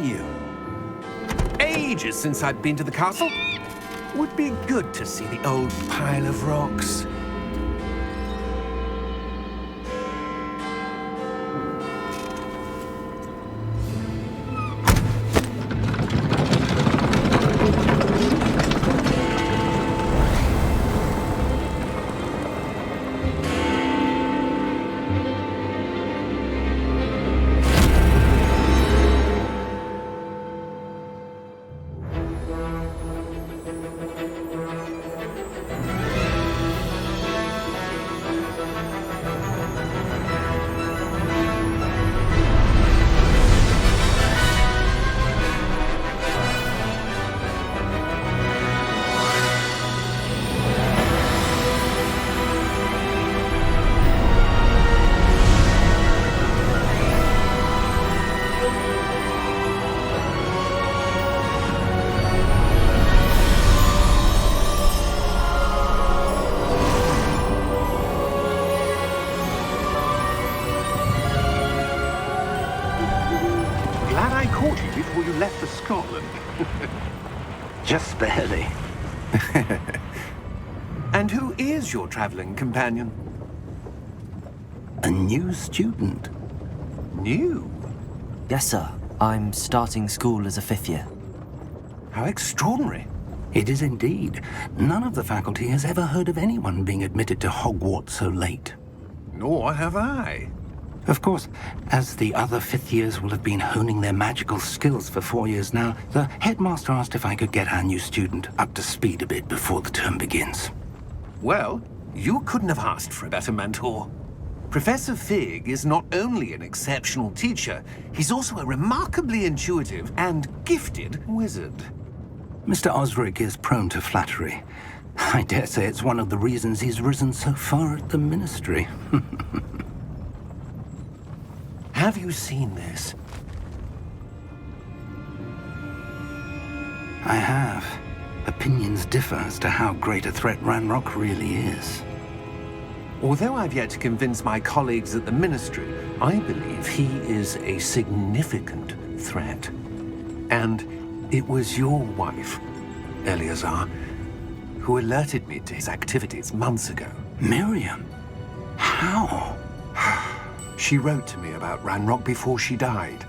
You. Ages since I've been to the castle. Would be good to see the old pile of rocks. Before you left for Scotland. Just barely. And who is your traveling companion? A new student. New? Yes, sir. I'm starting school as a 5th year. How extraordinary. It is indeed. None of the faculty has ever heard of anyone being admitted to Hogwarts so late. Nor have I. Of course, as the other 5th years will have been honing their magical skills for 4 years now, the headmaster asked if I could get our new student up to speed a bit before the term begins. Well, you couldn't have asked for a better mentor. Professor Fig is not only an exceptional teacher, he's also a remarkably intuitive and gifted wizard. Mr. Osric is prone to flattery. I dare say it's one of the reasons he's risen so far at the Ministry. Have you seen this? I have. Opinions differ as to how great a threat Ranrock really is. Although I've yet to convince my colleagues at the Ministry, I believe he is a significant threat. And it was your wife, Eleazar, who alerted me to his activities months ago. Miriam? How? She wrote to me about Ranrock before she died,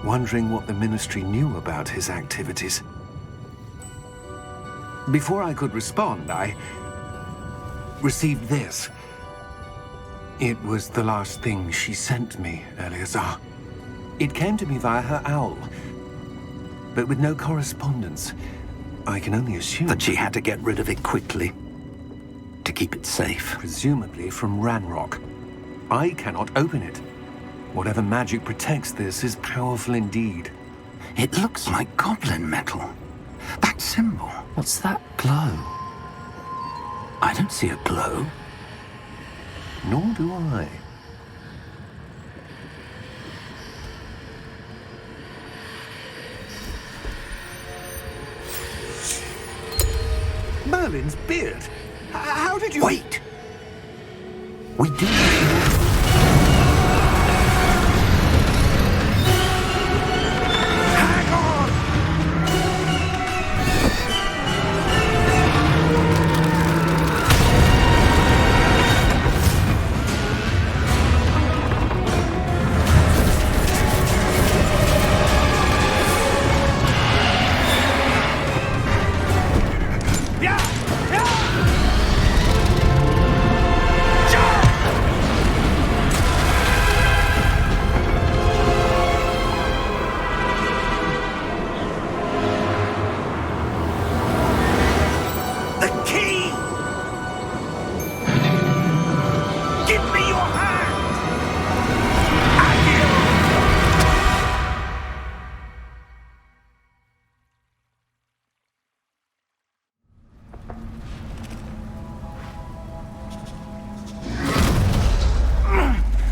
wondering what the Ministry knew about his activities. Before I could respond, I received this. It was the last thing she sent me, Eleazar. It came to me via her owl, but with no correspondence. I can only assume that she had to get rid of it quickly, to keep it safe. Presumably from Ranrock. I cannot open it. Whatever magic protects this is powerful indeed. It looks like goblin metal. That symbol. What's that glow? I don't see a glow. Nor do I. Merlin's beard. How did you... Wait! We do...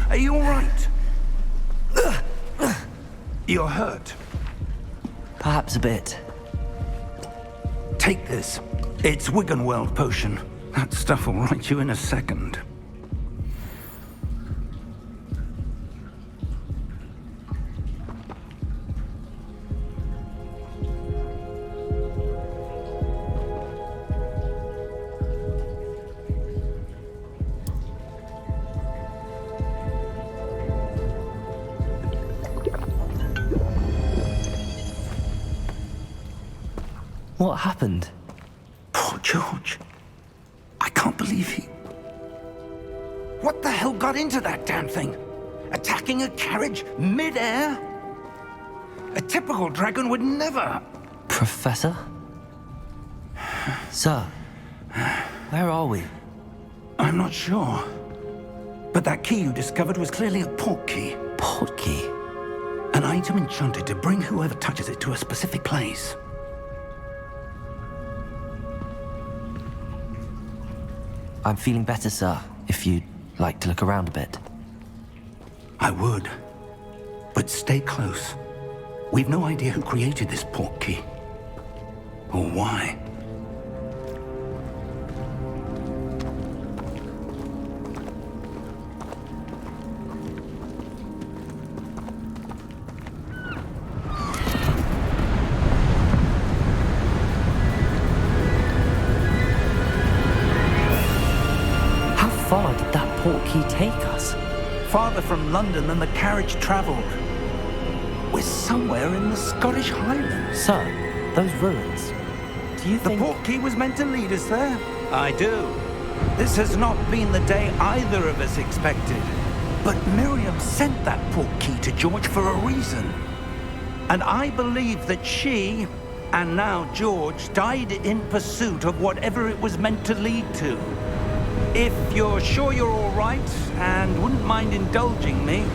Are you all right? You're hurt. Perhaps a bit. Take this. It's Wiggenweld potion. That stuff will right you in a second. What happened? Poor George. I can't believe he... What the hell got into that damn thing? Attacking a carriage mid-air? A typical dragon would never... Professor? Sir, where are we? I'm not sure. But that key you discovered was clearly a port key. Port key? An item enchanted to bring whoever touches it to a specific place. I'm feeling better, sir, if you'd like to look around a bit. I would. But stay close. We've no idea who created this port key. Or why. How far did that port key take us? Farther from London than the carriage travelled. We're somewhere in the Scottish Highlands. Sir, those ruins. Do you The think... port key was meant to lead us there? I do. This has not been the day either of us expected. But Miriam sent that port key to George for a reason. And I believe that she, and now George, died in pursuit of whatever it was meant to lead to. If you're sure you're all right and wouldn't mind indulging me,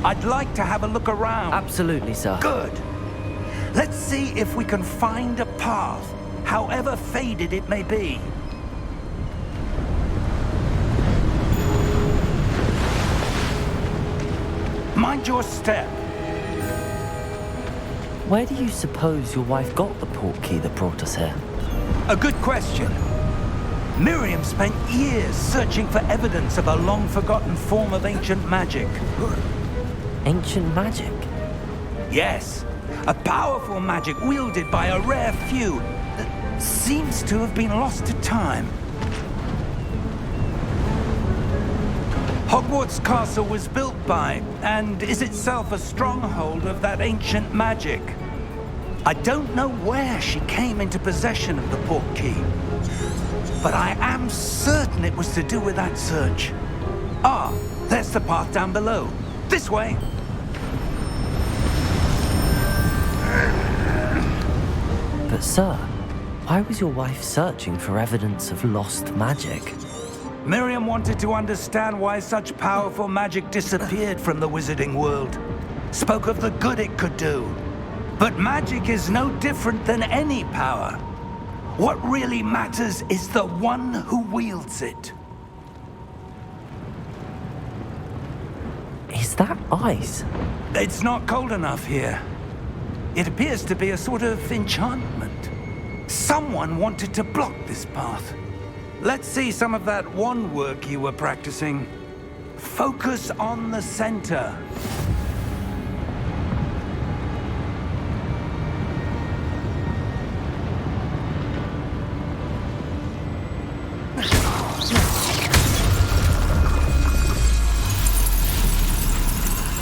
I'd like to have a look around. Absolutely, sir. Good. Let's see if we can find a path, however faded it may be. Mind your step. Where do you suppose your wife got the port key that brought us here? A good question. Miriam spent years searching for evidence of a long-forgotten form of ancient magic. Ancient magic? Yes, a powerful magic wielded by a rare few that seems to have been lost to time. Hogwarts Castle was built by, and is itself a stronghold of that ancient magic. I don't know where she came into possession of the port key, but I am certain it was to do with that search. Ah, there's the path down below. This way. But sir, why was your wife searching for evidence of lost magic? Miriam wanted to understand why such powerful magic disappeared from the wizarding world. Spoke of the good it could do. But magic is no different than any power. What really matters is the one who wields it. Is that ice? It's not cold enough here. It appears to be a sort of enchantment. Someone wanted to block this path. Let's see some of that wand work you were practicing. Focus on the center.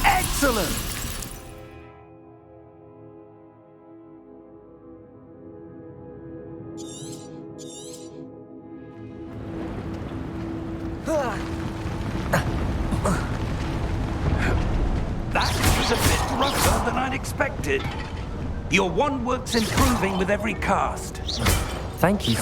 Excellent! That was a bit rougher than I'd expected. Your wand work's improving with every cast. Thank you, sir.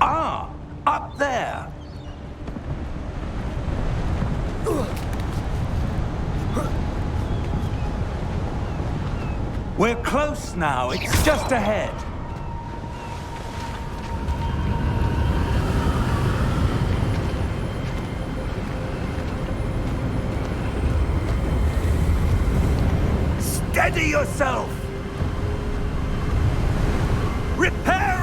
Ah, up there. We're close now. It's just ahead. Steady yourself. Reparo!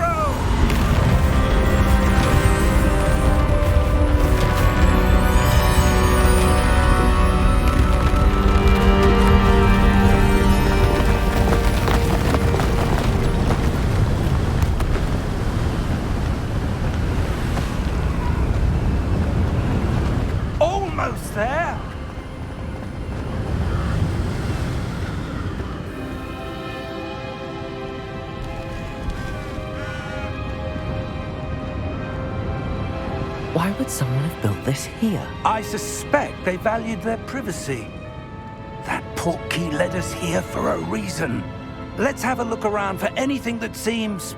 Why would someone have built this here? I suspect they valued their privacy. That portkey led us here for a reason. Let's have a look around for anything that seems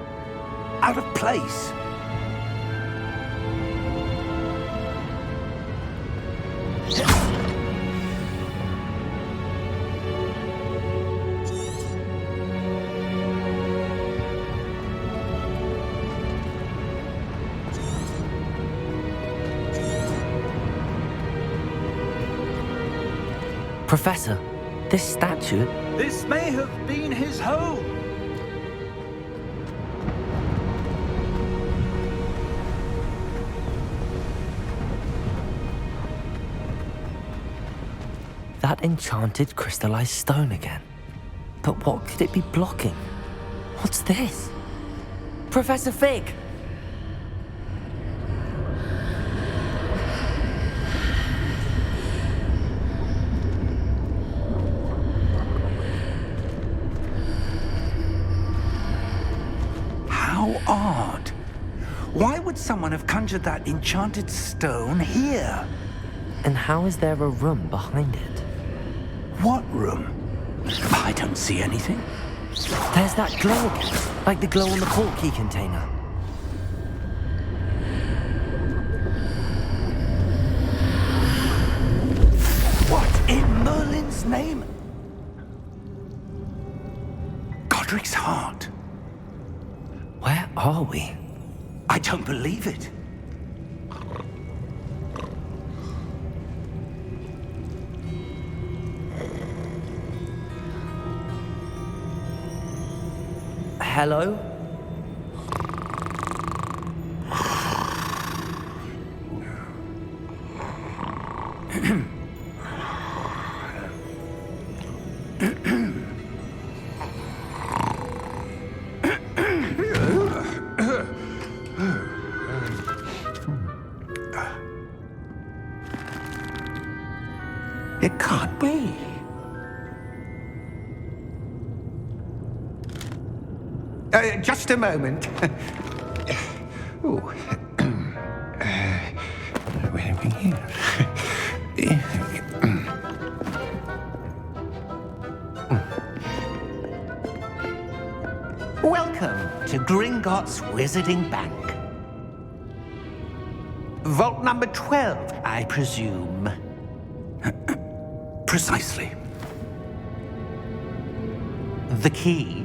out of place. Professor, this statue... This may have been his home. That enchanted crystallized stone again. But what could it be blocking? What's this? Professor Fig! How odd. Why would someone have conjured that enchanted stone here? And how is there a room behind it? What room? I don't see anything. There's that glow again, like the glow on the portkey container. What in Merlin's name? Godric's heart. Where are we? I don't believe it. Hello? It can't be. Just a moment. Ooh. Where are we here? Welcome to Gringotts Wizarding Bank. Vault number 12, I presume. Precisely. The key?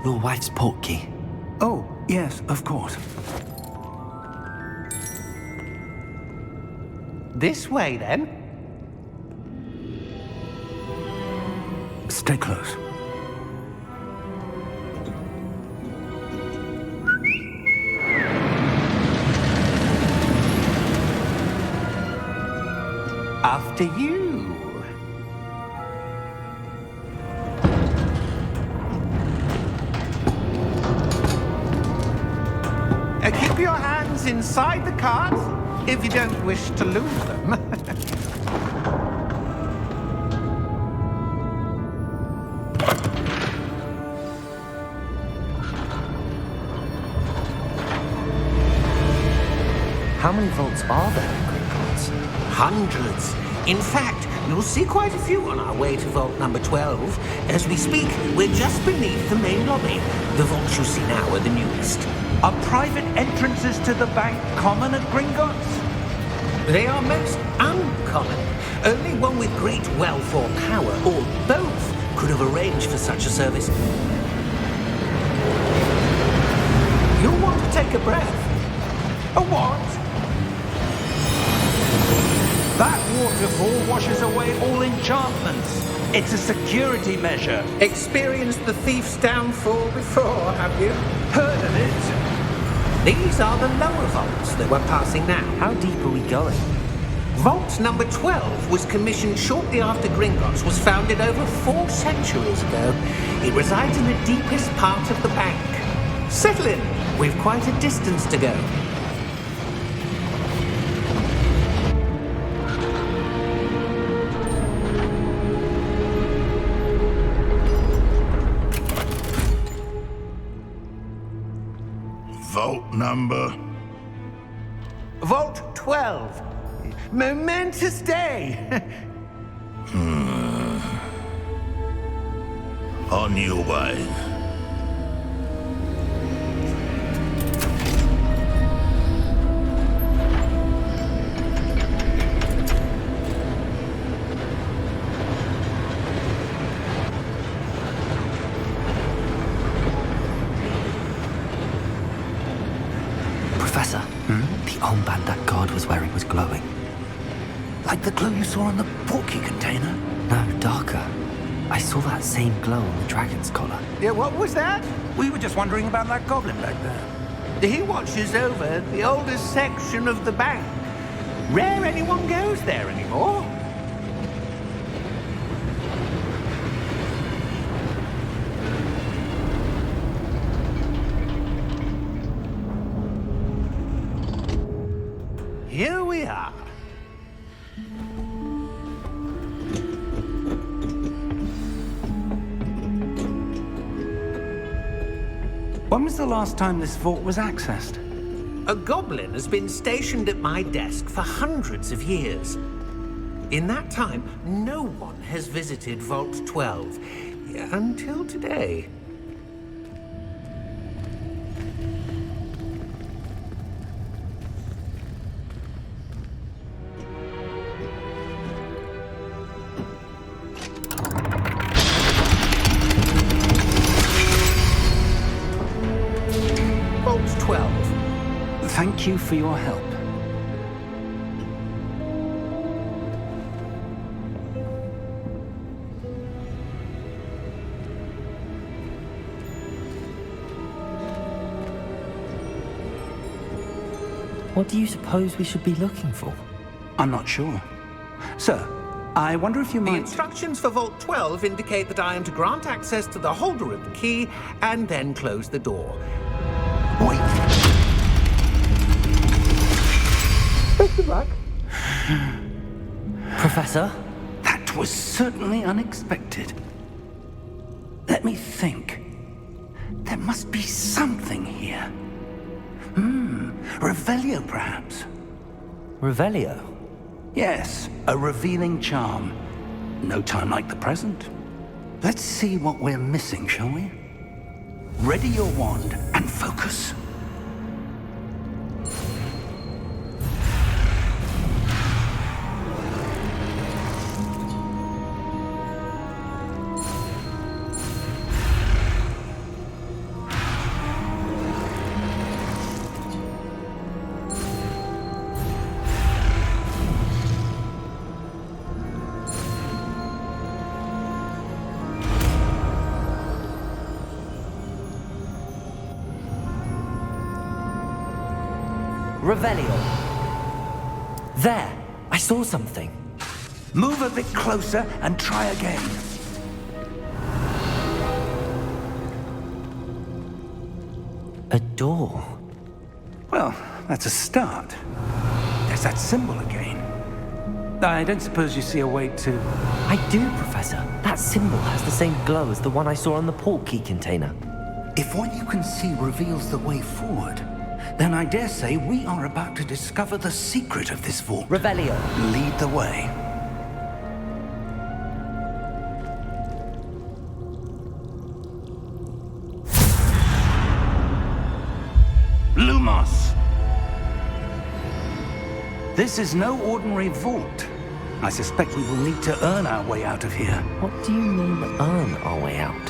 Your wife's portkey. Oh, yes, of course. This way, then. Stay close. After you. Keep your hands inside the cart if you don't wish to lose them. How many vaults are there in Gringotts? Hundreds. In fact, you'll see quite a few on our way to vault number 12. As we speak, we're just beneath the main lobby. The vaults you see now are the newest. Are private entrances to the bank common at Gringotts? They are most uncommon. Only one with great wealth or power, or both, could have arranged for such a service. You'll want to take a breath. A what? That waterfall washes away all enchantments. It's a security measure. Experienced the thief's downfall before, have you? Heard of it? These are the lower vaults that we're passing now. How deep are we going? Vault number 12 was commissioned shortly after Gringotts was founded over 4 centuries ago. It resides in the deepest part of the bank. Settle in. We've quite a distance to go. Vault number Vault 12. Momentous day. On your way. Professor, the armband that guard was wearing was glowing. Like the glow you saw on the portkey container? No, darker. I saw that same glow on the dragon's collar. Yeah, what was that? We were just wondering about that goblin back there. He watches over the oldest section of the bank. Rare anyone goes there anymore. Here we are. When was the last time this vault was accessed? A goblin has been stationed at my desk for hundreds of years. In that time, no one has visited Vault 12 until today. Vault 12. Thank you for your help. What do you suppose we should be looking for? I'm not sure. Sir, I wonder if you The might... instructions for Vault 12 indicate that I am to grant access to the holder of the key and then close the door. Wait. Best of luck. Professor? That was certainly unexpected. Let me think. There must be something here. Revelio, perhaps. Revelio? Yes, a revealing charm. No time like the present. Let's see what we're missing, shall we? Ready your wand and focus. Revelio. There! I saw something. Move a bit closer and try again. A door. Well, that's a start. There's that symbol again. I don't suppose you see a way to... I do, Professor. That symbol has the same glow as the one I saw on the portkey container. If what you can see reveals the way forward, then I dare say we are about to discover the secret of this vault. Revelio. Lead the way. Lumos! This is no ordinary vault. I suspect we will need to earn our way out of here. What do you mean, earn our way out?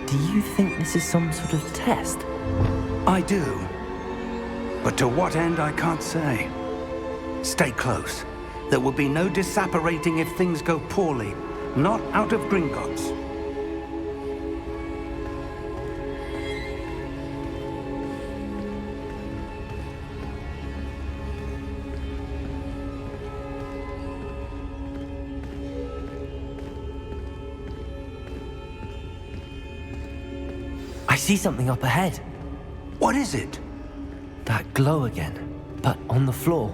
Do you think this is some sort of test? I do. But to what end, I can't say. Stay close. There will be no disapparating if things go poorly. Not out of Gringotts. I see something up ahead. What is it? That glow again, but on the floor.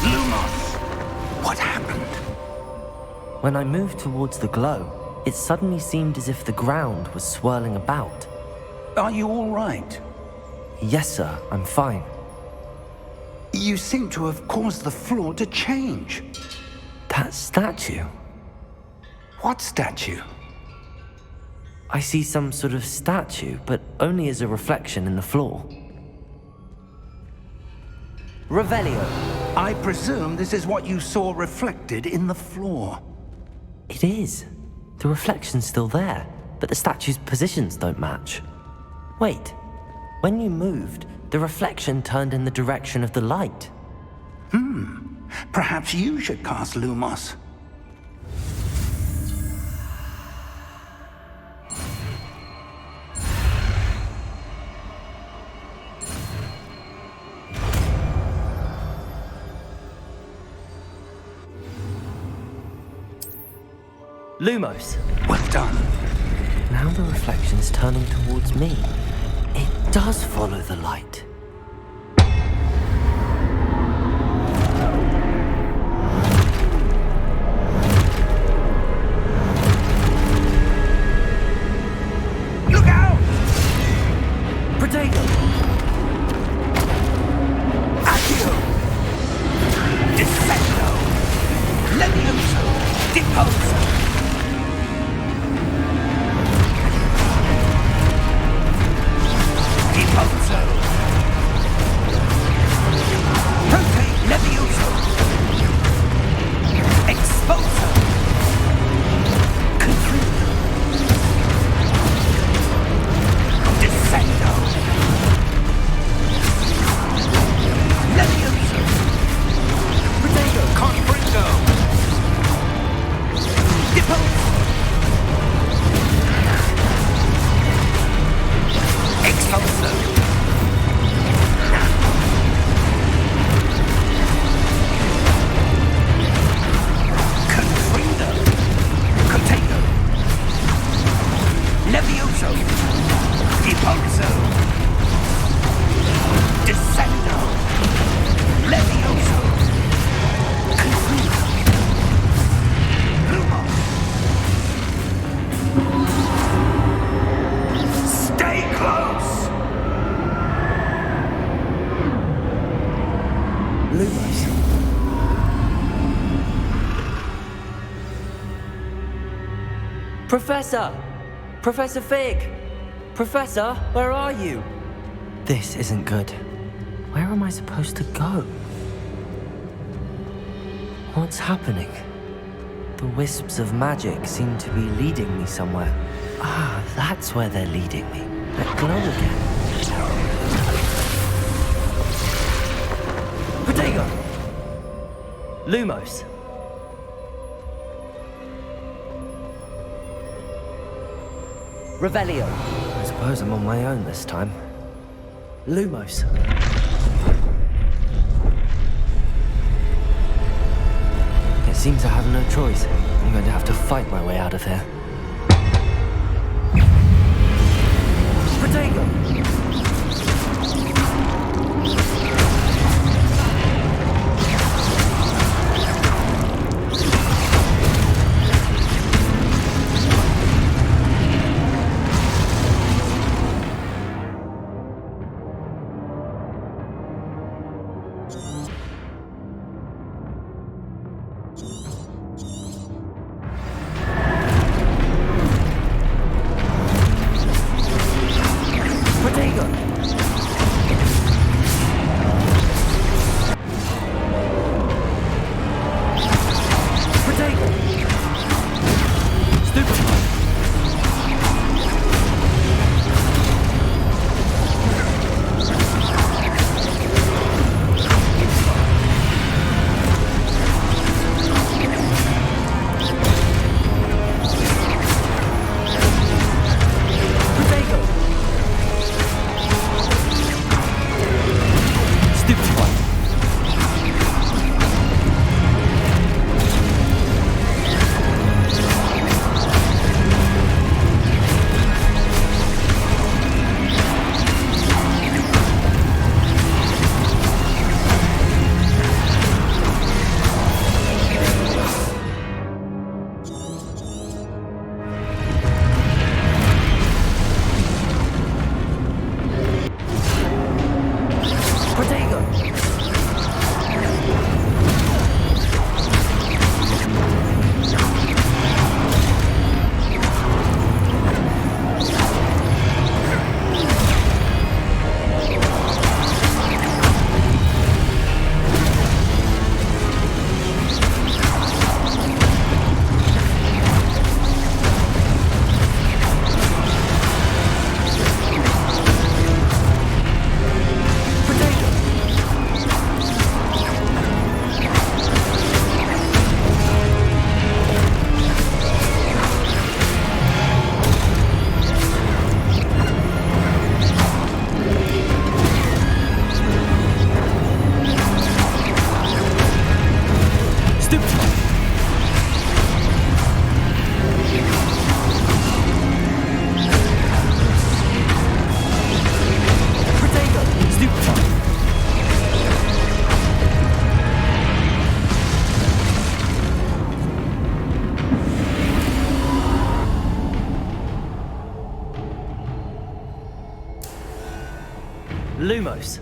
Lumos! What happened? When I moved towards the glow, it suddenly seemed as if the ground was swirling about. Are you all right? Yes, sir, I'm fine. You seem to have caused the floor to change. That statue? What statue? I see some sort of statue, but only as a reflection in the floor. Revelio. I presume this is what you saw reflected in the floor. It is. The reflection's still there, but the statue's positions don't match. Wait, when you moved, the reflection turned in the direction of the light. Perhaps you should cast Lumos. Lumos. Well done. Now the reflection's turning towards me. It does follow the light. Look out! Protego! Accio! Descendo! Levioso! Deposo! Deposo! Rotate Levioso! Exposo! Contrito! Descendo! Levioso! Protego! Confringo! Deposo! Exposo! Confringo! Contago! Levioso! Deposo! Descendo! Levioso! Confringo! Lumos! Stay close! Lumos. Professor! Professor Fig! Professor, where are you? This isn't good. Where am I supposed to go? What's happening? The wisps of magic seem to be leading me somewhere. Ah, that's where they're leading me. That glow again. Protego! Lumos. Revelio. I suppose I'm on my own this time. Lumos. It seems I have no choice. I'm going to have to fight my way out of here. Protego! Lumos.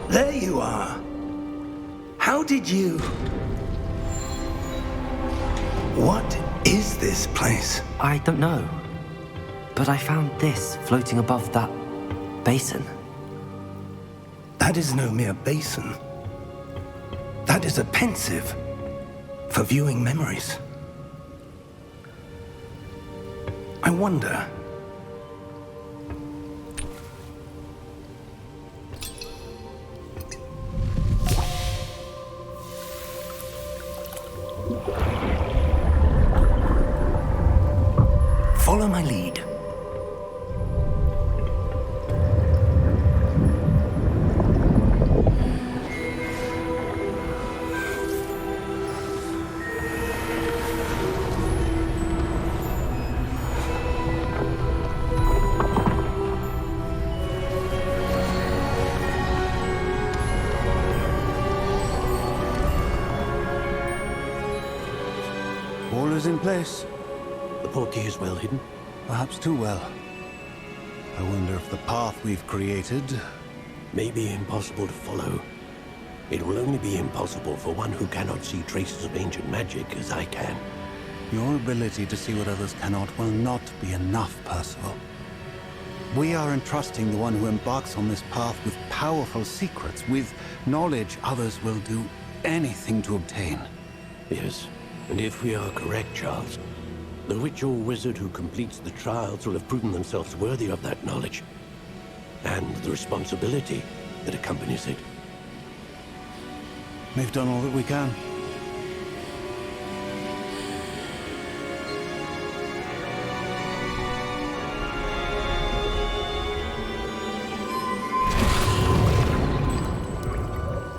There you are. How did you... What is this place? I don't know. But I found this floating above that basin. That is no mere basin. That is a pensive for viewing memories. I wonder... Follow my lead. All is in place. The portkey is well hidden. Perhaps too well. I wonder if the path we've created... May be impossible to follow. It will only be impossible for one who cannot see traces of ancient magic as I can. Your ability to see what others cannot will not be enough, Percival. We are entrusting the one who embarks on this path with powerful secrets, with knowledge others will do anything to obtain. Yes, and if we are correct, Charles, the witch or wizard who completes the trials will have proven themselves worthy of that knowledge, and the responsibility that accompanies it. We've done all that we can.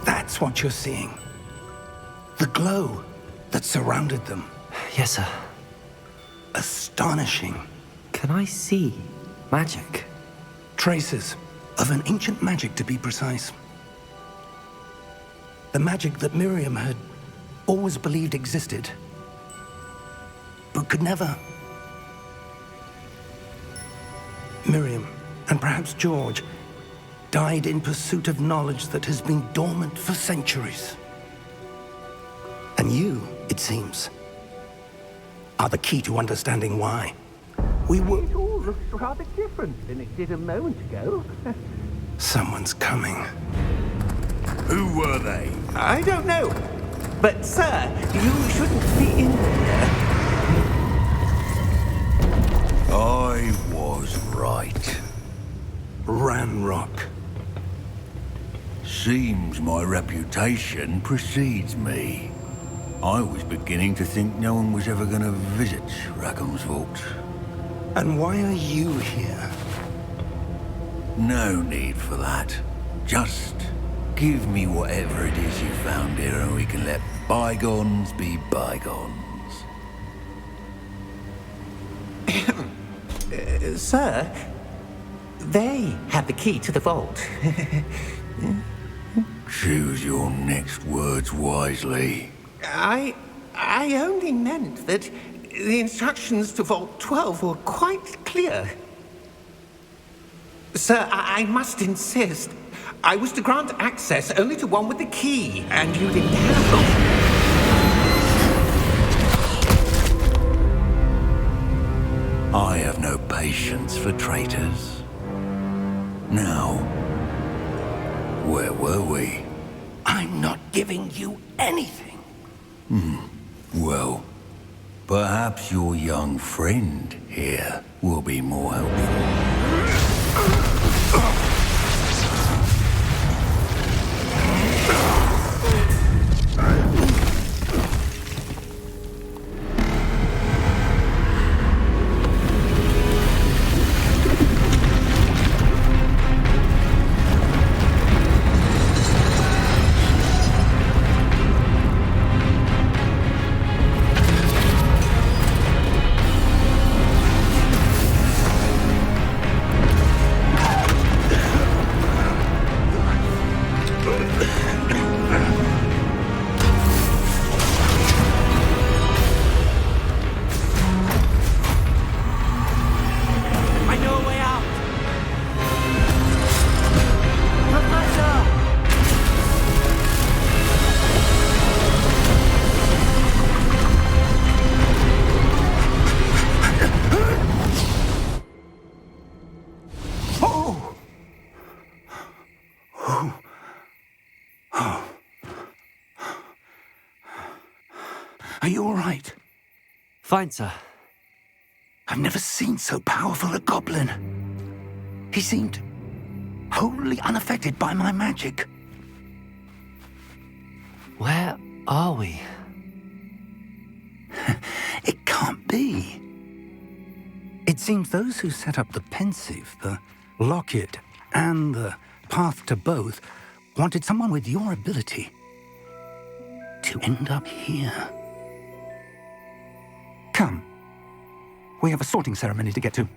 That's what you're seeing. The glow that surrounded them. Yes, sir. Astonishing. Can I see magic? Traces of an ancient magic, to be precise. The magic that Miriam had always believed existed, but could never. Miriam, and perhaps George, died in pursuit of knowledge that has been dormant for centuries. And you, it seems, are the key to understanding why. We were... It all looks rather different than it did a moment ago. Someone's coming. Who were they? I don't know. But, sir, you shouldn't be in here. I was right. Ranrock. Seems my reputation precedes me. I was beginning to think no one was ever going to visit Rackham's vault. And why are you here? No need for that. Just give me whatever it is you found here and we can let bygones be bygones. Sir, they have the key to the vault. Choose your next words wisely. I only meant that the instructions to Vault 12 were quite clear. Sir, I must insist. I was to grant access only to one with the key, and you didn't have them. I have no patience for traitors. Now, where were we? I'm not giving you anything. Well, perhaps your young friend here will be more helpful. Are you all right? Fine, sir. I've never seen so powerful a goblin. He seemed wholly unaffected by my magic. Where are we? It can't be. It seems those who set up the pensive, the locket, and the path to both wanted someone with your ability to end up here. Come. We have a sorting ceremony to get to.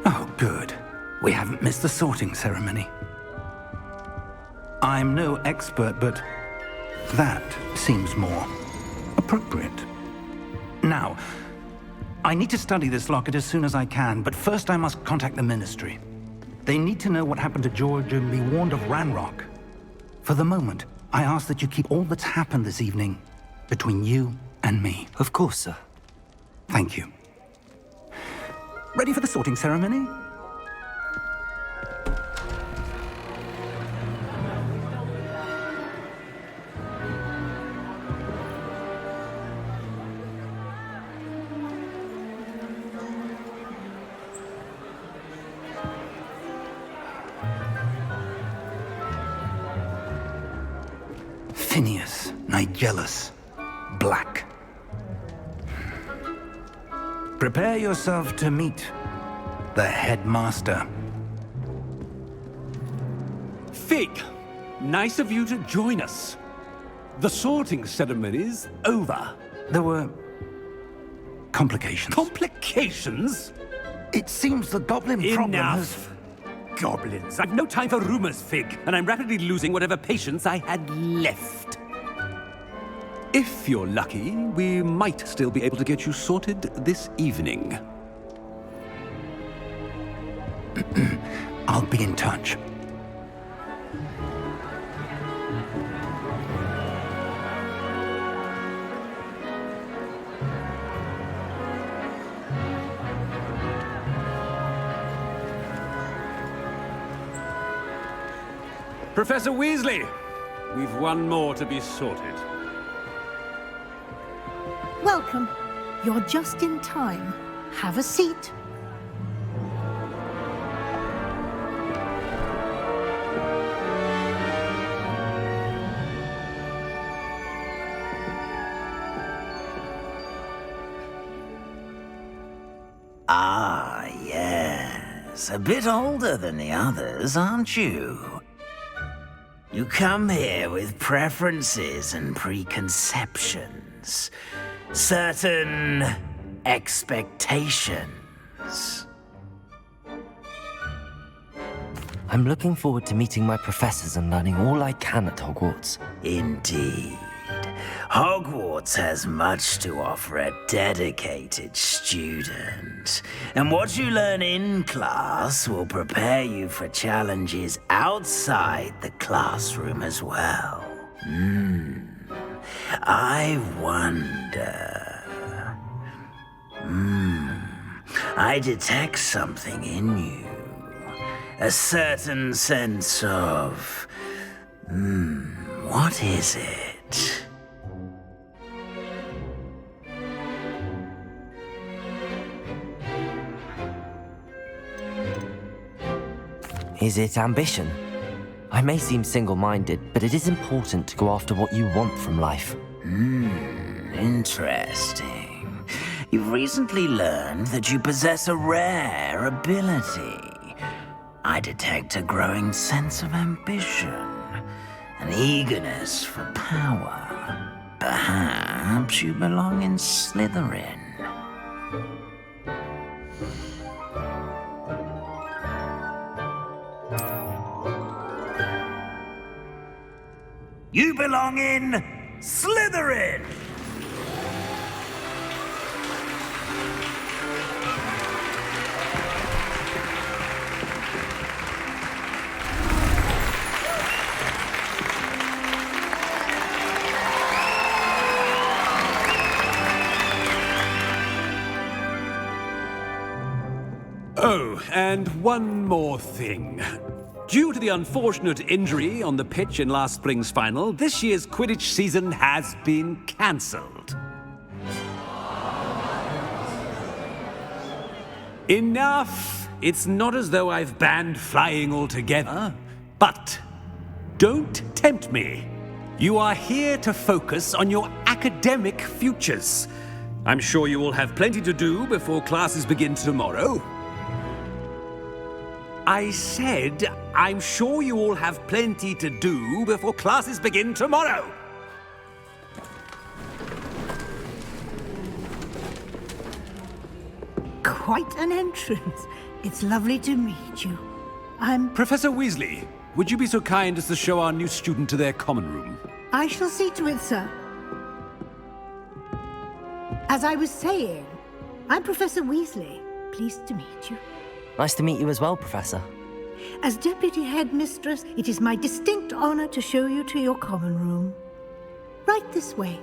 Oh, good. We haven't missed the sorting ceremony. I'm no expert, but that seems more appropriate. Now, I need to study this locket as soon as I can, but first I must contact the Ministry. They need to know what happened to George and be warned of Ranrock. For the moment, I ask that you keep all that's happened this evening between you and me. Of course, sir. Thank you. Ready for the sorting ceremony? Phineas, Nigellus, Black. Prepare yourself to meet the headmaster. Fig, nice of you to join us. The sorting ceremony's over. There were complications. Complications? It seems the goblin problem has... Enough! Goblins. I've no time for rumors, Fig, and I'm rapidly losing whatever patience I had left. If you're lucky, we might still be able to get you sorted this evening. I'll be in touch. Professor Weasley, we've one more to be sorted. Welcome. You're just in time. Have a seat. Ah, yes. A bit older than the others, aren't you? You come here with preferences and preconceptions. Certain expectations. I'm looking forward to meeting my professors and learning all I can at Hogwarts. Indeed. Hogwarts has much to offer a dedicated student. And what you learn in class will prepare you for challenges outside the classroom as well. I wonder... I detect something in you. A certain sense of... what is it? Is it ambition? I may seem single-minded, but it is important to go after what you want from life. Interesting. You've recently learned that you possess a rare ability. I detect a growing sense of ambition, an eagerness for power. Perhaps you belong in Slytherin. You belong in Slytherin! Oh, and one more thing. Due to the unfortunate injury on the pitch in last spring's final, this year's Quidditch season has been cancelled. Enough! It's not as though I've banned flying altogether. But don't tempt me. You are here to focus on your academic futures. I'm sure you will have plenty to do before classes begin tomorrow. I said, I'm sure you all have plenty to do before classes begin tomorrow. Quite an entrance. It's lovely to meet you. Professor Weasley, would you be so kind as to show our new student to their common room? I shall see to it, sir. As I was saying, I'm Professor Weasley. Pleased to meet you. Nice to meet you as well, Professor. As Deputy Headmistress, it is my distinct honor to show you to your common room. Right this way.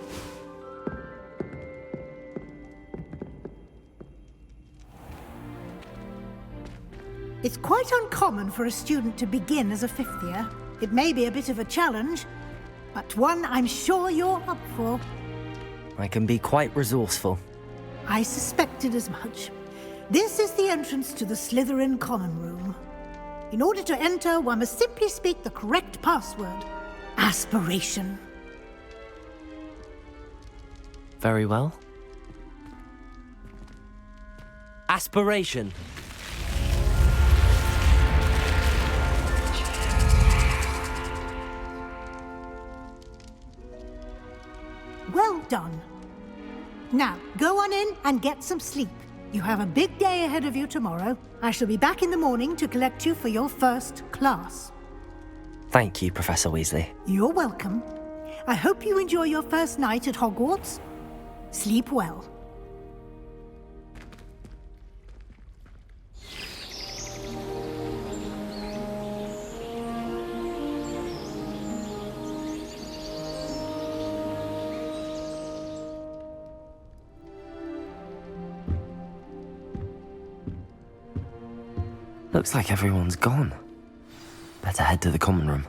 It's quite uncommon for a student to begin as a fifth year. It may be a bit of a challenge, but one I'm sure you're up for. I can be quite resourceful. I suspected as much. This is the entrance to the Slytherin Common Room. In order to enter, one must simply speak the correct password. Aspiration. Very well. Aspiration. Well done. Now, go on in and get some sleep. You have a big day ahead of you tomorrow. I shall be back in the morning to collect you for your first class. Thank you, Professor Weasley. You're welcome. I hope you enjoy your first night at Hogwarts. Sleep well. Looks like everyone's gone. Better head to the common room.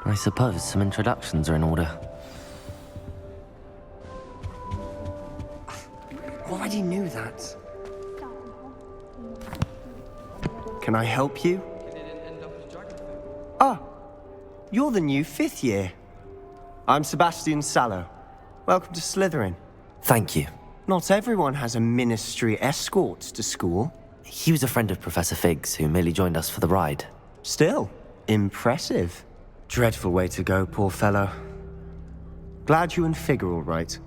I suppose some introductions are in order. Already knew that. Can I help you? Ah, you're the new 5th year. I'm Sebastian Sallow. Welcome to Slytherin. Thank you. Not everyone has a ministry escort to school. He was a friend of Professor Fig's who merely joined us for the ride. Still, impressive. Dreadful way to go, poor fellow. Glad you and Fig are all right.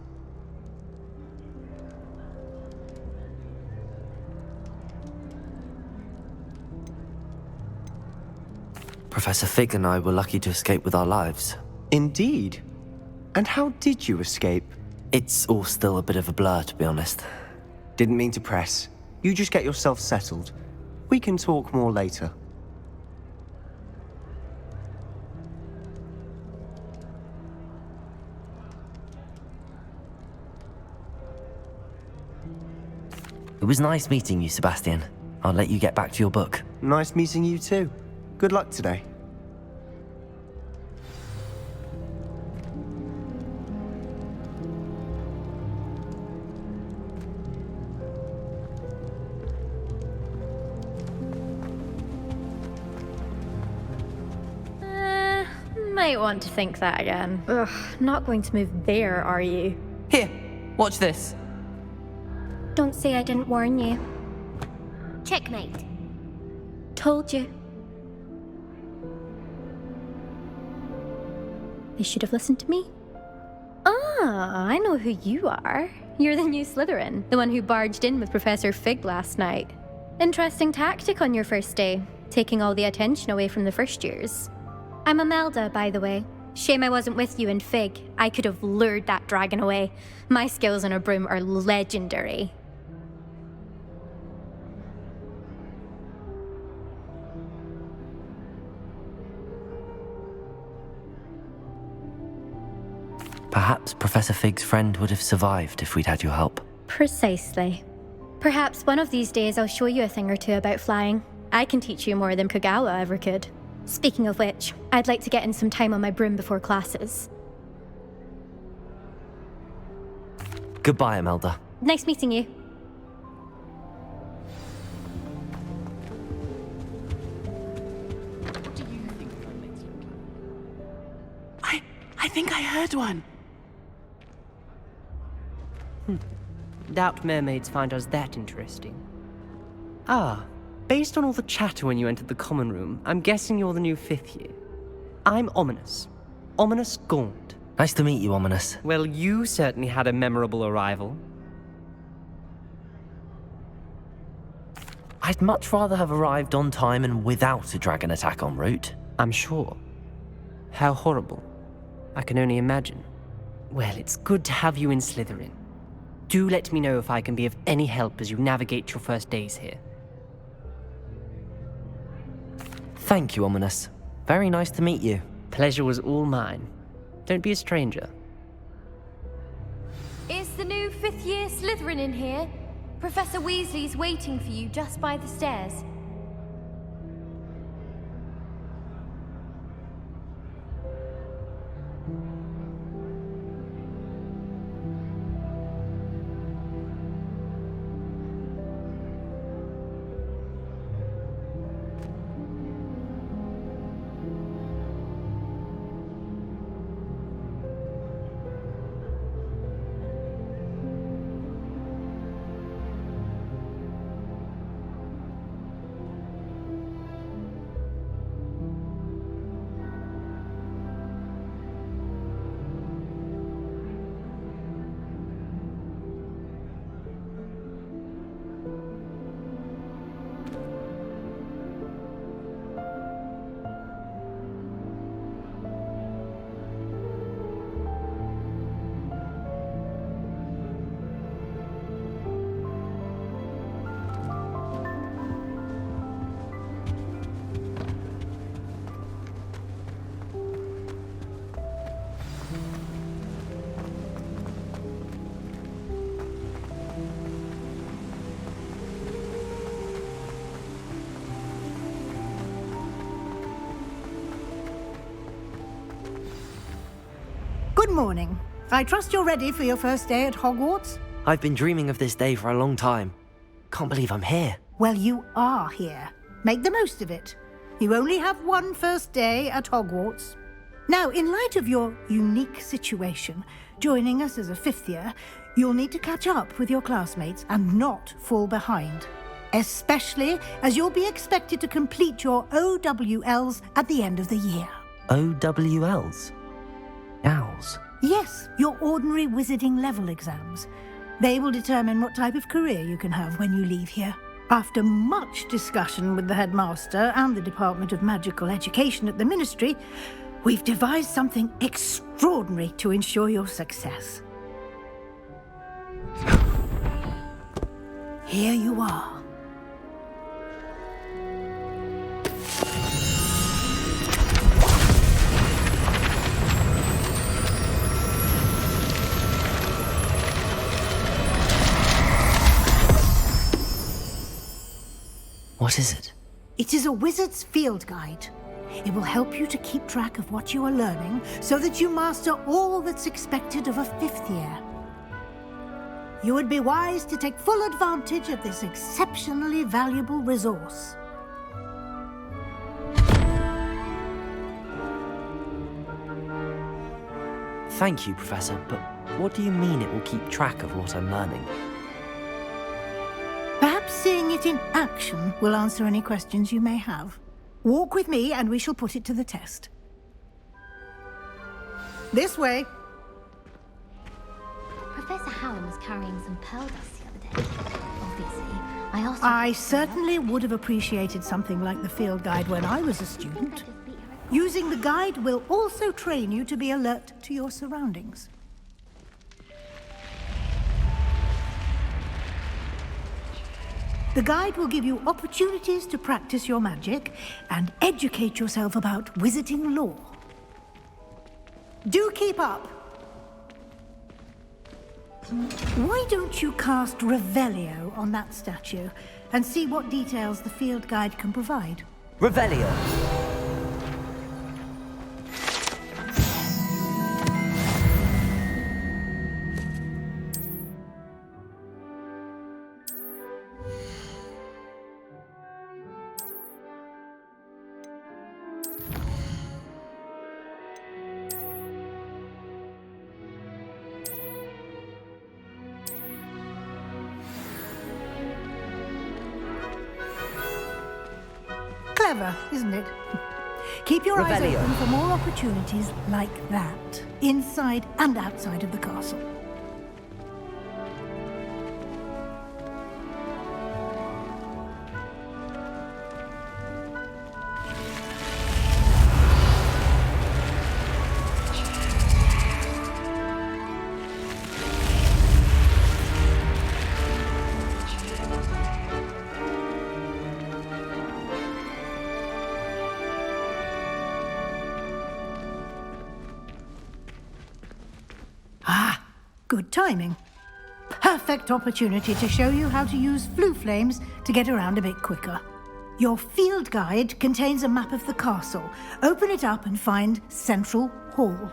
Professor Fig and I were lucky to escape with our lives. Indeed. And how did you escape? It's all still a bit of a blur, to be honest. Didn't mean to press. You just get yourself settled. We can talk more later. It was nice meeting you, Sebastian. I'll let you get back to your book. Nice meeting you too. Good luck today. Might want to think that again. Ugh, not going to move there, are you? Here, watch this. Don't say I didn't warn you. Checkmate. Told you. They should have listened to me. Ah, I know who you are. You're the new Slytherin, the one who barged in with Professor Fig last night. Interesting tactic on your first day, taking all the attention away from the first years. I'm Imelda, by the way. Shame I wasn't with you in Fig. I could have lured that dragon away. My skills on a broom are legendary. Perhaps Professor Fig's friend would have survived if we'd had your help. Precisely. Perhaps one of these days I'll show you a thing or two about flying. I can teach you more than Kogawa ever could. Speaking of which, I'd like to get in some time on my broom before classes. Goodbye, Imelda. Nice meeting you. What do you think mermaids look like? I think I heard one. Doubt mermaids find us that interesting. Ah, based on all the chatter when you entered the common room, I'm guessing you're the new 5th year. I'm Ominous. Ominous Gaunt. Nice to meet you, Ominous. Well, you certainly had a memorable arrival. I'd much rather have arrived on time and without a dragon attack en route. I'm sure. How horrible. I can only imagine. Well, it's good to have you in Slytherin. Do let me know if I can be of any help as you navigate your first days here. Thank you, Ominous. Very nice to meet you. Pleasure was all mine. Don't be a stranger. Is the new 5th year Slytherin in here? Professor Weasley's waiting for you just by the stairs. Good morning. I trust you're ready for your first day at Hogwarts? I've been dreaming of this day for a long time. Can't believe I'm here. Well, you are here. Make the most of it. You only have one first day at Hogwarts. Now, in light of your unique situation, joining us as a fifth year, you'll need to catch up with your classmates and not fall behind. Especially as you'll be expected to complete your OWLs at the end of the year. OWLs? Owls? Yes, your ordinary wizarding level exams. They will determine what type of career you can have when you leave here. After much discussion with the headmaster and the Department of Magical Education at the Ministry, we've devised something extraordinary to ensure your success. Here you are. What is it? It is a wizard's field guide. It will help you to keep track of what you are learning so that you master all that's expected of a fifth year. You would be wise to take full advantage of this exceptionally valuable resource. Thank you, Professor, but what do you mean it will keep track of what I'm learning? Perhaps seeing it in action will answer any questions you may have. Walk with me and we shall put it to the test. This way. Professor Howard was carrying some pearl dust the other day. Obviously, I asked... I certainly would have appreciated something like the field guide when I was a student. Using the guide will also train you to be alert to your surroundings. The guide will give you opportunities to practice your magic and educate yourself about wizarding lore. Do keep up! Why don't you cast Revelio on that statue and see what details the field guide can provide? Revelio! Clever, isn't it? Keep your eyes open for more opportunities like that, inside and outside of the castle. Good timing. Perfect opportunity to show you how to use flue flames to get around a bit quicker. Your field guide contains a map of the castle. Open it up and find Central Hall.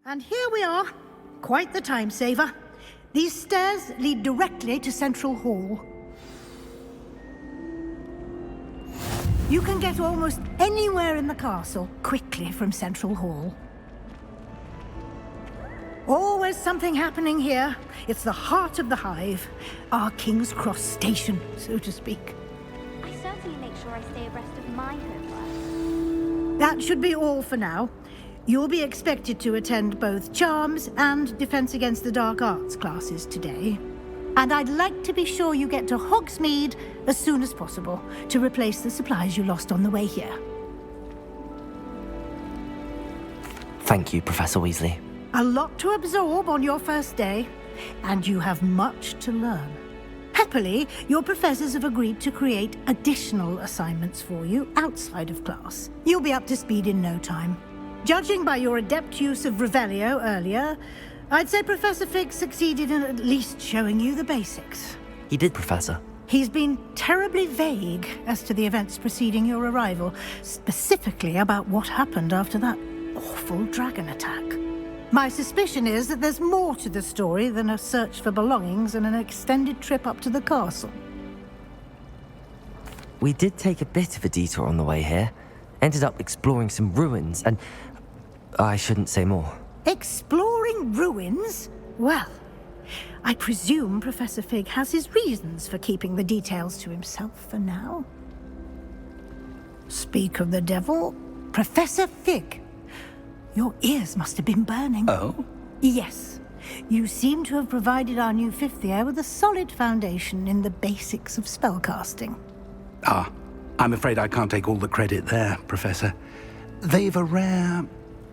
And here we are. Quite the time saver. These stairs lead directly to Central Hall. You can get almost anywhere in the castle quickly from Central Hall. Always something happening here. It's the heart of the hive. Our King's Cross station, so to speak. I certainly make sure I stay abreast of my homework. That should be all for now. You'll be expected to attend both Charms and Defense Against the Dark Arts classes today. And I'd like to be sure you get to Hogsmeade as soon as possible to replace the supplies you lost on the way here. Thank you, Professor Weasley. A lot to absorb on your first day, and you have much to learn. Happily, your professors have agreed to create additional assignments for you outside of class. You'll be up to speed in no time. Judging by your adept use of Revelio earlier, I'd say Professor Fig succeeded in at least showing you the basics. He did, Professor. He's been terribly vague as to the events preceding your arrival, specifically about what happened after that awful dragon attack. My suspicion is that there's more to the story than a search for belongings and an extended trip up to the castle. We did take a bit of a detour on the way here. Ended up exploring some ruins, and I shouldn't say more. Exploring ruins? Well, I presume Professor Fig has his reasons for keeping the details to himself for now. Speak of the devil, Professor Fig. Your ears must have been burning. Oh? Yes. You seem to have provided our new fifth year with a solid foundation in the basics of spellcasting. Ah, I'm afraid I can't take all the credit there, Professor. They've a rare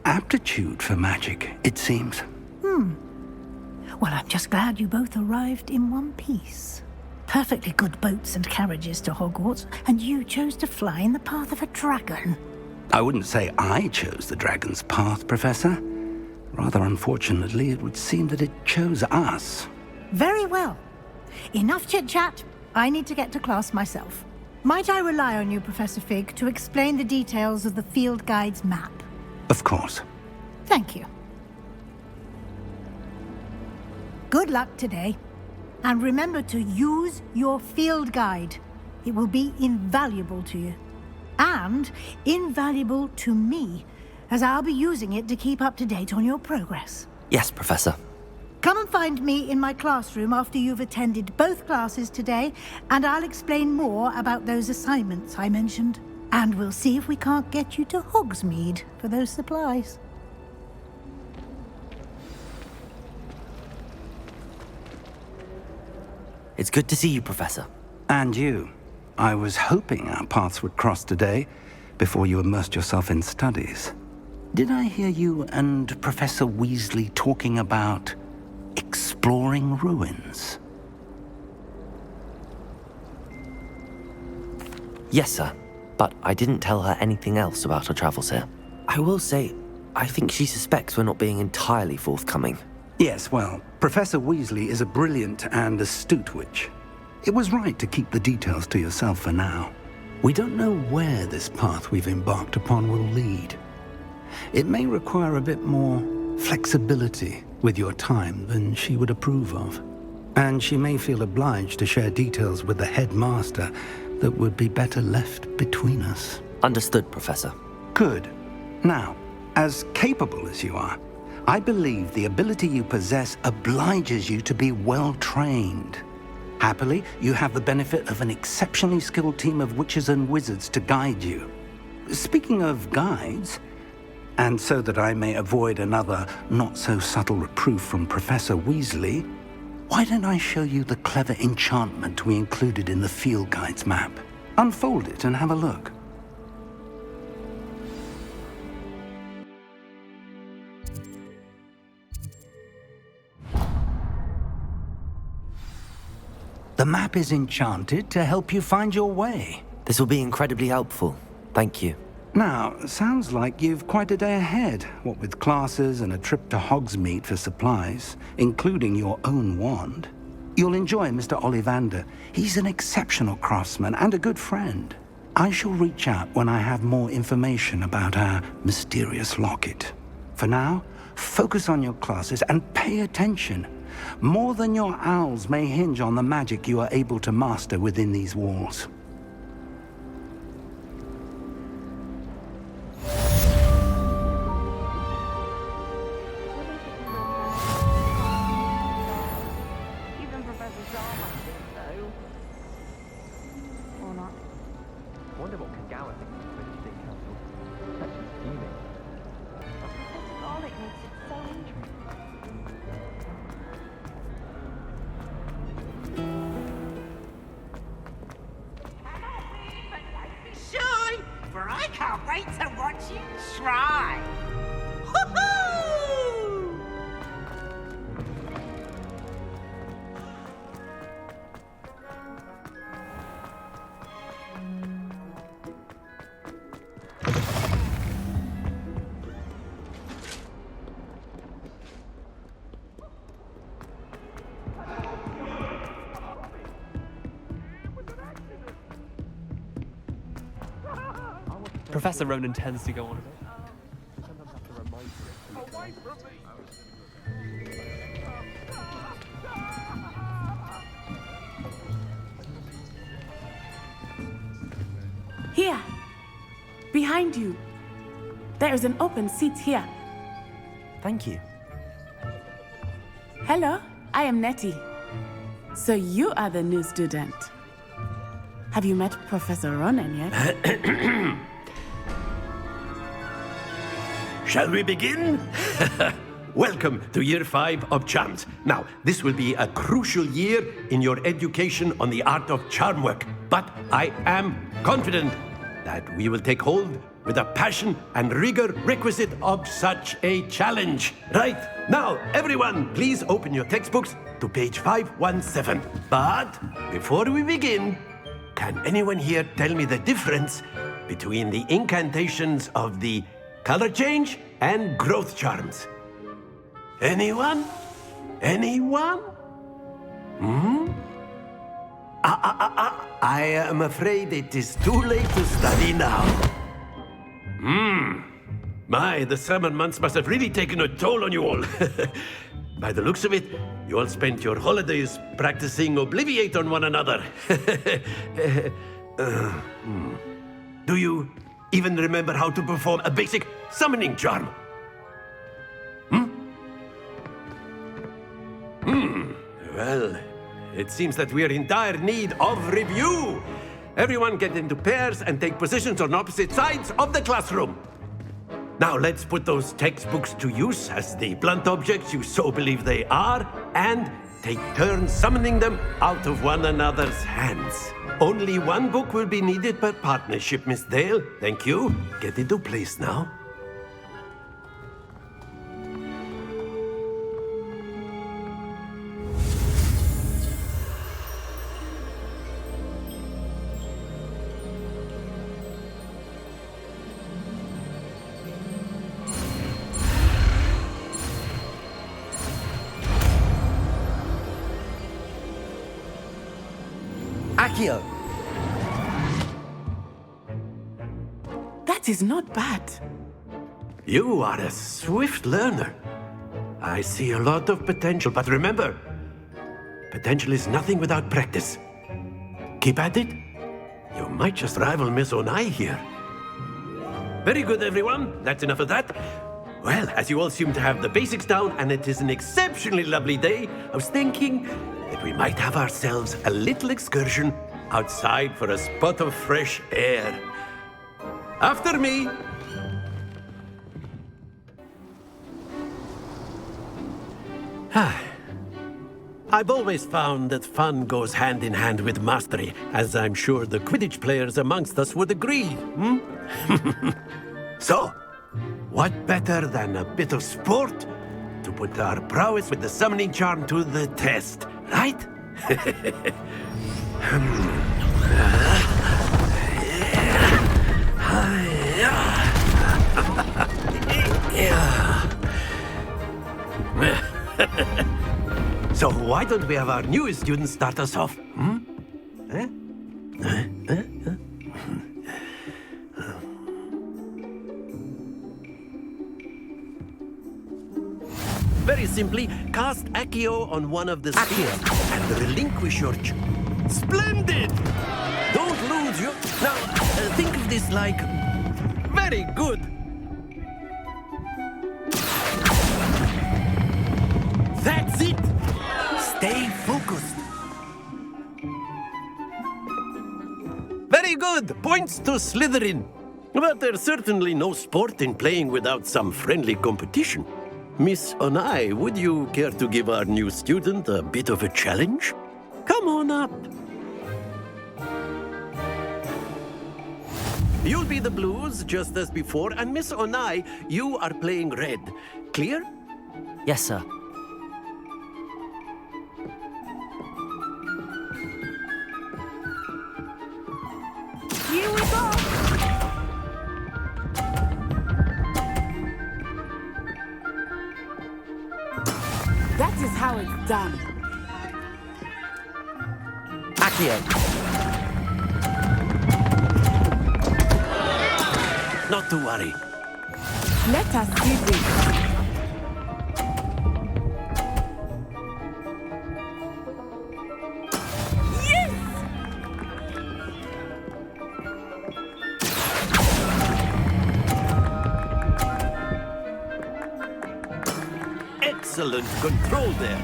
aptitude for magic, it seems. Well, I'm just glad you both arrived in one piece. Perfectly good boats and carriages to Hogwarts, and you chose to fly in the path of a dragon. I wouldn't say I chose the dragon's path, Professor. Rather unfortunately, it would seem that it chose us. Very well. Enough chit-chat. I need to get to class myself. Might I rely on you, Professor Fig, to explain the details of the field guide's map? Of course. Thank you. Good luck today. And remember to use your field guide. It will be invaluable to you. And invaluable to me, as I'll be using it to keep up to date on your progress. Yes, Professor. Come and find me in my classroom after you've attended both classes today, and I'll explain more about those assignments I mentioned. And we'll see if we can't get you to Hogsmeade for those supplies. It's good to see you, Professor. And you. I was hoping our paths would cross today, before you immersed yourself in studies. Did I hear you and Professor Weasley talking about exploring ruins? Yes, sir. But I didn't tell her anything else about our travels here. I will say, I think she suspects we're not being entirely forthcoming. Yes, well, Professor Weasley is a brilliant and astute witch. It was right to keep the details to yourself for now. We don't know where this path we've embarked upon will lead. It may require a bit more flexibility with your time than she would approve of. And she may feel obliged to share details with the headmaster that would be better left between us. Understood, Professor. Good. Now, as capable as you are, I believe the ability you possess obliges you to be well trained. Happily, you have the benefit of an exceptionally skilled team of witches and wizards to guide you. Speaking of guides, and so that I may avoid another not-so-subtle reproof from Professor Weasley, why don't I show you the clever enchantment we included in the field guide's map? Unfold it and have a look. The map is enchanted to help you find your way. This will be incredibly helpful. Thank you. Now, sounds like you've quite a day ahead, what with classes and a trip to Hogsmeade for supplies, including your own wand. You'll enjoy Mr. Ollivander. He's an exceptional craftsman and a good friend. I shall reach out when I have more information about our mysterious locket. For now, focus on your classes and pay attention. More than your owls may hinge on the magic you are able to master within these walls. Even Professor Shaw might think so. Or not. I wonder what Kagawa thinks of the British State Council. That's just fuming. Professor Garlick makes it so interesting. wait to watch you try. Hoo-hoo! Professor Ronan tends to go on a bit. Here, behind you. There is an open seat here. Thank you. Hello, I am Nettie. So you are the new student. Have you met Professor Ronan yet? Shall we begin? Welcome to Year 5 of Charms. Now, this will be a crucial year in your education on the art of charm work. But I am confident that we will take hold with the passion and rigor requisite of such a challenge. Right, now, everyone, please open your textbooks to page 517. But before we begin, can anyone here tell me the difference between the incantations of the color change and growth charms? Anyone? Anyone? I am afraid it is too late to study now. My, the summer months must have really taken a toll on you all. By the looks of it, you all spent your holidays practicing Obliviate on one another. Do you even remember how to perform a basic summoning charm? Well, it seems that we are in dire need of review. Everyone get into pairs and take positions on opposite sides of the classroom. Now let's put those textbooks to use as the blunt objects you so believe they are, and take turns summoning them out of one another's hands. Only one book will be needed per partnership, Miss Dale. Thank you. Get into place now. Accio! That is not bad. You are a swift learner. I see a lot of potential, but remember, potential is nothing without practice. Keep at it. You might just rival Miss Onai here. Very good, everyone. That's enough of that. Well, as you all seem to have the basics down, and it is an exceptionally lovely day, I was thinking that we might have ourselves a little excursion outside for a spot of fresh air. After me. I've always found that fun goes hand in hand with mastery, as I'm sure the Quidditch players amongst us would agree. So, what better than a bit of sport to put our prowess with the summoning charm to the test, right? So why don't we have our newest student start us off? Very simply, cast Accio on one of the spheres and relinquish your... Splendid! Don't lose your... Now, think of this like... Very good! That's it! Stay focused. Very good! Points to Slytherin. But there's certainly no sport in playing without some friendly competition. Miss Onai, would you care to give our new student a bit of a challenge? Come on up. You'll be the blues, just as before, and Miss Onai, you are playing red. Clear? Yes, sir. Here we go! That is how it's done. Accio. Not to worry. Let us see this. Yes! Excellent control there.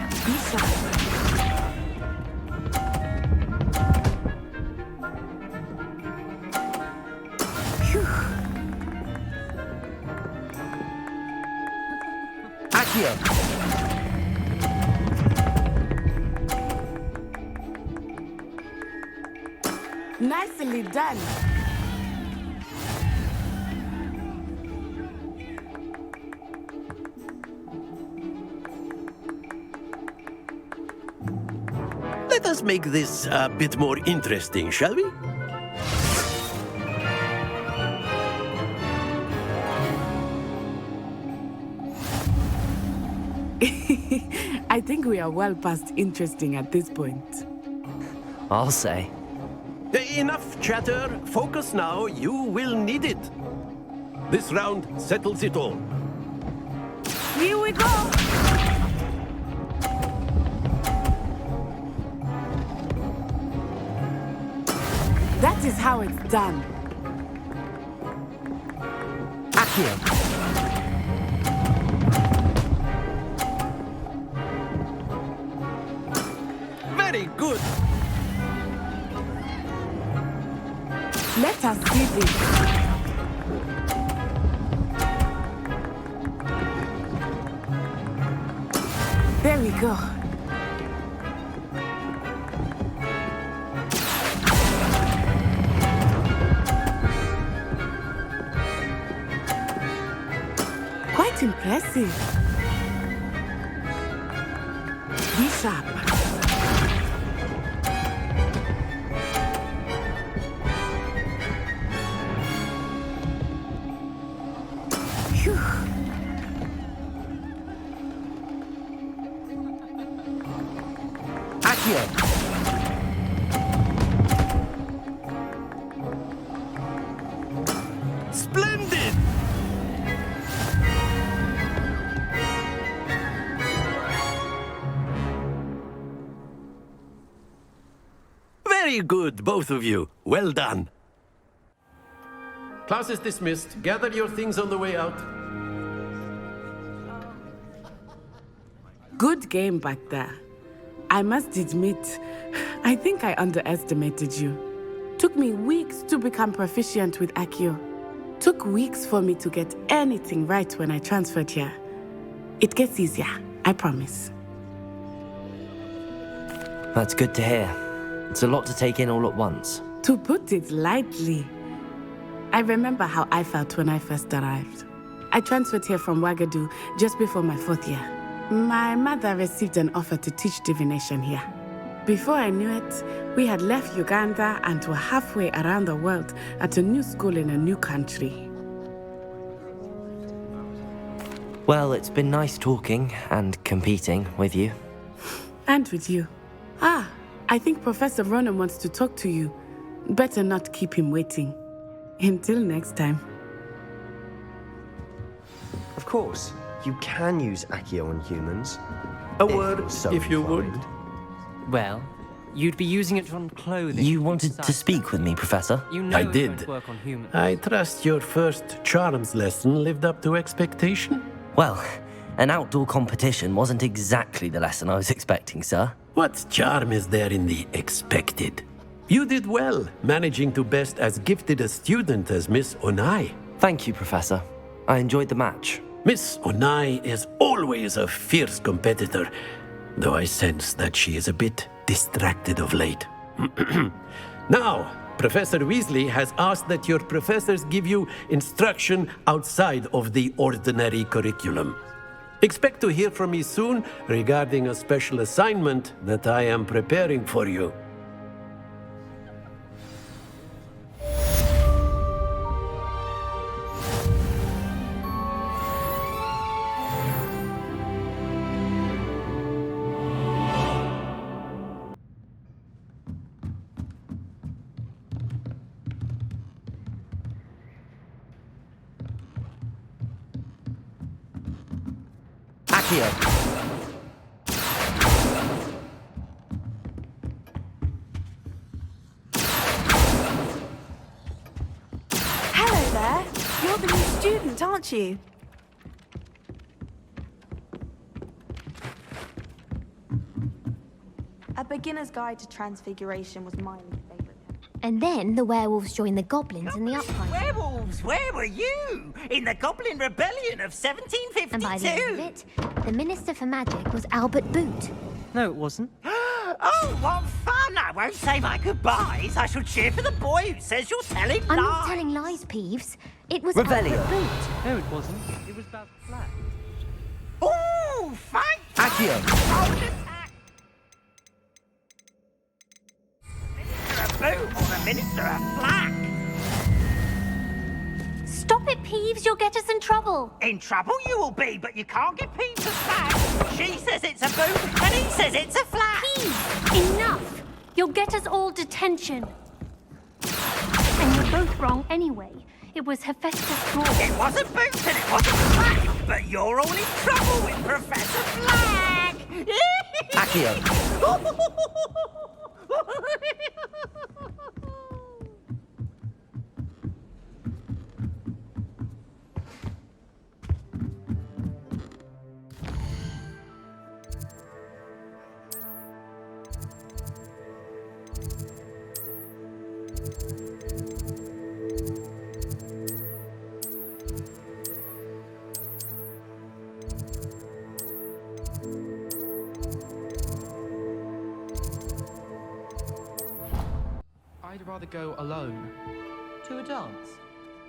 Accio. Nicely done. Let us make this a bit more interesting, shall we? I think we are well past interesting at this point. I'll say. Enough chatter. Focus now. You will need it. This round settles it all. Here we go! That is how it's done. Accio. Very good. Let us see this. There we go. Quite impressive. Be sharp. Phew. Accio. Splendid! Very good, both of you. Well done. Class is dismissed. Gather your things on the way out. Good game back there. I must admit, I think I underestimated you. Took me weeks to become proficient with Accio. Took weeks for me to get anything right when I transferred here. It gets easier, I promise. That's good to hear. It's a lot to take in all at once. To put it lightly, I remember how I felt when I first arrived. I transferred here from Wagadu just before my 4th year. My mother received an offer to teach divination here. Before I knew it, we had left Uganda and were halfway around the world at a new school in a new country. Well, it's been nice talking and competing with you. And with you. Ah, I think Professor Ronan wants to talk to you. Better not keep him waiting. Until next time. Of course, you can use Accio on humans. A word, if you would. Well, you'd be using it on clothing. You wanted to speak with me, Professor? You know I it did. won't work on humans. I trust your first charms lesson lived up to expectation? Well, an outdoor competition wasn't exactly the lesson I was expecting, sir. What charm is there in the expected? You did well, managing to best as gifted a student as Miss Onai. Thank you, Professor. I enjoyed the match. Miss Onai is always a fierce competitor, though I sense that she is a bit distracted of late. Now, Professor Weasley has asked that your professors give you instruction outside of the ordinary curriculum. Expect to hear from me soon regarding a special assignment that I am preparing for you. Hello there. You're the new student, aren't you? A Beginner's Guide to Transfiguration was my favourite. And then the werewolves joined the goblins in the uprising. Werewolves, where were you? In the Goblin Rebellion of 1752? And by the end of it, the Minister for Magic was Albert Boot. No, it wasn't. Oh, what fun! I won't say my goodbyes. I shall cheer for the boy who says you're telling lies. I'm not telling lies, Peeves. It was Revelio. Albert Boot. No, it wasn't. It was about flat. Oh, thank Accio. Minister of Boom or the Minister of Black? Stop it, Peeves. You'll get us in trouble. In trouble you will be, but you can't give Peeves a flag. She says it's a boom, and he says it's a flag. Peeves, enough. You'll get us all detention. And you're both wrong anyway. It was Hephaestus Claw. It wasn't Boots and it wasn't Flag, but you're all in trouble with Professor Flag. Accio. I'd rather go alone. To a dance?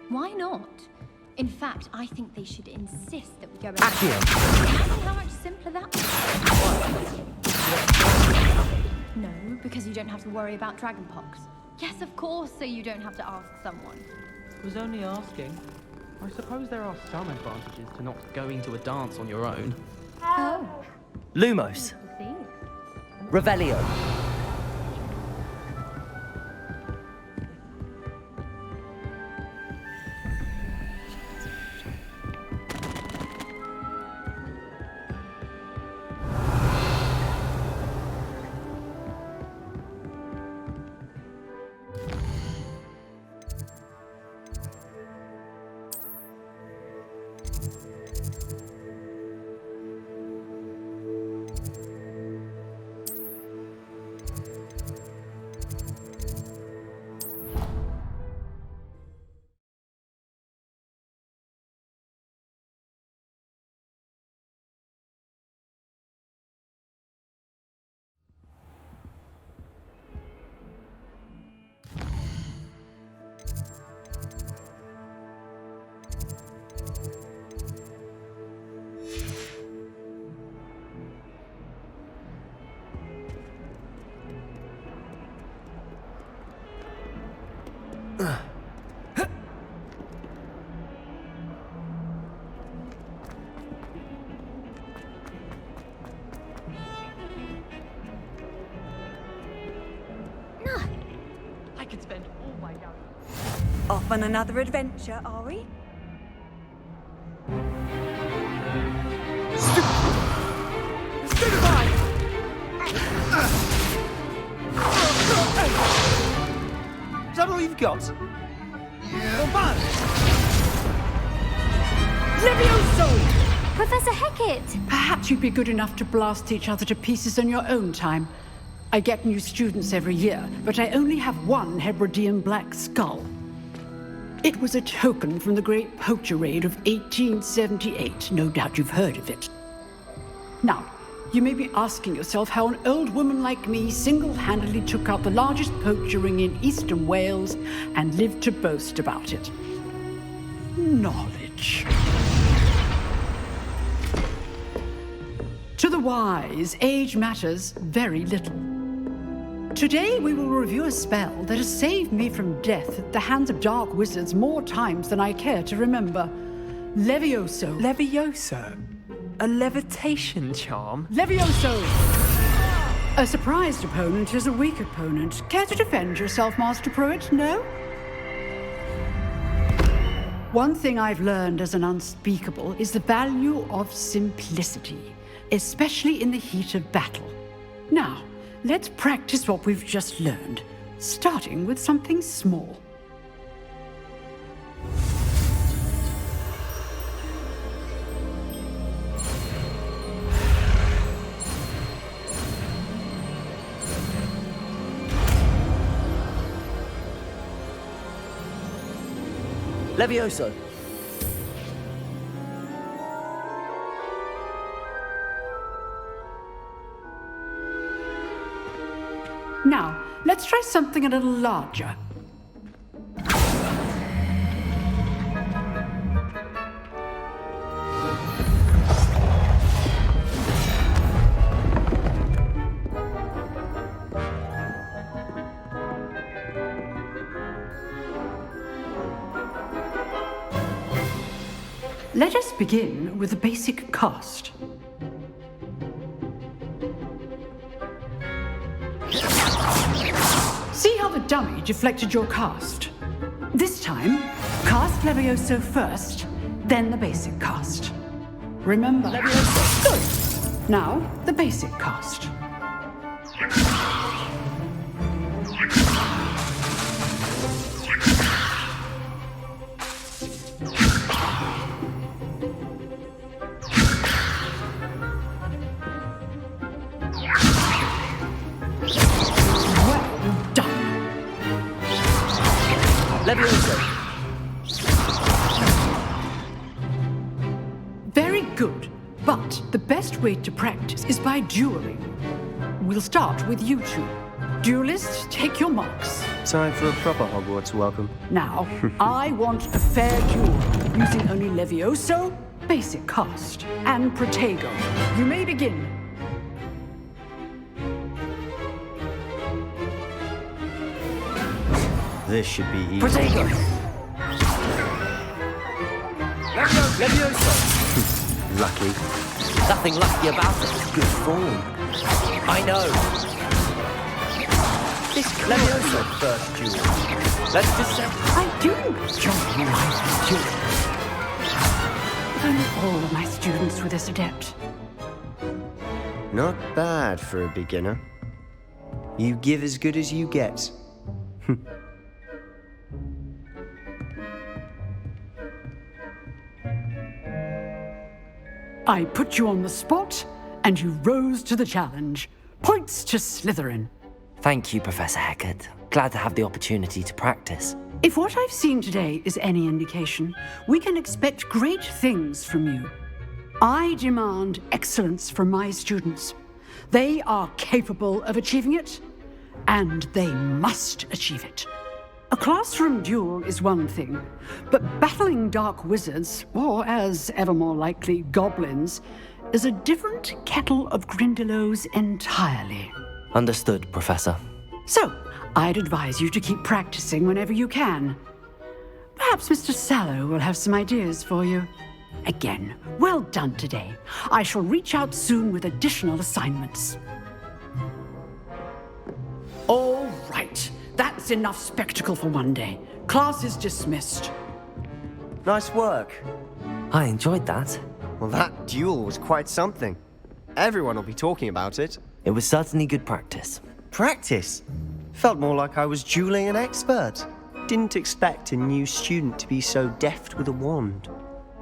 Why not? In fact, I think they should insist that we go Accio. Imagine how much simpler that would be. No, because you don't have to worry about dragonpox. Yes, of course, so you don't have to ask someone. Was only asking. I suppose there are some advantages to not going to a dance on your own. Oh. Lumos. Revelio. I could spend all my young... Off on another adventure, are we? Is that all you've got? Levioso! Professor Hecat! Perhaps you'd be good enough to blast each other to pieces in your own time. I get new students every year, but I only have one Hebridean black skull. It was a token from the Great Poacher Raid of 1878. No doubt you've heard of it. Now, You may be asking yourself how an old woman like me single-handedly took out the largest poacher ring in eastern Wales and lived to boast about it. Knowledge. To the wise, age matters very little. Today we will review a spell that has saved me from death at the hands of dark wizards more times than I care to remember. Levioso. Levioso? A levitation charm? Levioso! A surprised opponent is a weak opponent. Care to defend yourself, Master Pruitt? No? One thing I've learned as an unspeakable is the value of simplicity, especially in the heat of battle. Now, let's practice what we've just learned, starting with something small. Levioso. Now, let's try something a little larger. Let us begin with the basic cast. See how the dummy deflected your cast? This time, cast Levioso first, then the basic cast. Remember, Levioso. Good. Now, the basic cast. Very good, but the best way to practice is by dueling. We'll start with you two. Duelists, take your marks. Time for a proper Hogwarts welcome. Now, I want a fair duel, using only Levioso, basic cast, and Protego. You may begin. This should be easy. Protego! Levioso! Lucky. Nothing lucky about it. Good form. I know. This Levioso first duel. Let's just say I do enjoy my duel. If only all of my students were this adept. Not bad for a beginner. You give as good as you get. I put you on the spot, and you rose to the challenge. Points to Slytherin. Thank you, Professor Hecat. Glad to have the opportunity to practice. If what I've seen today is any indication, we can expect great things from you. I demand excellence from my students. They are capable of achieving it, and they must achieve it. A classroom duel is one thing, but battling dark wizards, or as ever more likely, goblins, is a different kettle of Grindylows entirely. Understood, Professor. So, I'd advise you to keep practicing whenever you can. Perhaps Mr. Sallow will have some ideas for you. Again, well done today. I shall reach out soon with additional assignments. All right. That's enough spectacle for one day. Class is dismissed. Nice work. I enjoyed that. Well, that duel was quite something. Everyone will be talking about it. It was certainly good practice. Practice? Felt more like I was dueling an expert. Didn't expect a new student to be so deft with a wand.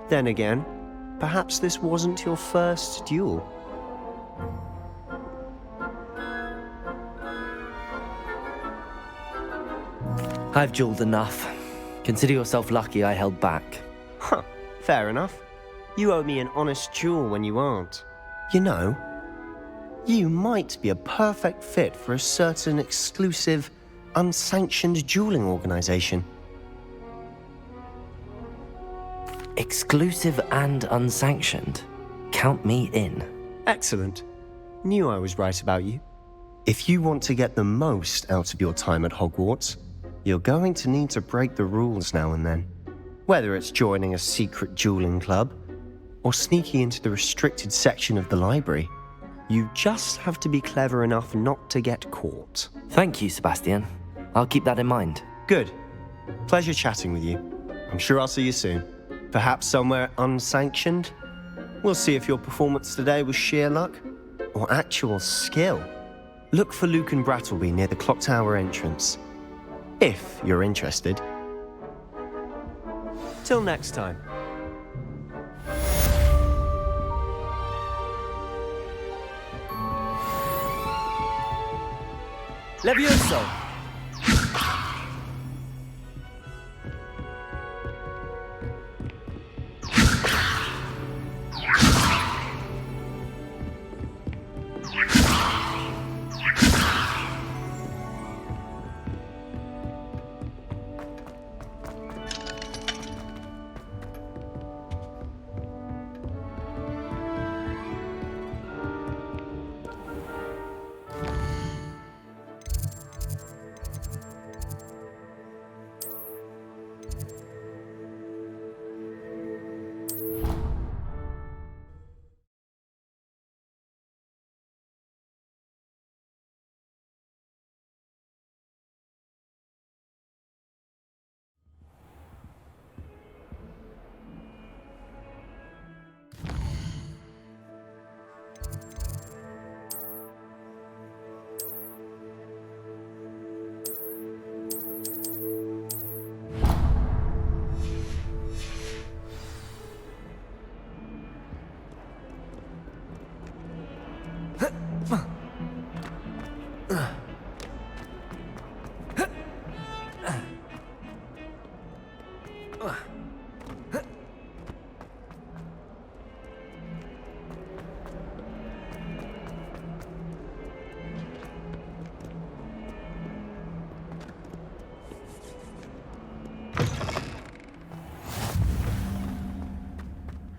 Then again, perhaps this wasn't your first duel. I've dueled enough. Consider yourself lucky I held back. Huh, fair enough. You owe me an honest duel when you aren't. You know, You might be a perfect fit for a certain exclusive, unsanctioned dueling organization. Exclusive and unsanctioned. Count me in. Excellent. Knew I was right about you. If you want to get the most out of your time at Hogwarts, you're going to need to break the rules now and then. Whether it's joining a secret dueling club, or sneaking into the restricted section of the library, you just have to be clever enough not to get caught. Thank you, Sebastian. I'll keep that in mind. Good. Pleasure chatting with you. I'm sure I'll see you soon. Perhaps somewhere unsanctioned? We'll see if your performance today was sheer luck or actual skill. Look for Luke and Brattleby near the clock tower entrance, if you're interested. Till next time. Levioso!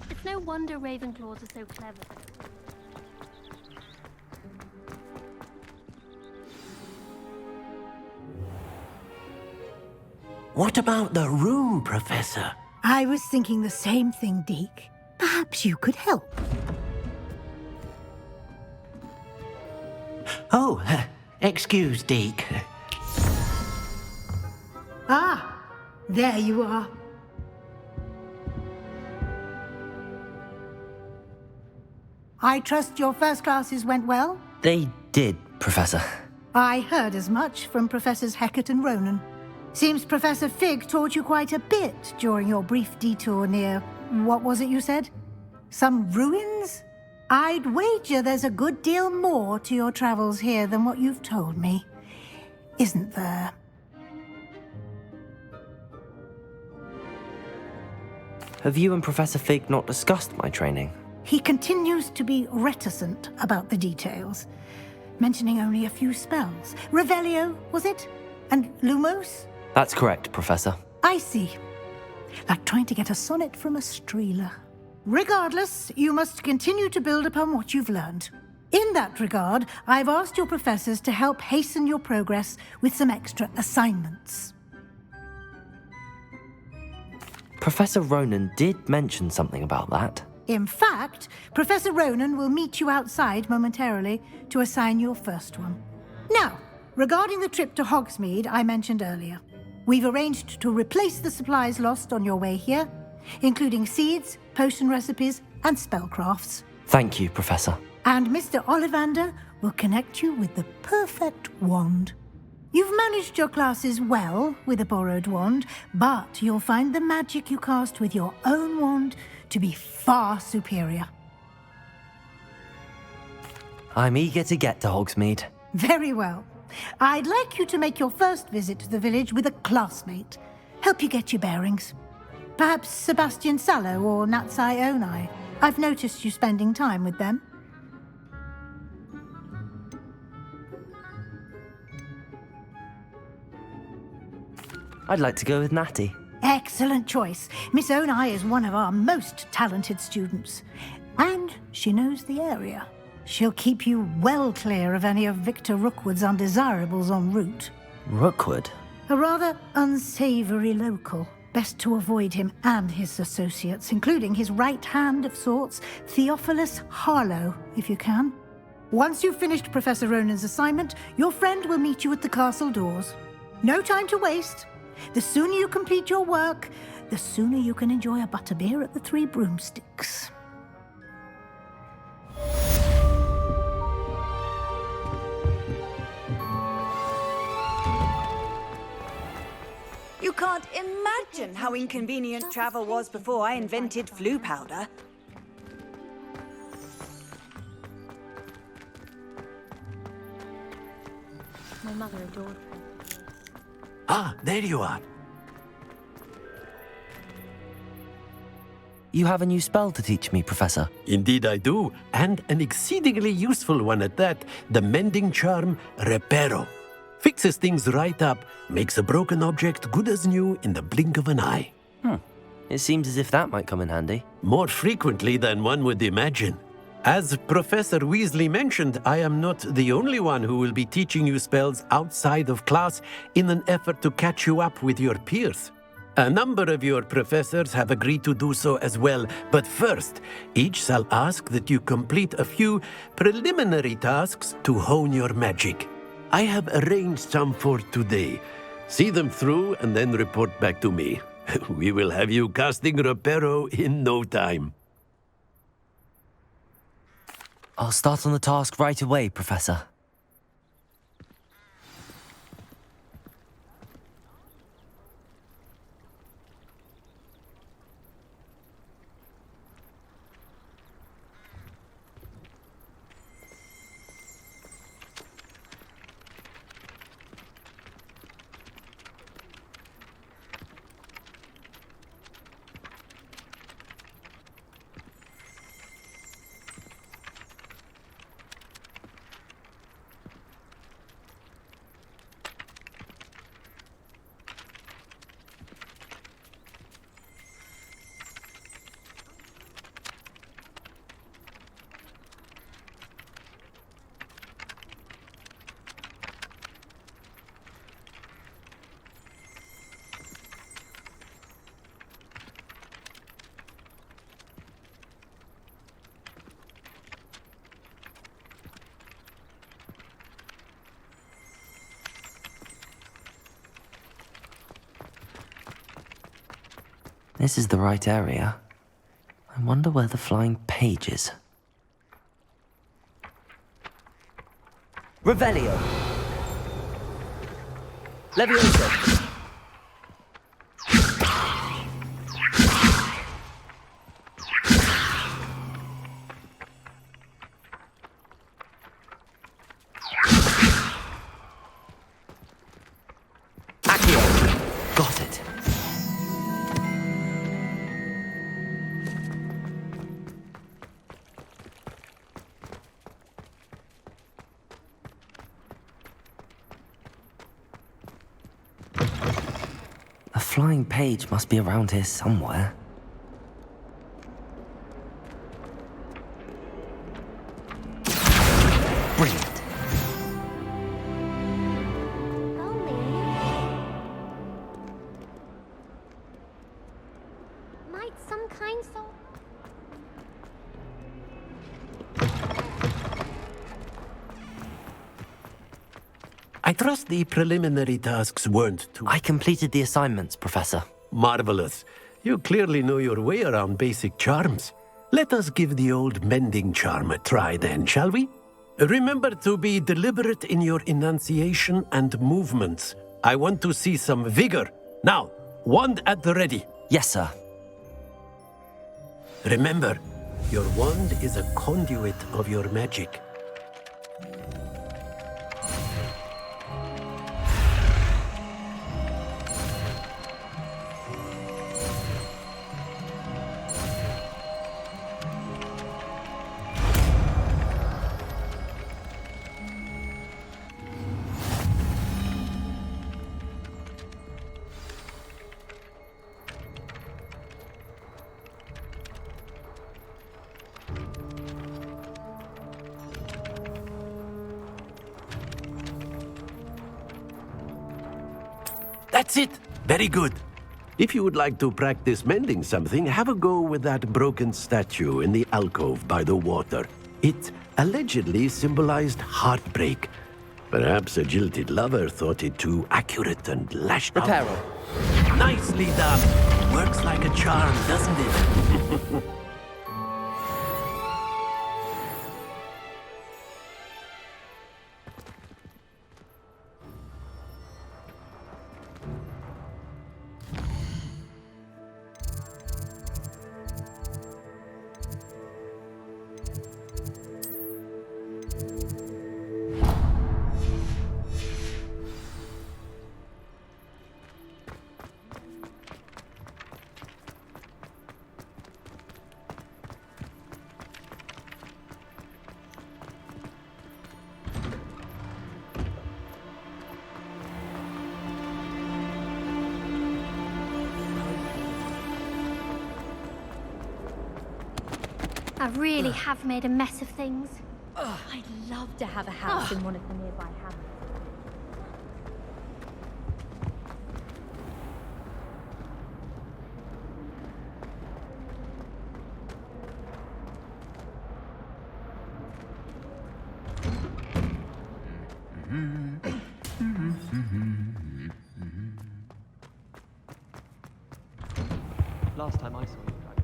It's no wonder Ravenclaws are so clever. What about the room, Professor? I was thinking the same thing, Deke. Perhaps you could help. Oh, excuse, Deke. Ah, there you are. I trust your first classes went well? They did, Professor. I heard as much from Professors Hecat and Ronan. Seems Professor Fig taught you quite a bit during your brief detour near... what was it you said? Some ruins? I'd wager there's a good deal more to your travels here than what you've told me. Isn't there? Have you and Professor Fig not discussed my training? He continues to be reticent about the details, mentioning only a few spells. Revelio, was it? And Lumos? That's correct, Professor. I see. Like trying to get a sonnet from a streeler. Regardless, you must continue to build upon what you've learned. In that regard, I've asked your professors to help hasten your progress with some extra assignments. Professor Ronan did mention something about that. In fact, Professor Ronan will meet you outside momentarily to assign your first one. Now, regarding the trip to Hogsmeade I mentioned earlier, we've arranged to replace the supplies lost on your way here, including seeds, potion recipes, and spellcrafts. Thank you, Professor. And Mr. Ollivander will connect you with the perfect wand. You've managed your classes well with a borrowed wand, but you'll find the magic you cast with your own wand to be far superior. I'm eager to get to Hogsmeade. Very well. I'd like you to make your first visit to the village with a classmate. Help you get your bearings. Perhaps Sebastian Sallow or Natsai Onai. I've noticed you spending time with them. I'd like to go with Natty. Excellent choice. Miss Onai is one of our most talented students. And she knows the area. She'll keep you well clear of any of Victor Rookwood's undesirables en route. Rookwood? A rather unsavory local. Best to avoid him and his associates, including his right hand of sorts, Theophilus Harlow, if you can. Once you've finished Professor Ronan's assignment, your friend will meet you at the castle doors. No time to waste. The sooner you complete your work, the sooner you can enjoy a butterbeer at the Three Broomsticks. You can't imagine how inconvenient travel was before I invented flu powder. My mother adored her. Ah, there you are. You have a new spell to teach me, Professor. Indeed I do, and an exceedingly useful one at that. The mending charm, Reparo. Fixes things right up, makes a broken object good as new in the blink of an eye. It seems as if that might come in handy. More frequently than one would imagine. As Professor Weasley mentioned, I am not the only one who will be teaching you spells outside of class in an effort to catch you up with your peers. A number of your professors have agreed to do so as well, but first, each shall ask that you complete a few preliminary tasks to hone your magic. I have arranged some for today. See them through and then report back to me. We will have you casting Reparo in no time. I'll start on the task right away, Professor. This is the right area. I wonder where the flying page is. Revelio! Leviosa! Accio! Got it. A flying page must be around here somewhere. Brilliant. Might some kind soul? I trust the preliminary tasks weren't too... I completed the assignments, Professor. Marvelous. You clearly know your way around basic charms. Let us give the old mending charm a try then, shall we? Remember to be deliberate in your enunciation and movements. I want to see some vigor. Now, wand at the ready. Yes, sir. Remember, your wand is a conduit of your magic. That's it. Very good. If you would like to practice mending something, have a go with that broken statue in the alcove by the water. It allegedly symbolized heartbreak. Perhaps a jilted lover thought it too accurate and lashed out. Reparo. Nicely done. Works like a charm, doesn't it? I really have made a mess of things. I'd love to have a house in one of the nearby hamlets. Last time I saw you, Dragon.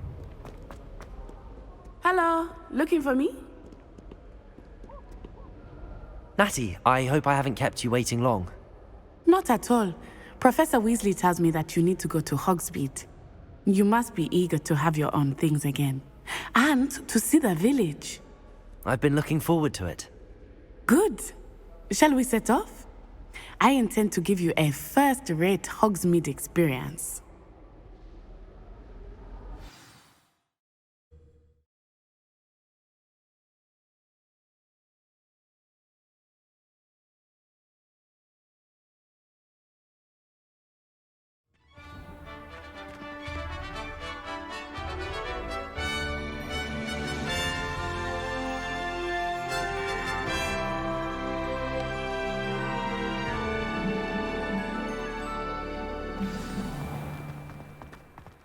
Hello, looking for me? Natty, I hope I haven't kept you waiting long. Not at all. Professor Weasley tells me that you need to go to Hogsmeade. You must be eager to have your own things again. And to see the village. I've been looking forward to it. Good. Shall we set off? I intend to give you a first-rate Hogsmeade experience.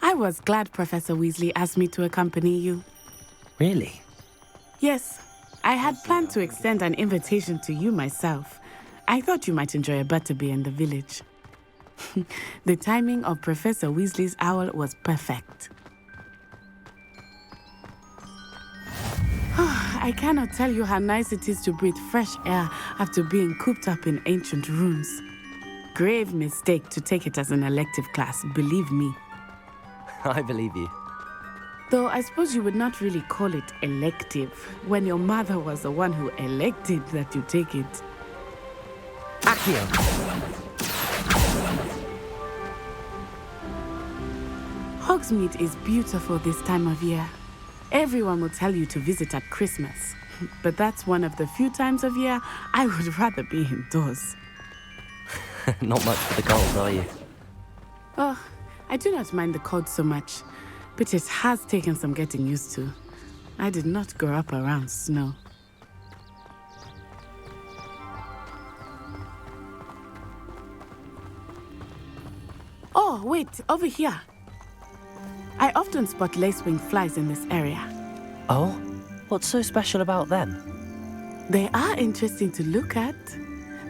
I was glad Professor Weasley asked me to accompany you. Really? Yes, I had planned to extend an invitation to you myself. I thought you might enjoy a butterbeer in the village. The timing of Professor Weasley's owl was perfect. I cannot tell you how nice it is to breathe fresh air after being cooped up in ancient rooms. Grave mistake to take it as an elective class, believe me. I believe you. Though I suppose you would not really call it elective when your mother was the one who elected that you take it. Accio! Hogsmeade is beautiful this time of year. Everyone will tell you to visit at Christmas. But that's one of the few times of year I would rather be indoors. Not much for the cold, are you? Oh, I do not mind the cold so much, but it has taken some getting used to. I did not grow up around snow. Oh, wait, over here. I often spot lacewing flies in this area. Oh? What's so special about them? They are interesting to look at,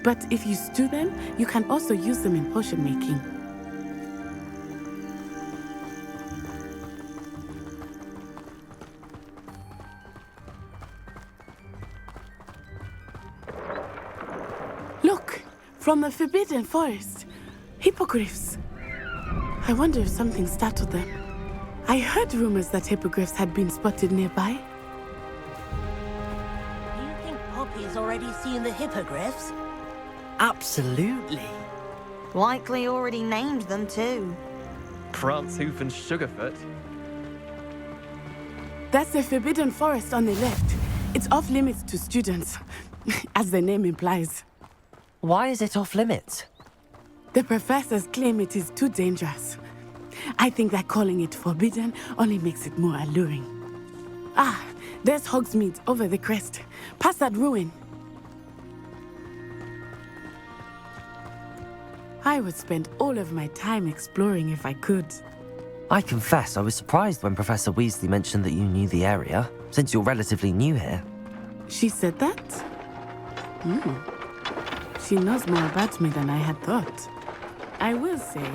but if you stew them, you can also use them in potion making. Look, from the Forbidden Forest, hippogriffs. I wonder if something startled them. I heard rumors that hippogriffs had been spotted nearby. Do you think Poppy's already seen the hippogriffs? Absolutely. Likely already named them too. Prancehoof and Sugarfoot. That's the Forbidden Forest on the left. It's off limits to students, as the name implies. Why is it off limits? The professors claim it is too dangerous. I think that calling it forbidden only makes it more alluring. Ah, there's Hogsmeade over the crest, past that ruin. I would spend all of my time exploring if I could. I confess I was surprised when Professor Weasley mentioned that you knew the area, since you're relatively new here. She said that? She knows more about me than I had thought. I will say,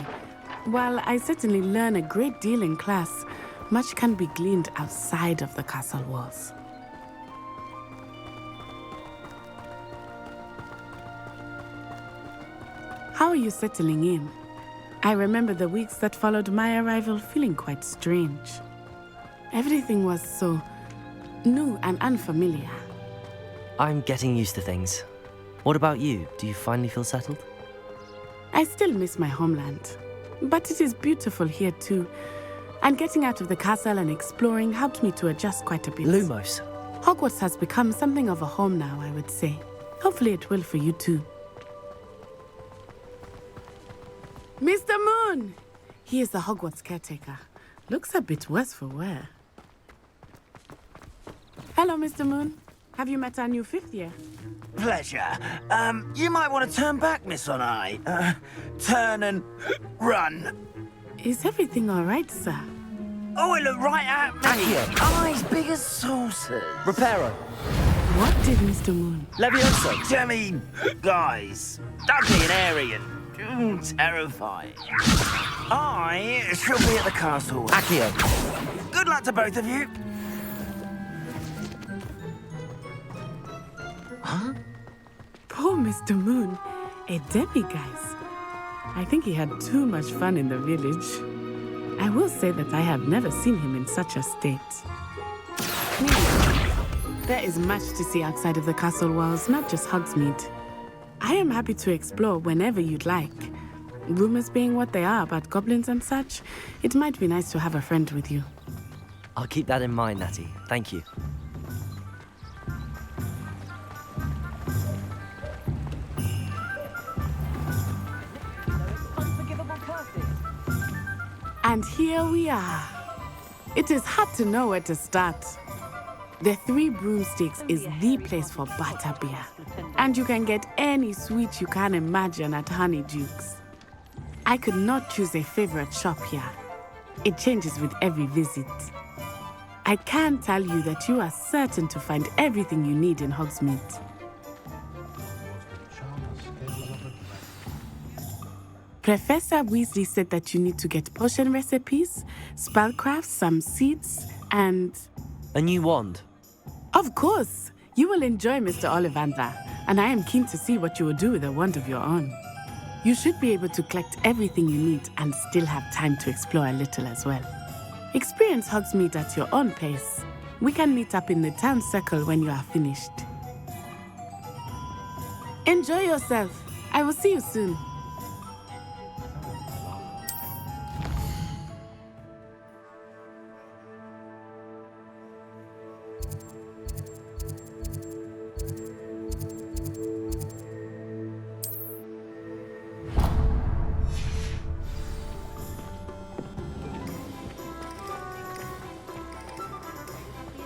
while I certainly learn a great deal in class, much can be gleaned outside of the castle walls. How are you settling in? I remember the weeks that followed my arrival feeling quite strange. Everything was so new and unfamiliar. I'm getting used to things. What about you? Do you finally feel settled? I still miss my homeland, but it is beautiful here too. And getting out of the castle and exploring helped me to adjust quite a bit. Lumos. Hogwarts has become something of a home now, I would say. Hopefully it will for you too. Mr. Moon! He is the Hogwarts caretaker. Looks a bit worse for wear. Hello, Mr. Moon. Have you met our new 5th year? Pleasure. You might want to turn back, Miss On-Eye. Turn and run. Is everything all right, sir? Oh, it looked right at me. Accio. Eyes big as saucers. Reparo. What did Mr. Moon? Levioso. I mean, guys, ugly and airy and terrifying. I shall be at the castle. Accio. Good luck to both of you. Huh? Poor Mr. Moon. A demiguise. I think he had too much fun in the village. I will say that I have never seen him in such a state. There is much to see outside of the castle walls, not just Hogsmeade. I am happy to explore whenever you'd like. Rumors being what they are about goblins and such, it might be nice to have a friend with you. I'll keep that in mind, Natty. Thank you. And here we are. It is hard to know where to start. The Three Broomsticks is the place for butterbeer. And you can get any sweet you can imagine at Honeydukes. I could not choose a favorite shop here. It changes with every visit. I can tell you that you are certain to find everything you need in Hogsmeade. Professor Weasley said that you need to get potion recipes, spellcrafts, some seeds, and... A new wand. Of course! You will enjoy Mr. Ollivander, and I am keen to see what you will do with a wand of your own. You should be able to collect everything you need and still have time to explore a little as well. Experience Hogsmeade at your own pace. We can meet up in the town circle when you are finished. Enjoy yourself. I will see you soon.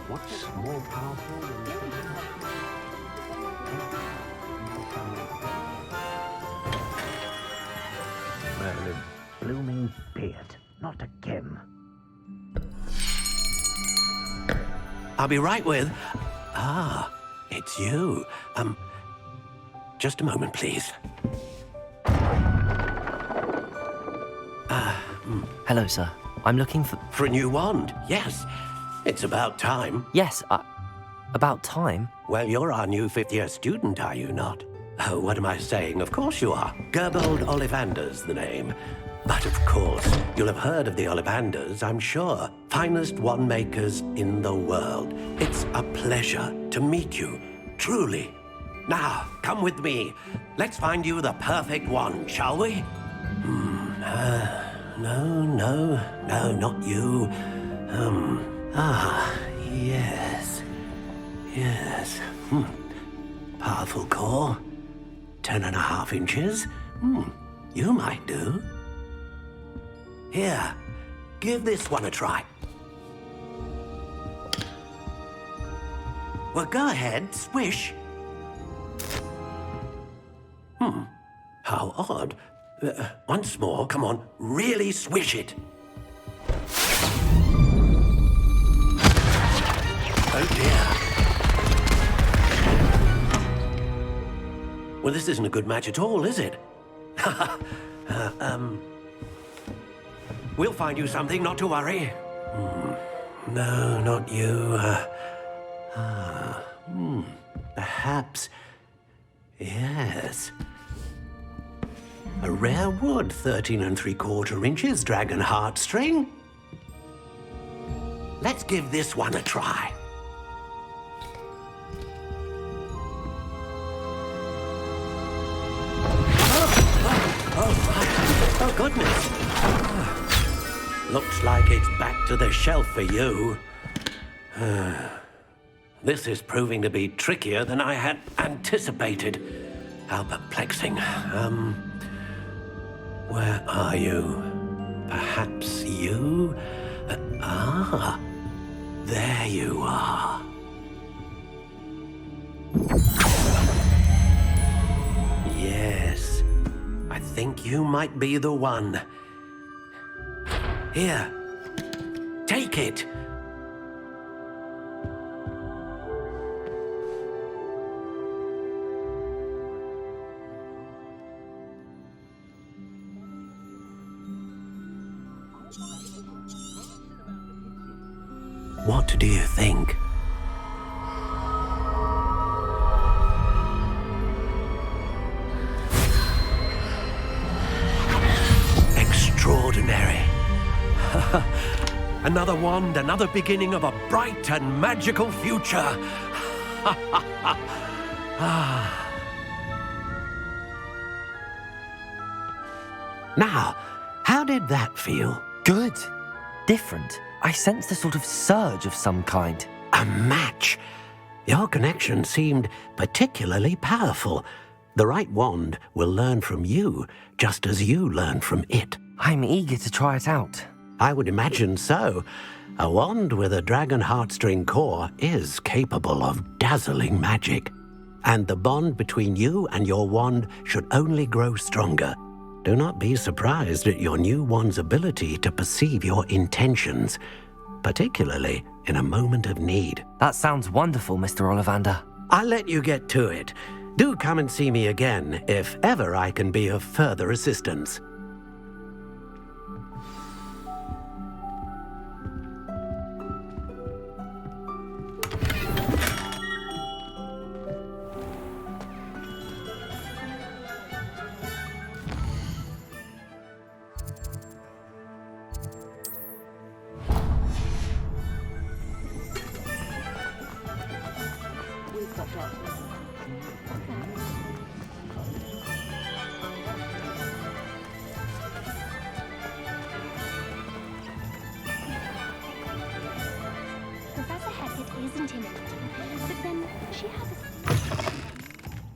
What's more powerful than... Merlin, blooming beard, not again. I'll be right with... Ah, it's you. Just a moment, please. Hello, sir. I'm looking for... For a new wand, yes. It's about time. Yes, about time? Well, you're our new 5th year student, are you not? Oh, what am I saying? Of course you are. Gerbold Ollivander's the name. But of course, you'll have heard of the Ollivanders, I'm sure. Finest wand makers in the world. It's a pleasure to meet you, truly. Now, come with me. Let's find you the perfect wand, shall we? No, not you. Yes. Powerful core. 10.5 inches. You might do. Here, give this one a try. Well, go ahead, swish. How odd. Once more, come on, really swish it. Oh dear. Well, this isn't a good match at all, is it? We'll find you something, not to worry. No, not you. Perhaps. Yes. A rare wood, 13 3/4 inches, dragon heartstring. Let's give this one a try. Oh, goodness. Looks like it's back to the shelf for you. This is proving to be trickier than I had anticipated. How perplexing. Where are you? Perhaps you? There you are. Yes, I think you might be the one. Here, take it. What do you think? Extraordinary. Another wand, another beginning of a bright and magical future. Now, how did that feel? Good. Different. I sensed a sort of surge of some kind. A match. Your connection seemed particularly powerful. The right wand will learn from you, just as you learn from it. I'm eager to try it out. I would imagine so. A wand with a dragon heartstring core is capable of dazzling magic. And the bond between you and your wand should only grow stronger. Do not be surprised at your new wand's ability to perceive your intentions, particularly in a moment of need. That sounds wonderful, Mr. Ollivander. I'll let you get to it. Do come and see me again if ever I can be of further assistance.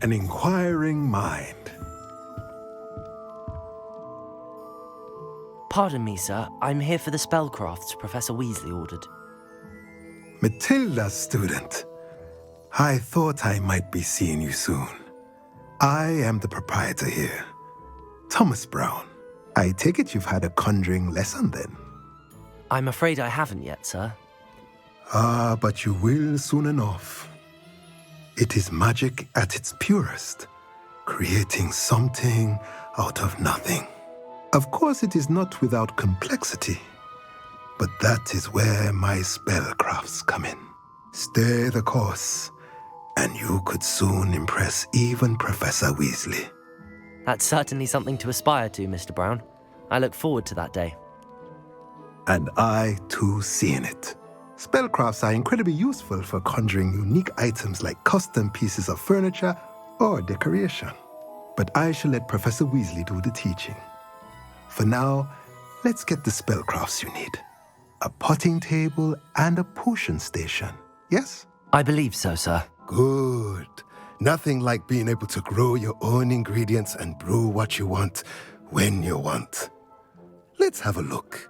An inquiring mind. Pardon me, sir. I'm here for the spellcrafts Professor Weasley ordered. Matilda's student. I thought I might be seeing you soon. I am the proprietor here, Thomas Brown. I take it you've had a conjuring lesson then? I'm afraid I haven't yet, sir. Ah, but you will soon enough. It is magic at its purest, creating something out of nothing. Of course, it is not without complexity, but that is where my spellcrafts come in. Stay the course, and you could soon impress even Professor Weasley. That's certainly something to aspire to, Mr. Brown. I look forward to that day. And I, too, seeing it. Spellcrafts are incredibly useful for conjuring unique items like custom pieces of furniture or decoration. But I shall let Professor Weasley do the teaching. For now, let's get the spellcrafts you need. A potting table and a potion station, yes? I believe so, sir. Good. Nothing like being able to grow your own ingredients and brew what you want when you want. Let's have a look.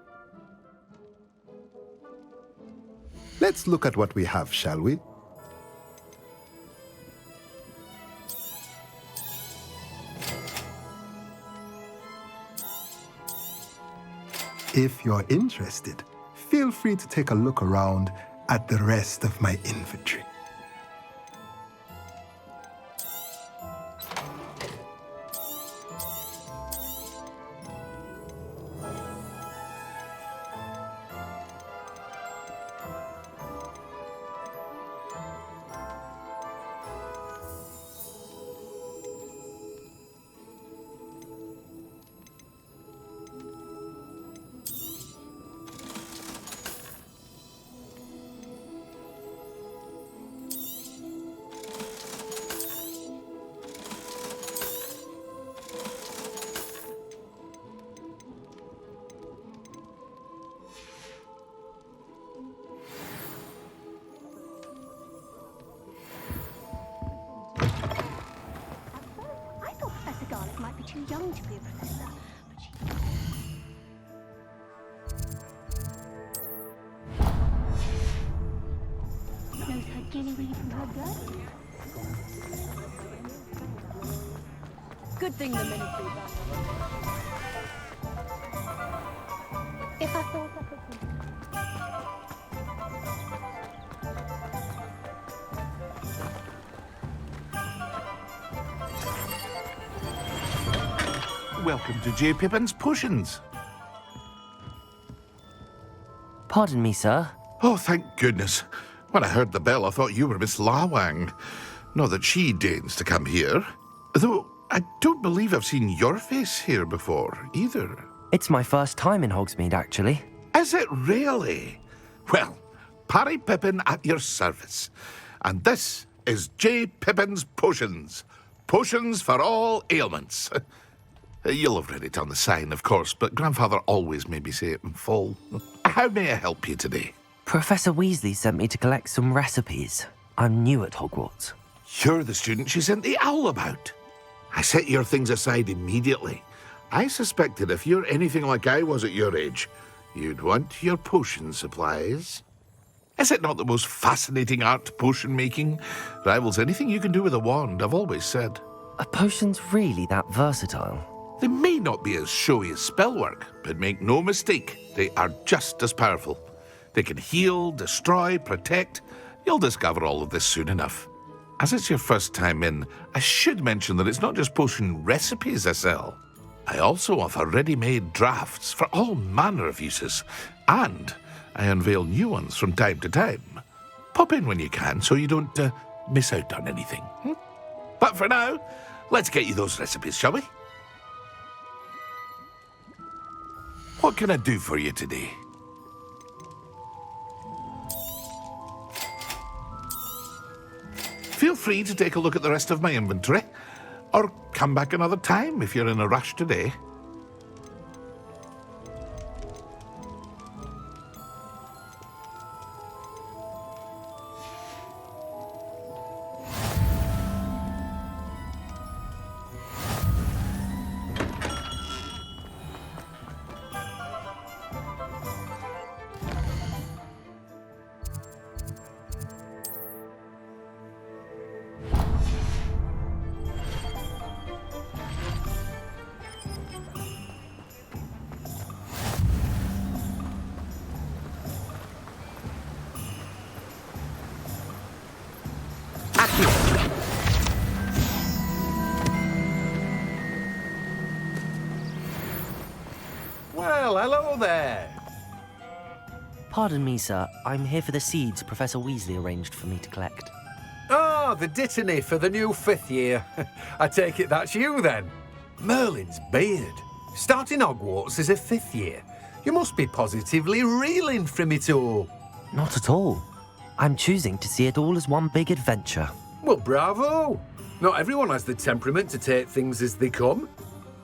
Let's look at what we have, shall we? If you're interested, feel free to take a look around at the rest of my inventory. Too young to be a professor, but she... knows her gillyweed from her gut. Good thing the ministry done. If I thought I could... Welcome to J. Pippin's Potions. Pardon me, sir. Oh, thank goodness. When I heard the bell, I thought you were Miss Lawang. Not that she deigns to come here. Though I don't believe I've seen your face here before, either. It's my first time in Hogsmeade, actually. Is it really? Well, Parry Pippin at your service. And this is J. Pippin's Potions. Potions for all ailments. You'll have read it on the sign, of course, but Grandfather always made me say it in full. How may I help you today? Professor Weasley sent me to collect some recipes. I'm new at Hogwarts. You're the student she sent the owl about. I set your things aside immediately. I suspected if you're anything like I was at your age, you'd want your potion supplies. Is it not the most fascinating art, potion making? Rivals anything you can do with a wand, I've always said. Are potions really that versatile? They may not be as showy as spellwork, but make no mistake, they are just as powerful. They can heal, destroy, protect. You'll discover all of this soon enough. As it's your first time in, I should mention that it's not just potion recipes I sell. I also offer ready-made drafts for all manner of uses, and I unveil new ones from time to time. Pop in when you can so you don't miss out on anything. But for now, let's get you those recipes, shall we? What can I do for you today? Feel free to take a look at the rest of my inventory, or come back another time if you're in a rush today. Well, hello there. Pardon me, sir. I'm here for the seeds Professor Weasley arranged for me to collect. Oh, the dittany for the new 5th year. I take it that's you, then. Merlin's beard. Starting Hogwarts as a 5th year. You must be positively reeling from it all. Not at all. I'm choosing to see it all as one big adventure. Well, bravo. Not everyone has the temperament to take things as they come.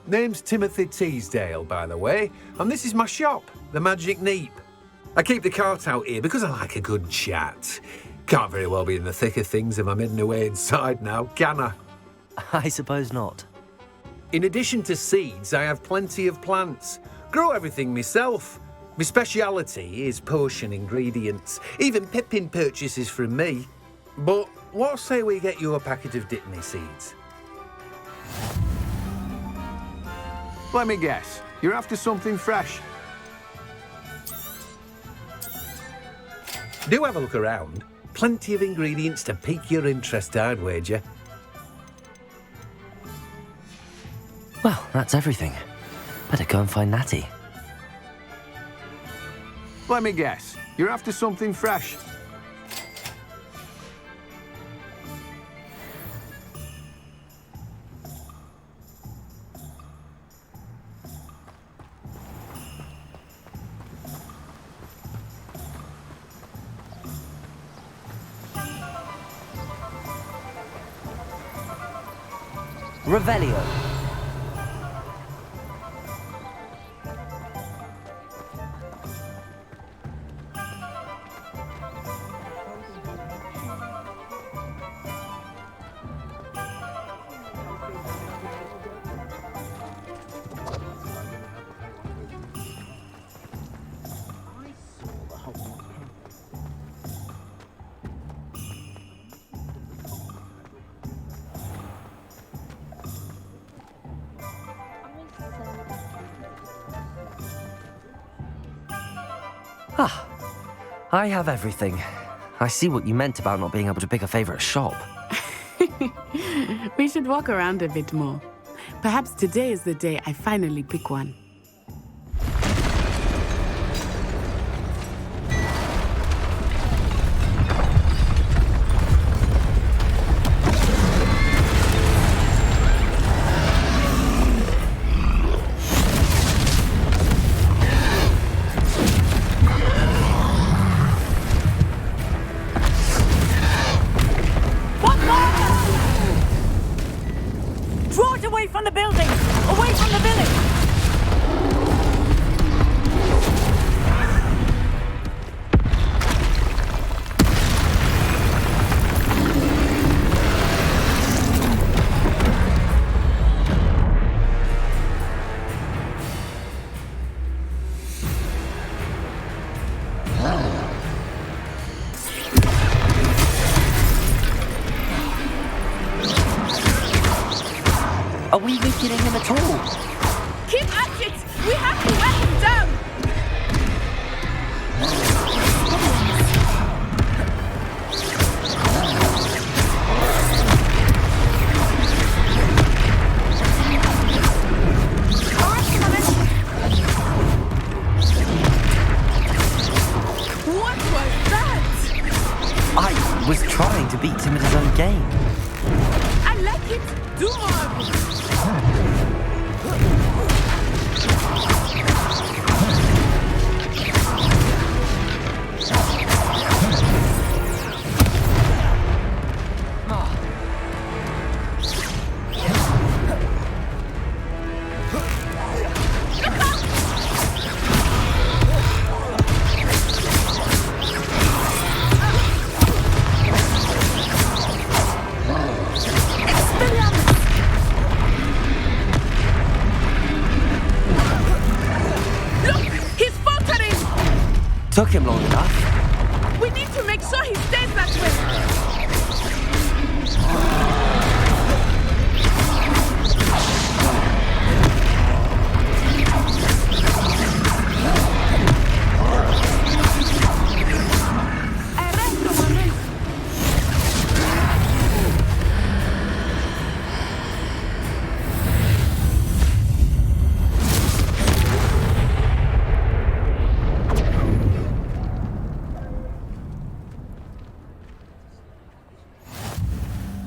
Name's Timothy Teasdale, by the way, and this is my shop, the Magic Neep. I keep the cart out here because I like a good chat. Can't very well be in the thick of things if I'm hidden away inside now, can I? I suppose not. In addition to seeds, I have plenty of plants. Grow everything myself. My speciality is potion ingredients. Even Pippin purchases from me. But what say we get you a packet of Dittany seeds? Let me guess. You're after something fresh. Do have a look around. Plenty of ingredients to pique your interest, I'd wager. Well, that's everything. Better go and find Natty. Let me guess. You're after something fresh. Revelio. Ah, I have everything. I see what you meant about not being able to pick a favorite shop. We should walk around a bit more. Perhaps today is the day I finally pick one. Are we weakening him at all? Keep at it! We have to wear him down! What was that? I was trying to beat him at his own game. I like it! Do more! Took him long enough. We need to make sure he stays that way.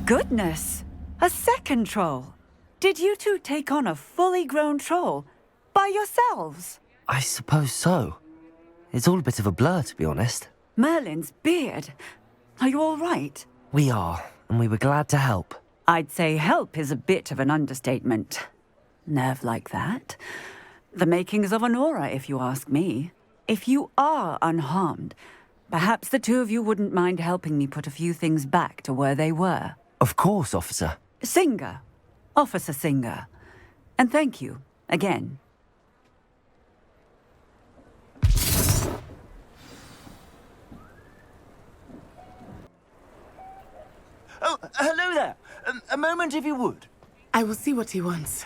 Goodness! A second troll! Did you two take on a fully grown troll by yourselves? I suppose so. It's all a bit of a blur, to be honest. Merlin's beard. Are you all right? We are, and we were glad to help. I'd say help is a bit of an understatement. Nerve like that. The makings of an aura, if you ask me. If you are unharmed, perhaps the two of you wouldn't mind helping me put a few things back to where they were. Of course, officer. Singer. Officer Singer. And thank you, again. Oh, hello there. A moment if you would. I will see what he wants.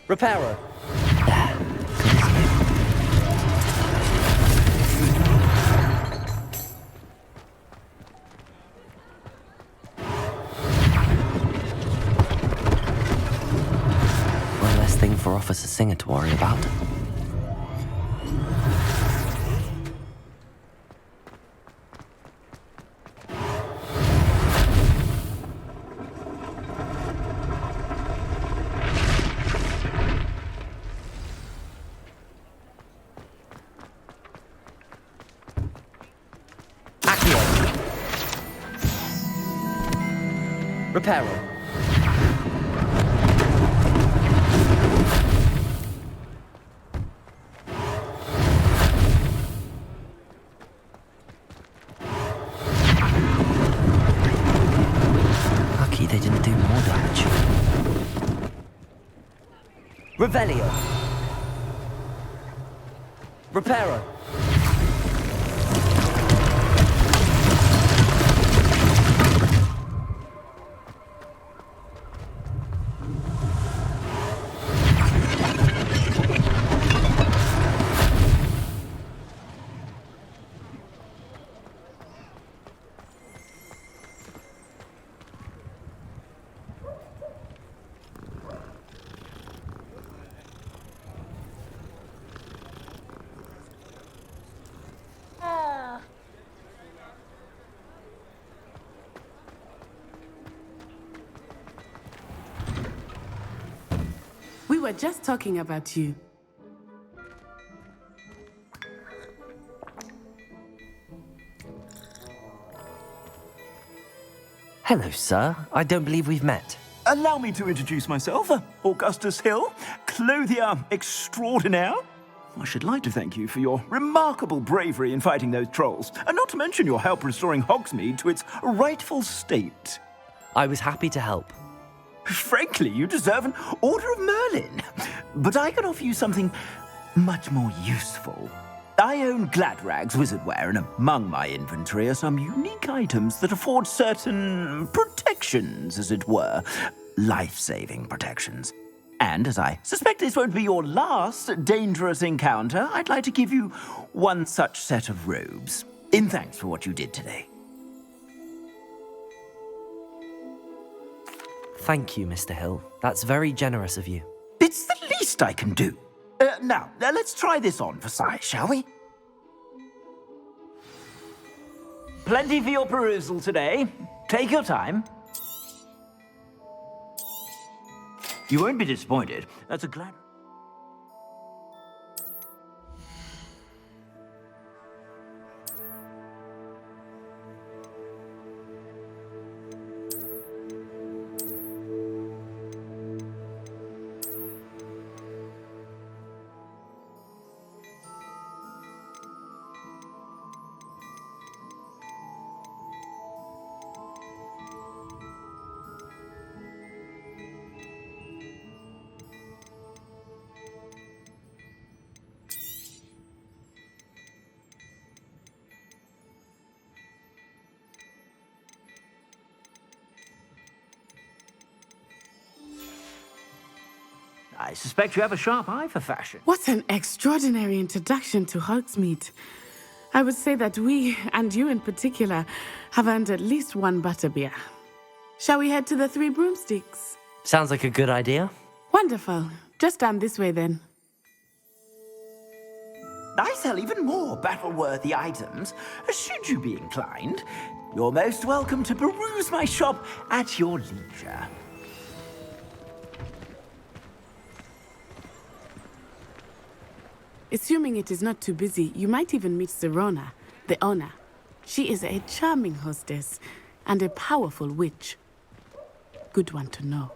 Reparo. One less thing for Officer Singer to worry about. Reparo. Lucky they didn't do more damage. Revelio. Reparo. We were just talking about you. Hello, sir. I don't believe we've met. Allow me to introduce myself, Augustus Hill, clothier extraordinaire. I should like to thank you for your remarkable bravery in fighting those trolls, and not to mention your help restoring Hogsmeade to its rightful state. I was happy to help. Frankly, you deserve an Order of Merlin. But I can offer you something much more useful. I own Gladrag's wizardware, and among my inventory are some unique items that afford certain protections, as it were. Life-saving protections. And as I suspect this won't be your last dangerous encounter, I'd like to give you one such set of robes, in thanks for what you did today. Thank you, Mr. Hill. That's very generous of you. It's the least I can do. Now, let's try this on for size, shall we? Plenty for your perusal today. Take your time. You won't be disappointed. That's a glad... I suspect you have a sharp eye for fashion. What an extraordinary introduction to Hogsmeade. I would say that we, and you in particular, have earned at least one butterbeer. Shall we head to the Three Broomsticks? Sounds like a good idea. Wonderful. Just down this way then. I sell even more battle-worthy items, should you be inclined. You're most welcome to peruse my shop at your leisure. Assuming it is not too busy, you might even meet Serona, the owner. She is a charming hostess and a powerful witch. Good one to know.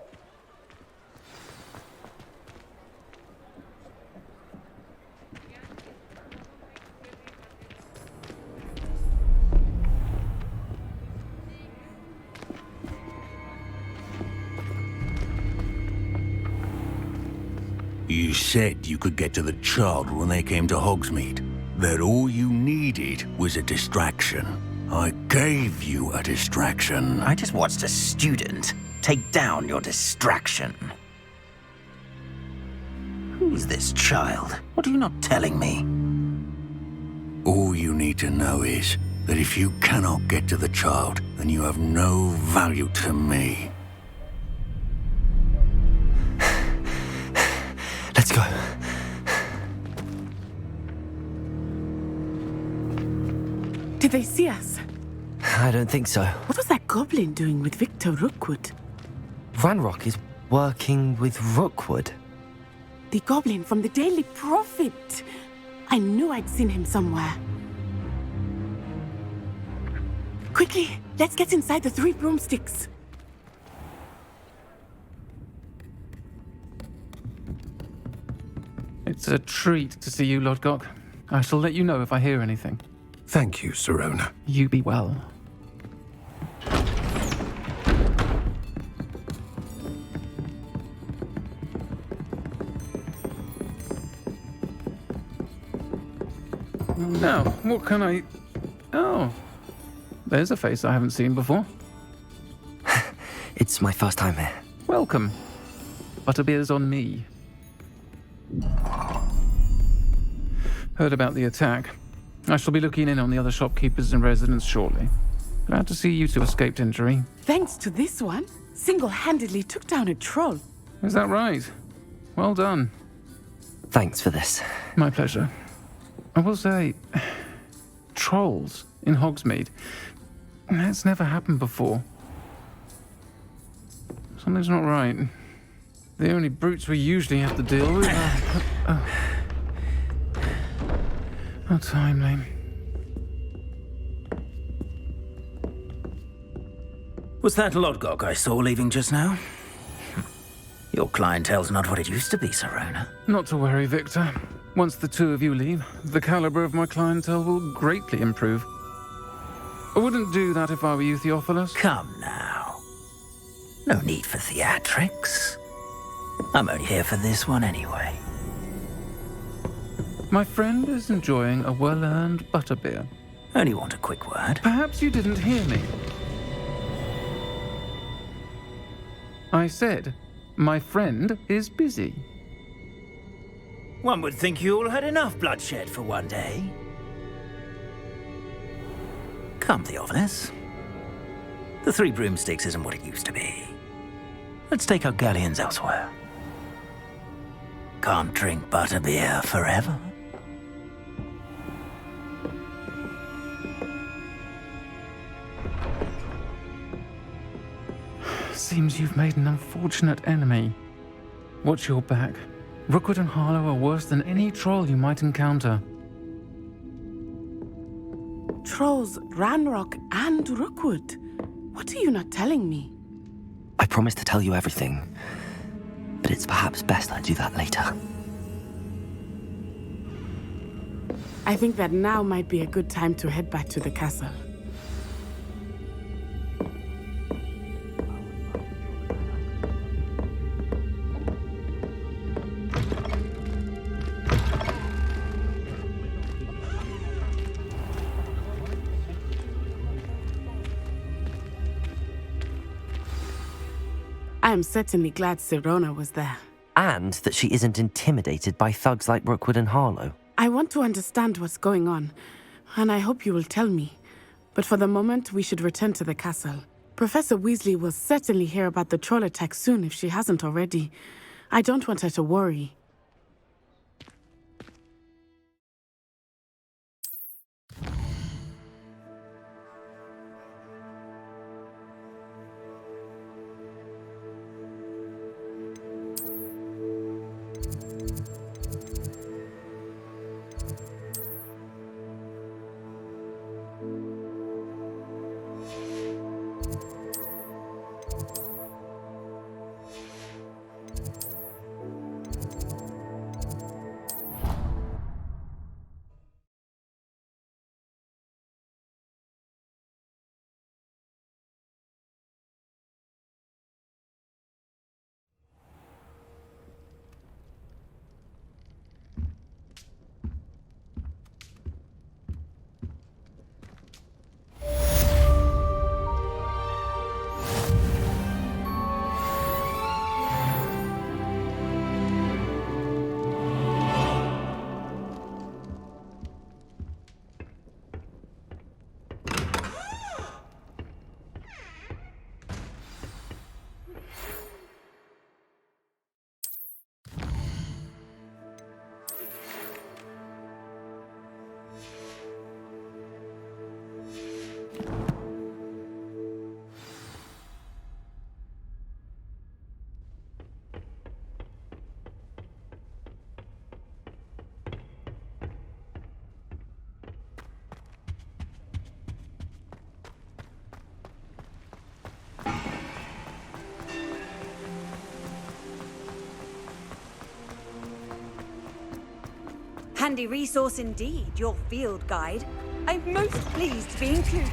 You said you could get to the child when they came to Hogsmeade. That all you needed was a distraction. I gave you a distraction. I just watched a student take down your distraction. Who's this child? What are you not telling me? All you need to know is that if you cannot get to the child, then you have no value to me. Let's go. Did they see us? I don't think so. What was that goblin doing with Victor Rookwood? Ranrock is working with Rookwood. The goblin from the Daily Prophet. I knew I'd seen him somewhere. Quickly, let's get inside the 3 broomsticks. It's a treat to see you, Lodgok. I shall let you know if I hear anything. Thank you, Sirona. You be well. Now, what can I... Oh, there's a face I haven't seen before. It's my first time here. Welcome. Butterbeer's on me. Heard about the attack. I shall be looking in on the other shopkeepers and residents shortly. Glad to see you two escaped injury. Thanks to this one, single-handedly took down a troll. Is that right? Well done. Thanks for this. My pleasure. I will say, trolls in Hogsmeade. That's never happened before. Something's not right. The only brutes we usually have to deal with are... How timely. Was that Lodgok I saw leaving just now? Your clientele's not what it used to be, Sirona. Not to worry, Victor. Once the two of you leave, the caliber of my clientele will greatly improve. I wouldn't do that if I were you, Theophilus. Come now. No need for theatrics. I'm only here for this one anyway. My friend is enjoying a well-earned butterbeer. Only want a quick word. Perhaps you didn't hear me. I said, my friend is busy. One would think you all had enough bloodshed for one day. Come, Theophilus. The 3 broomsticks isn't what it used to be. Let's take our galleons elsewhere. Can't drink butterbeer forever. Seems you've made an unfortunate enemy. Watch your back. Rookwood and Harlow are worse than any troll you might encounter. Trolls, Ranrock, and Rookwood. What are you not telling me? I promised to tell you everything, but it's perhaps best I do that later. I think that now might be a good time to head back to the castle. I am certainly glad Sirona was there. And that she isn't intimidated by thugs like Rookwood and Harlow. I want to understand what's going on, and I hope you will tell me. But for the moment, we should return to the castle. Professor Weasley will certainly hear about the troll attack soon if she hasn't already. I don't want her to worry. Handy resource indeed, your field guide. I'm most pleased to be included.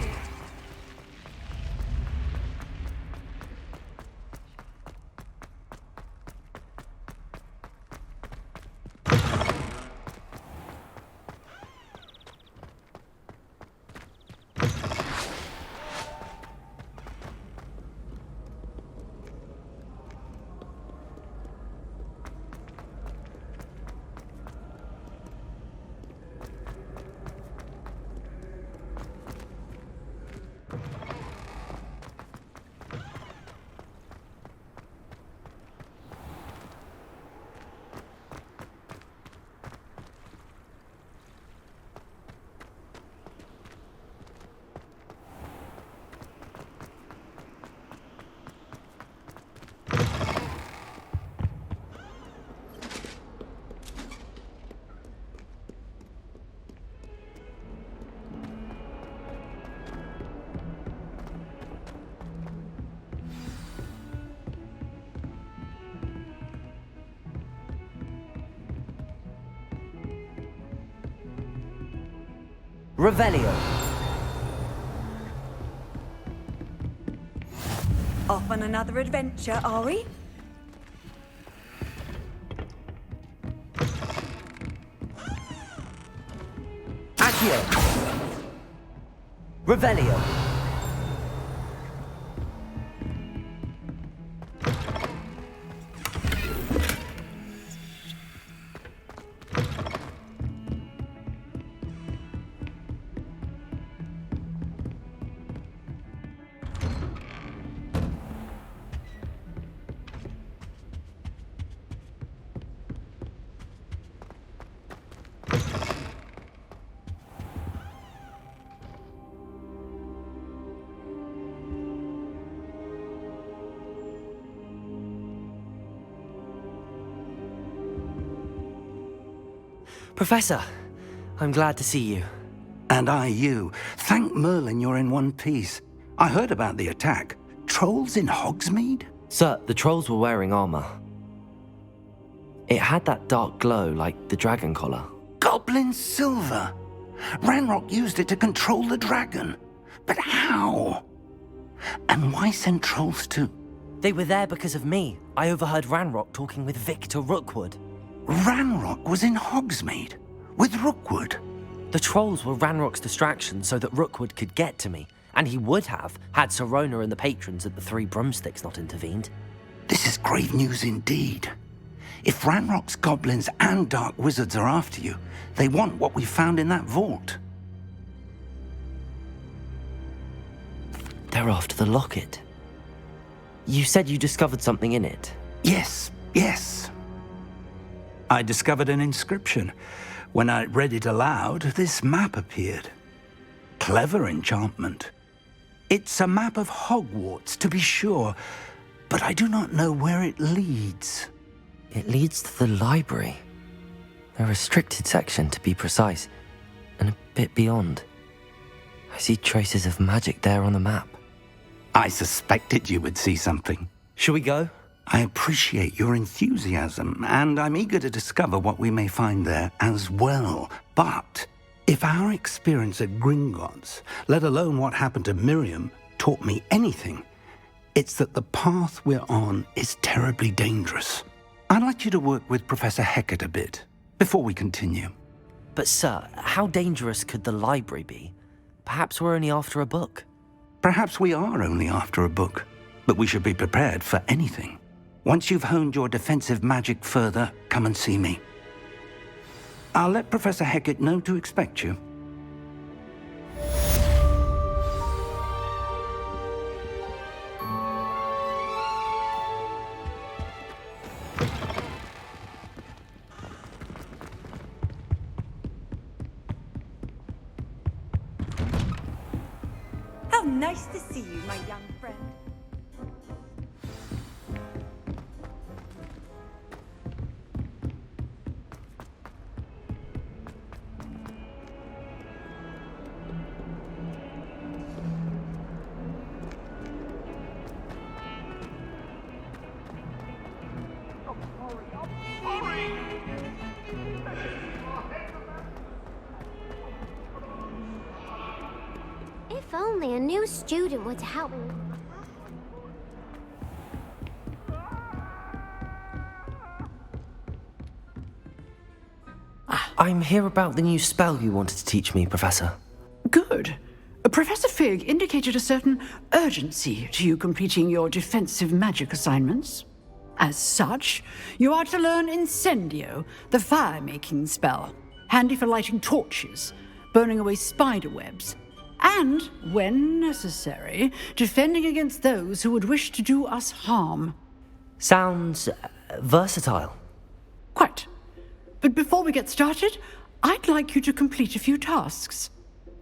Revelio. Off on another adventure, are we? Accio. Revelio. Professor, I'm glad to see you. And I you. Thank Merlin you're in one piece. I heard about the attack. Trolls in Hogsmeade? Sir, the trolls were wearing armor. It had that dark glow like the dragon collar. Goblin silver! Ranrock used it to control the dragon. But how? And why send trolls too? They were there because of me. I overheard Ranrock talking with Victor Rookwood. Ranrock was in Hogsmeade? With Rookwood? The trolls were Ranrock's distraction so that Rookwood could get to me. And he would have, had Sirona and the patrons at the Three Broomsticks not intervened. This is grave news indeed. If Ranrock's goblins and dark wizards are after you, they want what we found in that vault. They're after the locket. You said you discovered something in it. Yes. I discovered an inscription. When I read it aloud, this map appeared. Clever enchantment. It's a map of Hogwarts, to be sure, but I do not know where it leads. It leads to the library. A restricted section, to be precise, and a bit beyond. I see traces of magic there on the map. I suspected you would see something. Shall we go? I appreciate your enthusiasm, and I'm eager to discover what we may find there as well. But if our experience at Gringotts, let alone what happened to Miriam, taught me anything, it's that the path we're on is terribly dangerous. I'd like you to work with Professor Hecat a bit before we continue. But sir, how dangerous could the library be? Perhaps we're only after a book. Perhaps we are only after a book, but we should be prepared for anything. Once you've honed your defensive magic further, come and see me. I'll let Professor Hecat know to expect you. How nice to see you, my young friend. If only a new student were to help me. I'm here about the new spell you wanted to teach me, Professor. Good. Professor Fig indicated a certain urgency to you completing your defensive magic assignments. As such, you are to learn Incendio, the fire-making spell, handy for lighting torches, burning away spider webs, and, when necessary, defending against those who would wish to do us harm. Sounds versatile. Quite. But before we get started, I'd like you to complete a few tasks.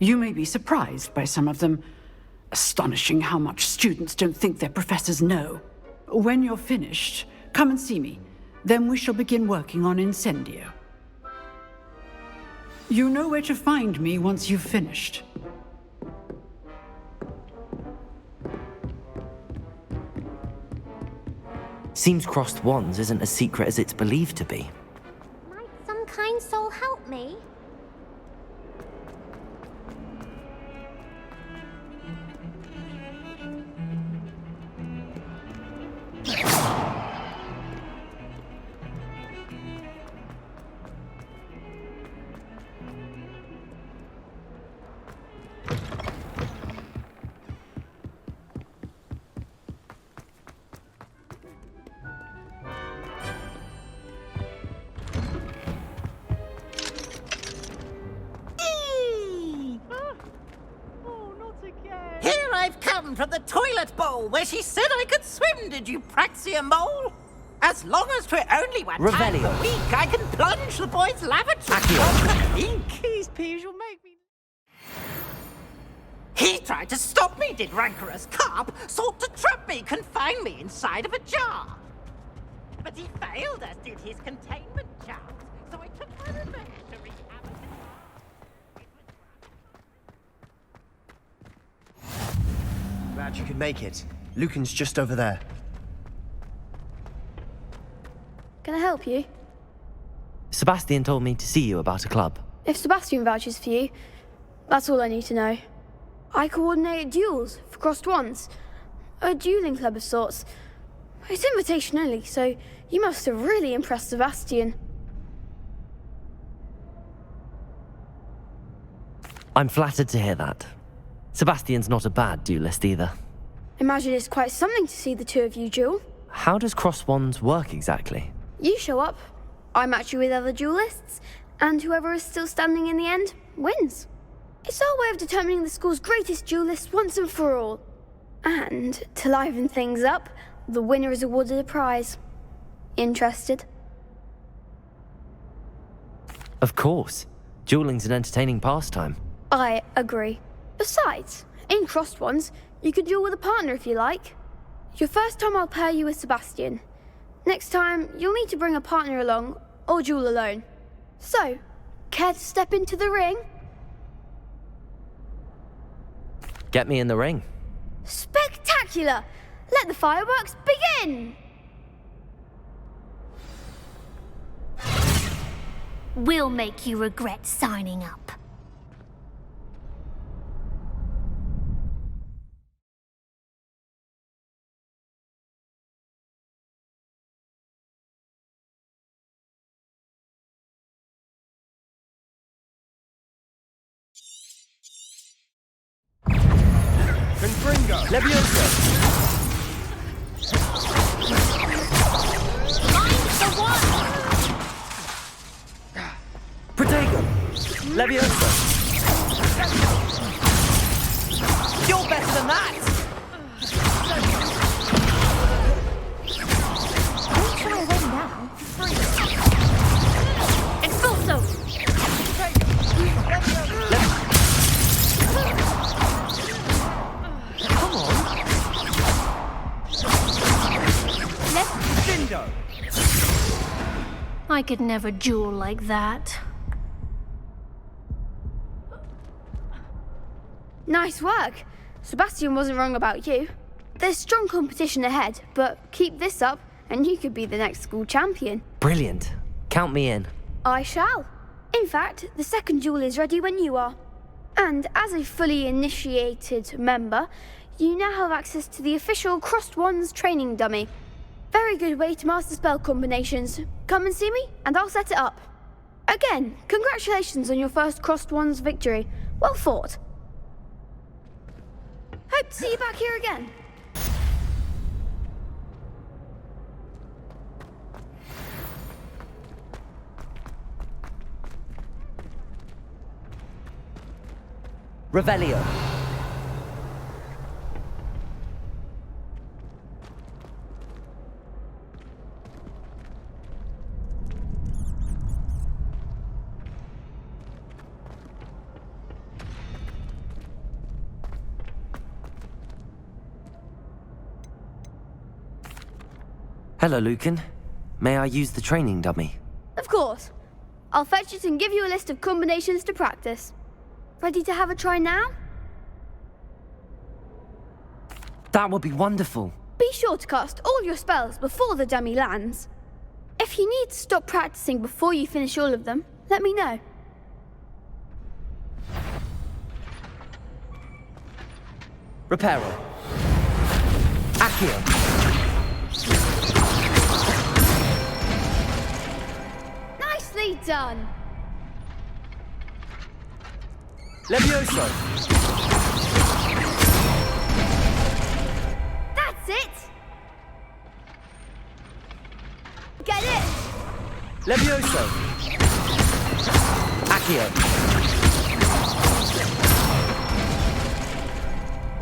You may be surprised by some of them. Astonishing how much students don't think their professors know. When you're finished, come and see me. Then we shall begin working on Incendio. You know where to find me once you've finished. Seems crossed wands isn't as secret as it's believed to be. Might some kind soul help me? Here I've come from the toilet bowl where she said I could swim, did you praxia mole? As long as for only one time Revelio. a week, I can plunge the boy's lavatory. These peas will make me... He tried to stop me, did rancorous carp, sought to trap me, confine me inside of a jar. But he failed, as did his containment charms, so I took my revenge to wreak havoc. Glad you could make it. Lucan's just over there. Can I help you? Sebastian told me to see you about a club. If Sebastian vouches for you, that's all I need to know. I coordinate duels for crossed wands. A dueling club of sorts. It's invitation only, so you must have really impressed Sebastian. I'm flattered to hear that. Sebastian's not a bad duelist either. Imagine it's quite something to see the two of you duel. How does cross wands work exactly? You show up, I match you with other duelists, and whoever is still standing in the end wins. It's our way of determining the school's greatest duelist once and for all. And to liven things up, the winner is awarded a prize. Interested? Of course. Dueling's an entertaining pastime. I agree. Besides, in crossed ones, you could duel with a partner if you like. Your first time I'll pair you with Sebastian. Next time, you'll need to bring a partner along, or duel alone. So, care to step into the ring? Get me in the ring. Spectacular! Let the fireworks begin! We'll make you regret signing up. Confringo! Leviosa! Find the one! Protego! Leviosa! You're better than that! Don't try him now. Expulso! Come on! Dindo! I could never duel like that. Nice work. Sebastian wasn't wrong about you. There's strong competition ahead, but keep this up and you could be the next school champion. Brilliant. Count me in. I shall. In fact, the second duel is ready when you are. And as a fully initiated member, you now have access to the official Crossed Wands training dummy. Very good way to master spell combinations. Come and see me, and I'll set it up. Again, congratulations on your first Crossed Wands victory. Well fought. Hope to see you back here again. Revelio. Hello, Lucan. May I use the training dummy? Of course. I'll fetch it and give you a list of combinations to practice. Ready to have a try now? That would be wonderful. Be sure to cast all your spells before the dummy lands. If you need to stop practicing before you finish all of them, let me know. Reparo. Accio. Nicely done. Levioso. That's it. Get it. Levioso. Accio.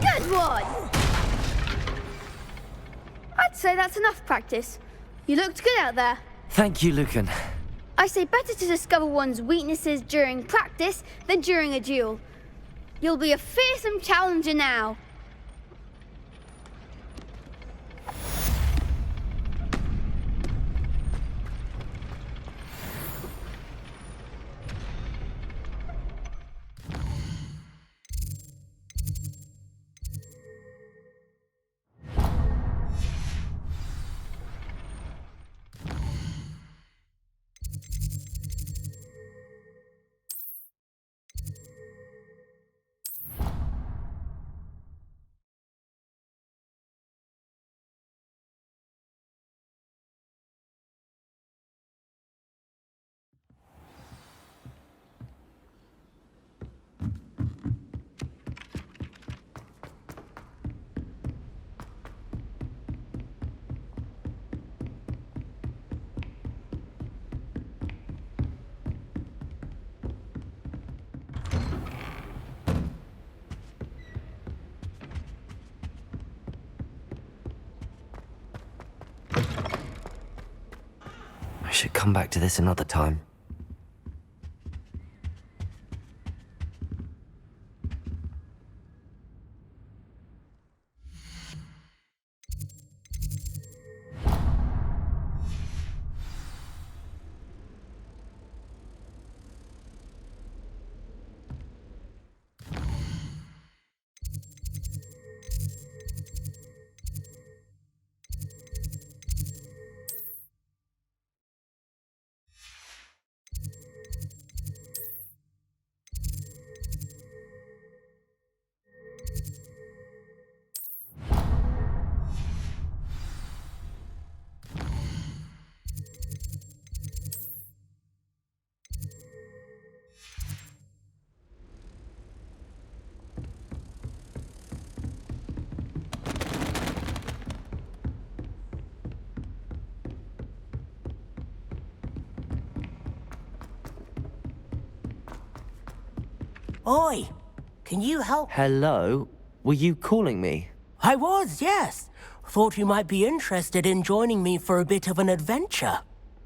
Good one. I'd say that's enough practice. You looked good out there. Thank you, Lucan. I say better to discover one's weaknesses during practice than during a duel. You'll be a fearsome challenger now. I should come back to this another time. Oi, can you help? Hello? Were you calling me? I was, yes. Thought you might be interested in joining me for a bit of an adventure.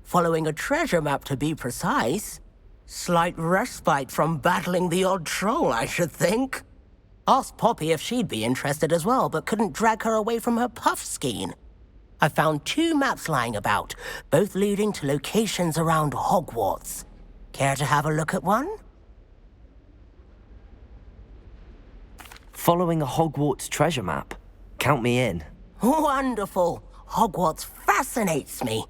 Following a treasure map, to be precise. Slight respite from battling the odd troll, I should think. Asked Poppy if she'd be interested as well, but couldn't drag her away from her puff skein. I found 2 maps lying about, both leading to locations around Hogwarts. Care to have a look at one? Following a Hogwarts treasure map. Count me in. Wonderful. Hogwarts fascinates me.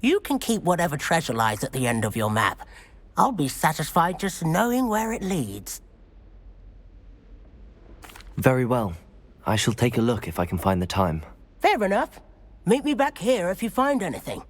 You can keep whatever treasure lies at the end of your map. I'll be satisfied just knowing where it leads. Very well. I shall take a look if I can find the time. Fair enough. Meet me back here if you find anything.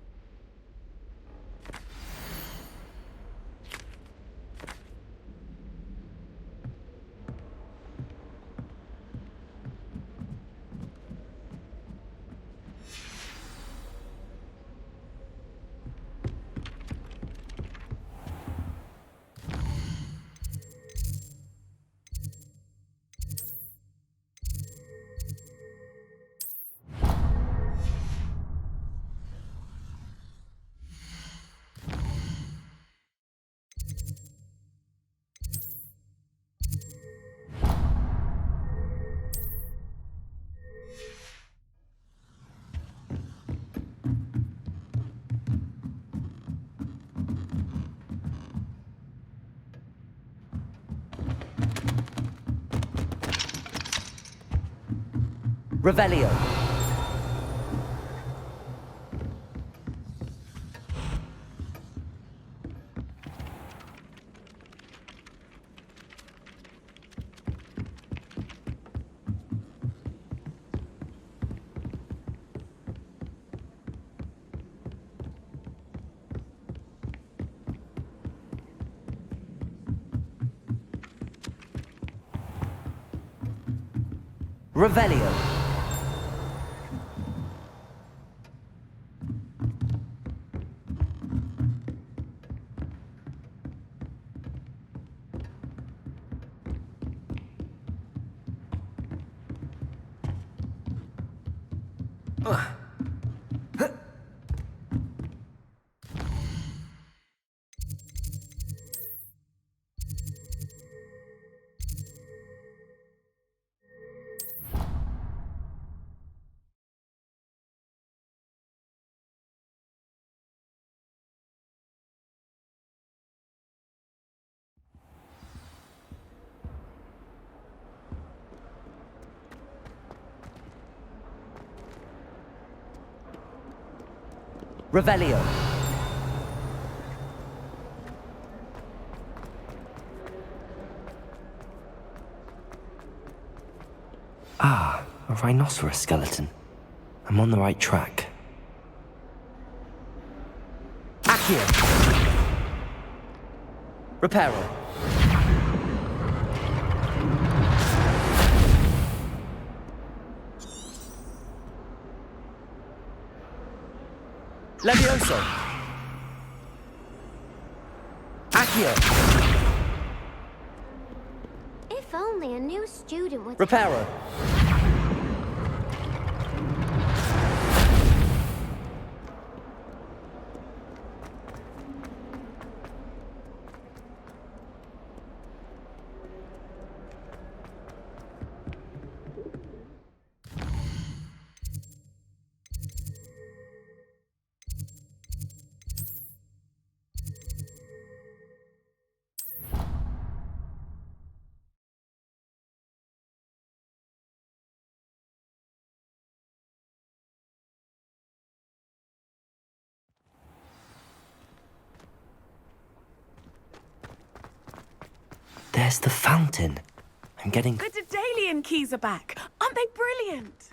Revelio. Revelio. Revelio. Ah, a rhinoceros skeleton. I'm on the right track. Accio. Reparo. Levioso. Accio. If only a new student would... Reparo. There's the fountain. I'm getting... The Daedalian keys are back. Aren't they brilliant?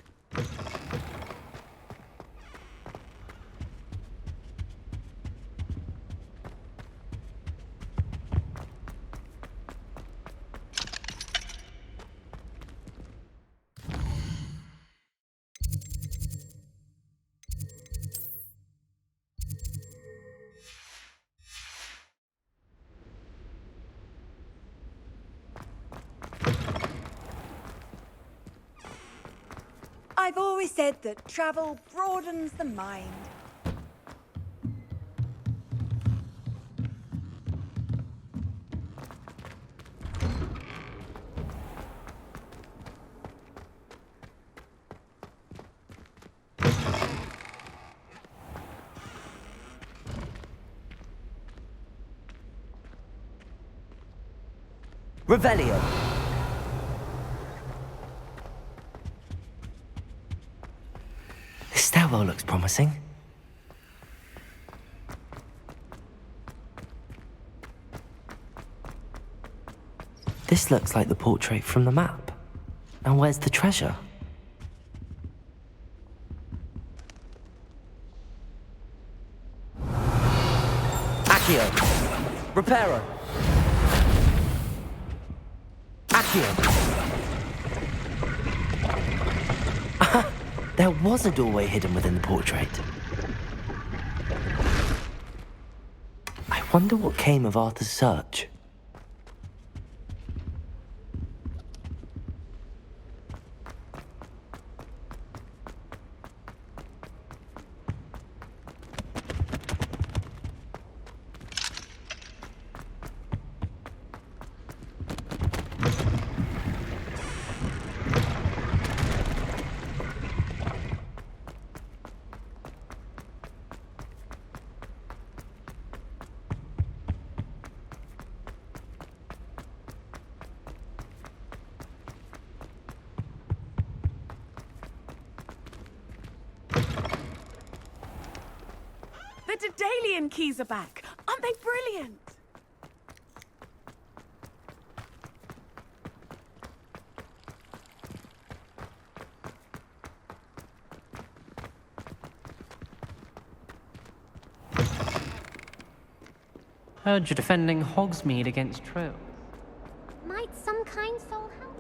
I've always said that travel broadens the mind. Revelio. This stairwell looks promising. This looks like the portrait from the map. And where's the treasure? Accio! Reparo! Accio! There was a doorway hidden within the portrait. I wonder what came of Arthur's search. The Daedalian keys are back. Aren't they brilliant? Heard you're defending Hogsmeade against trolls. Might some kind soul help?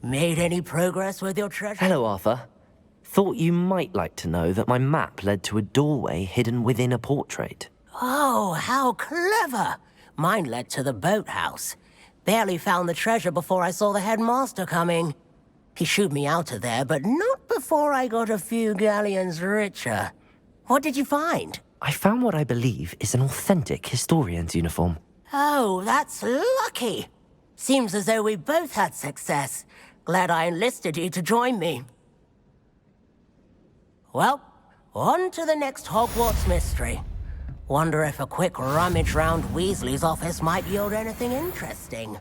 Made any progress with your treasure? Hello, Arthur. Thought you might like to know that my map led to a doorway hidden within a portrait. Oh, how clever! Mine led to the boathouse. Barely found the treasure before I saw the headmaster coming. He shooed me out of there, but not before I got a few galleons richer. What did you find? I found what I believe is an authentic historian's uniform. Oh, that's lucky. Seems as though we both had success. Glad I enlisted you to join me. Well, on to the next Hogwarts mystery. Wonder if a quick rummage round Weasley's office might yield anything interesting.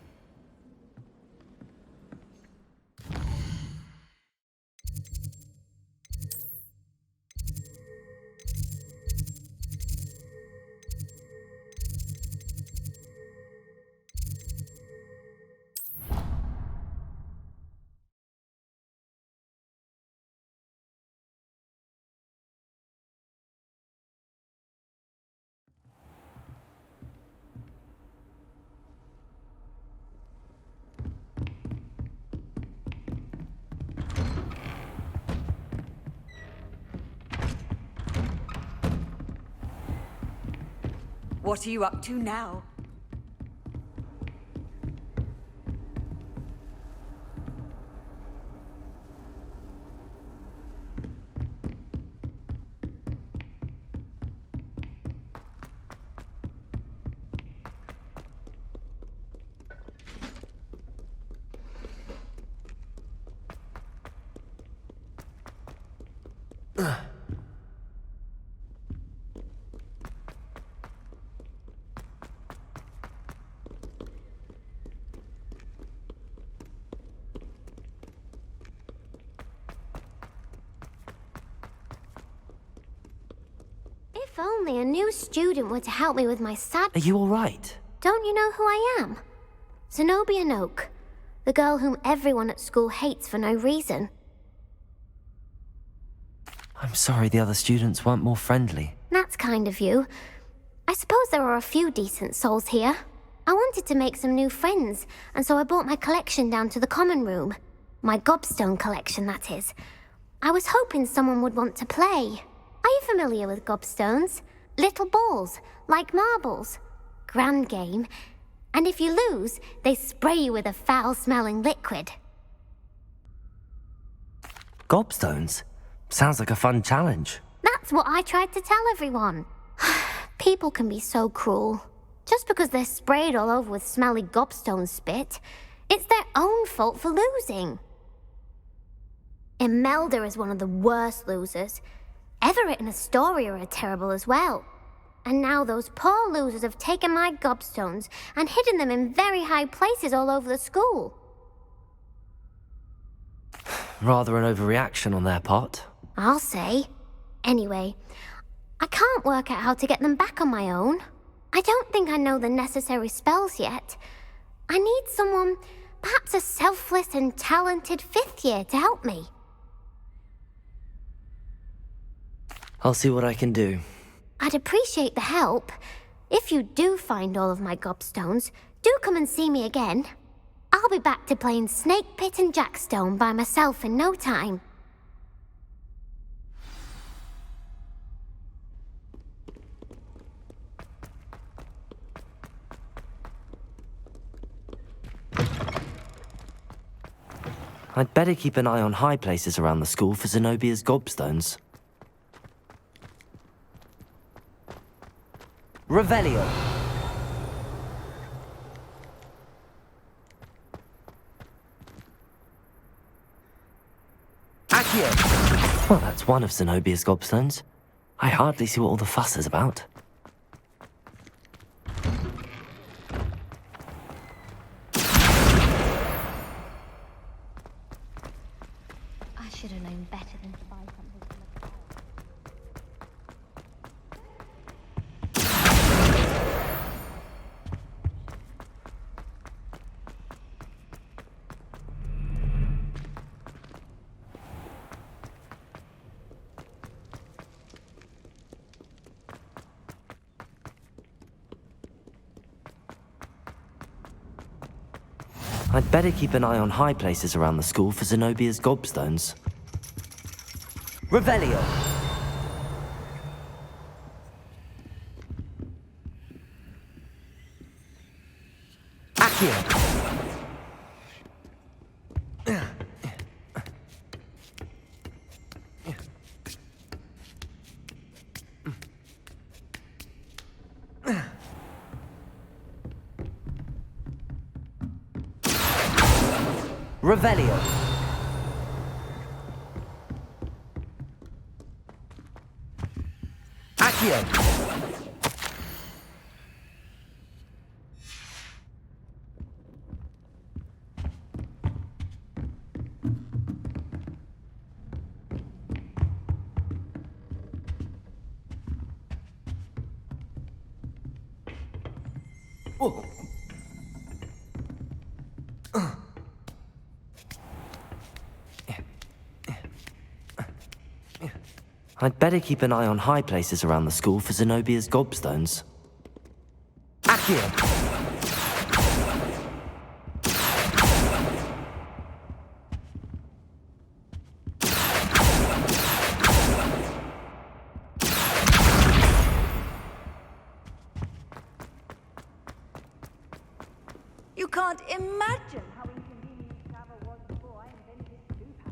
What are you up to now? If only a new student were to help me with my sad... Are you all right? Don't you know who I am? Zenobia Noak, the girl whom everyone at school hates for no reason. I'm sorry the other students weren't more friendly. That's kind of you. I suppose there are a few decent souls here. I wanted to make some new friends, and so I brought my collection down to the common room. My gobstone collection, that is. I was hoping someone would want to play. Are you familiar with gobstones? Little balls, like marbles. Grand game. And if you lose, they spray you with a foul-smelling liquid. Gobstones? Sounds like a fun challenge. That's what I tried to tell everyone. People can be so cruel. Just because they're sprayed all over with smelly gobstone spit, it's their own fault for losing. Imelda is one of the worst losers. Everett and Astoria are terrible as well. And now those poor losers have taken my gobstones and hidden them in very high places all over the school. Rather an overreaction on their part. I'll say. Anyway, I can't work out how to get them back on my own. I don't think I know the necessary spells yet. I need someone, perhaps a selfless and talented 5th year to help me. I'll see what I can do. I'd appreciate the help. If you do find all of my gobstones, do come and see me again. I'll be back to playing Snake Pit and Jackstone by myself in no time. I'd better keep an eye on high places around the school for Zenobia's gobstones. Revelio. Accio. Well, that's one of Zenobia's gobstones. I hardly see what all the fuss is about. I should have known better than to buy something. I'd better keep an eye on high places around the school for Zenobia's gobstones. Revelio. Accio. Revelio. Accio. Oh. I'd better keep an eye on high places around the school for Zenobia's gobstones. Accio. You can't imagine how inconvenient travel was before I invented Stupid.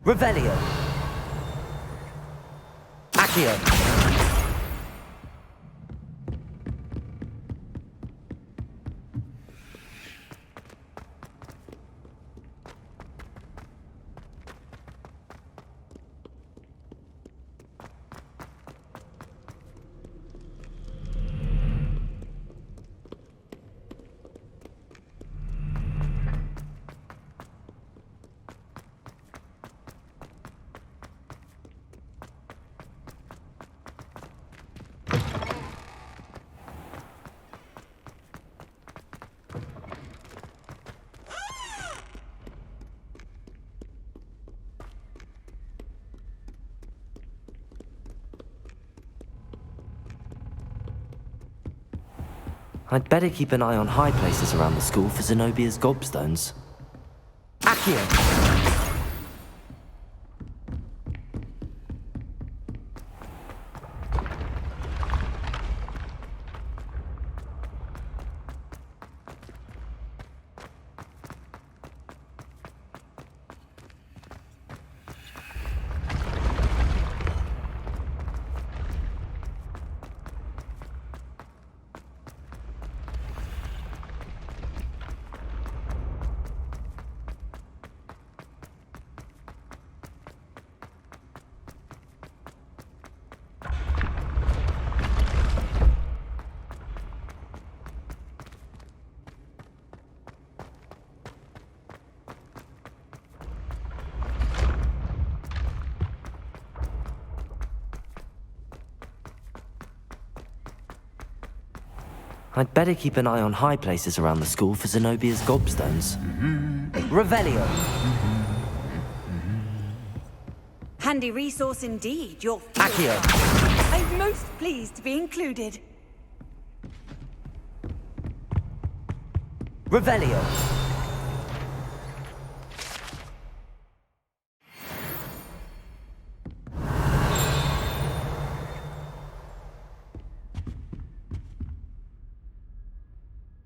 Revelio. Accio. I'd better keep an eye on high places around the school for Zenobia's gobstones. Accio. I'd better keep an eye on high places around the school for Zenobia's gobstones. Revelio! Handy resource indeed, your Accio! I'm most pleased to be included. Revelio!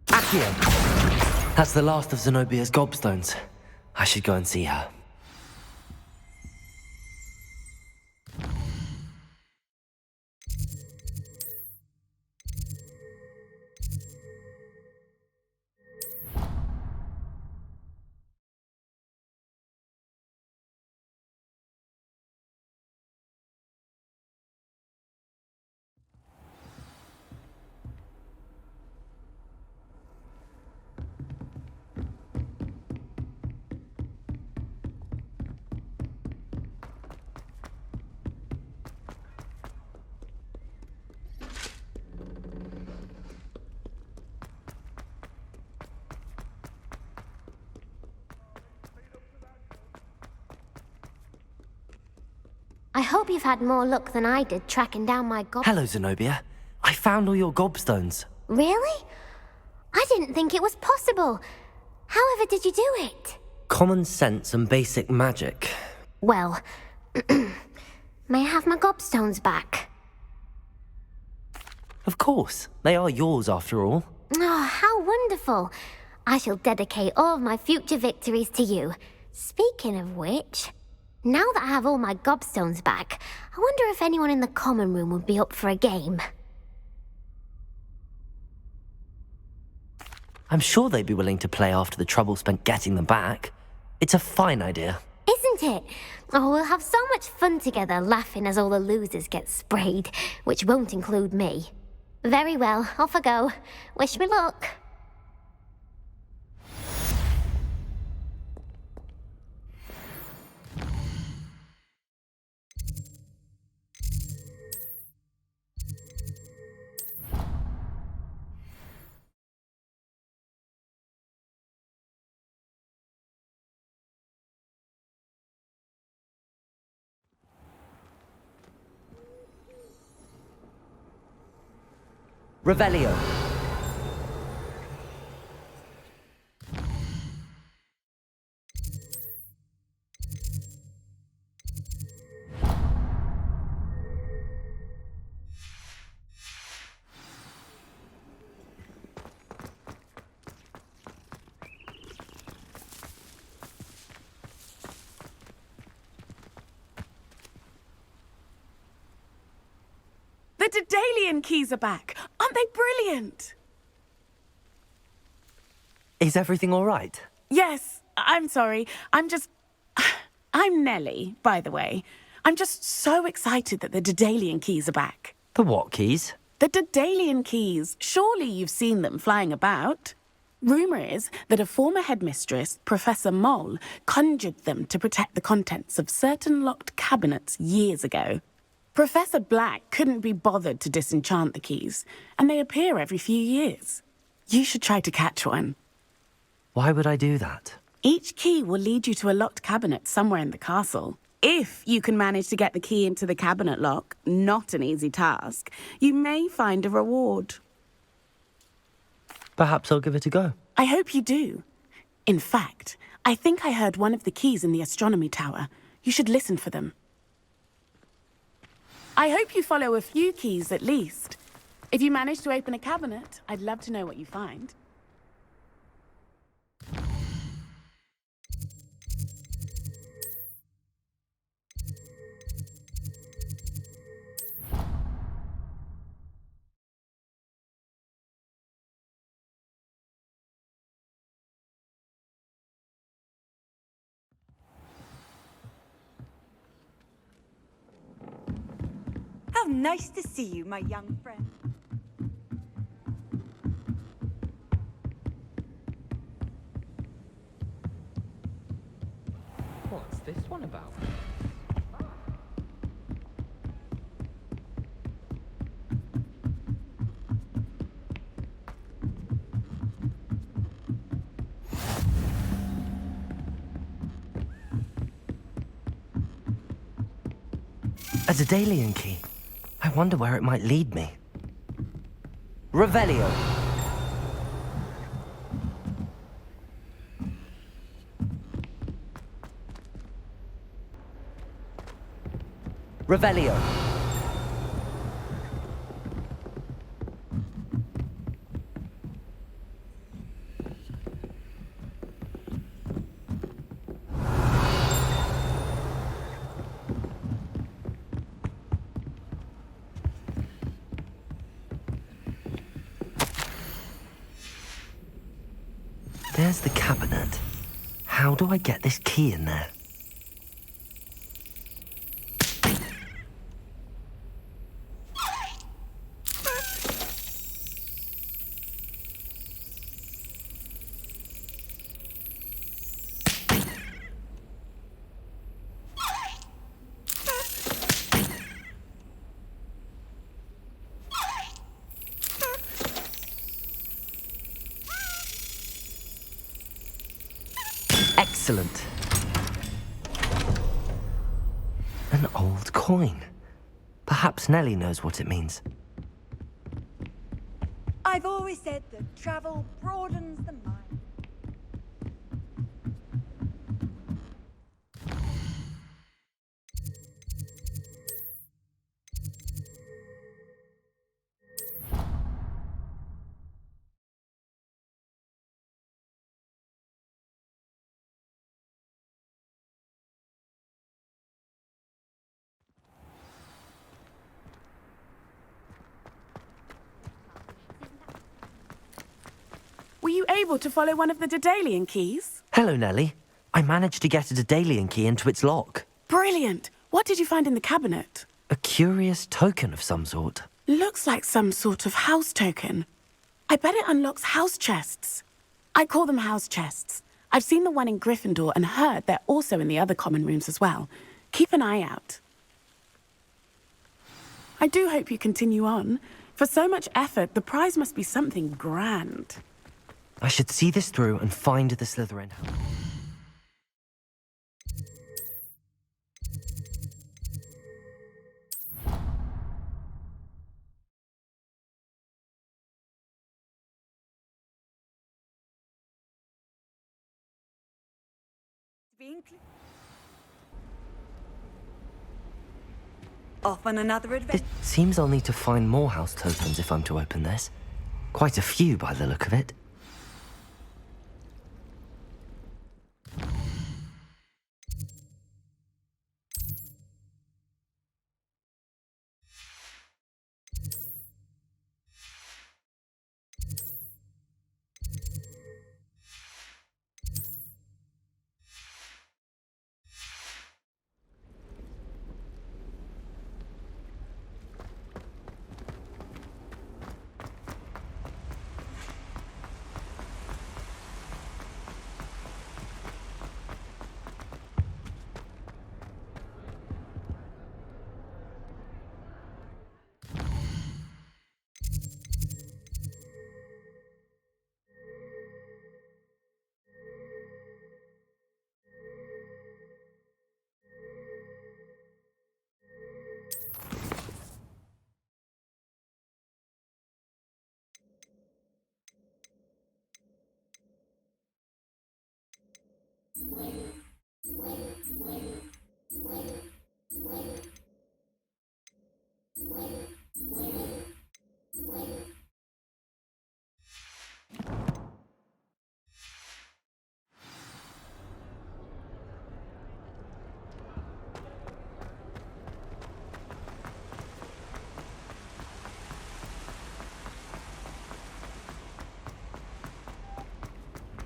Accio! That's the last of Zenobia's gobstones. I should go and see her. I hope you've had more luck than I did tracking down my gob... Hello, Zenobia. I found all your gobstones. Really? I didn't think it was possible. However did you do it? Common sense and basic magic. Well, may I have my gobstones back? Of course. They are yours, after all. Oh, how wonderful. I shall dedicate all of my future victories to you. Speaking of which, now that I have all my gobstones back, I wonder if anyone in the common room would be up for a game. I'm sure they'd be willing to play after the trouble spent getting them back. It's a fine idea. Isn't it? Oh, we'll have so much fun together laughing as all the losers get sprayed, which won't include me. Very well, off I go. Wish me luck. Revelio. The Daedalian keys are back. Aren't they brilliant? Is everything all right? Yes, I'm sorry. I'm Nellie, by the way. I'm just so excited that the Daedalian keys are back. The what keys? The Daedalian keys. Surely you've seen them flying about. Rumour is that a former headmistress, Professor Moll, conjured them to protect the contents of certain locked cabinets years ago. Professor Black couldn't be bothered to disenchant the keys, and they appear every few years. You should try to catch one. Why would I do that? Each key will lead you to a locked cabinet somewhere in the castle. If you can manage to get the key into the cabinet lock, not an easy task, you may find a reward. Perhaps I'll give it a go. I hope you do. In fact, I think I heard one of the keys in the astronomy tower. You should listen for them. I hope you follow a few keys at least. If you manage to open a cabinet, I'd love to know what you find. How nice to see you, my young friend. What's this one about? A Daedalian key. I wonder where it might lead me. Revelio. Revelio. There's the cabinet. How do I get this key in there? Excellent. An old coin. Perhaps Nellie knows what it means. I've always said that travel broadens the mind. Were you able to follow one of the Daedalian keys? Hello, Nellie. I managed to get a Daedalian key into its lock. Brilliant! What did you find in the cabinet? A curious token of some sort. Looks like some sort of house token. I bet it unlocks house chests. I call them house chests. I've seen the one in Gryffindor and heard they're also in the other common rooms as well. Keep an eye out. I do hope you continue on. For so much effort, the prize must be something grand. I should see this through and find the Slytherin house. Off on another adventure. It seems I'll need to find more house tokens if I'm to open this. Quite a few by the look of it.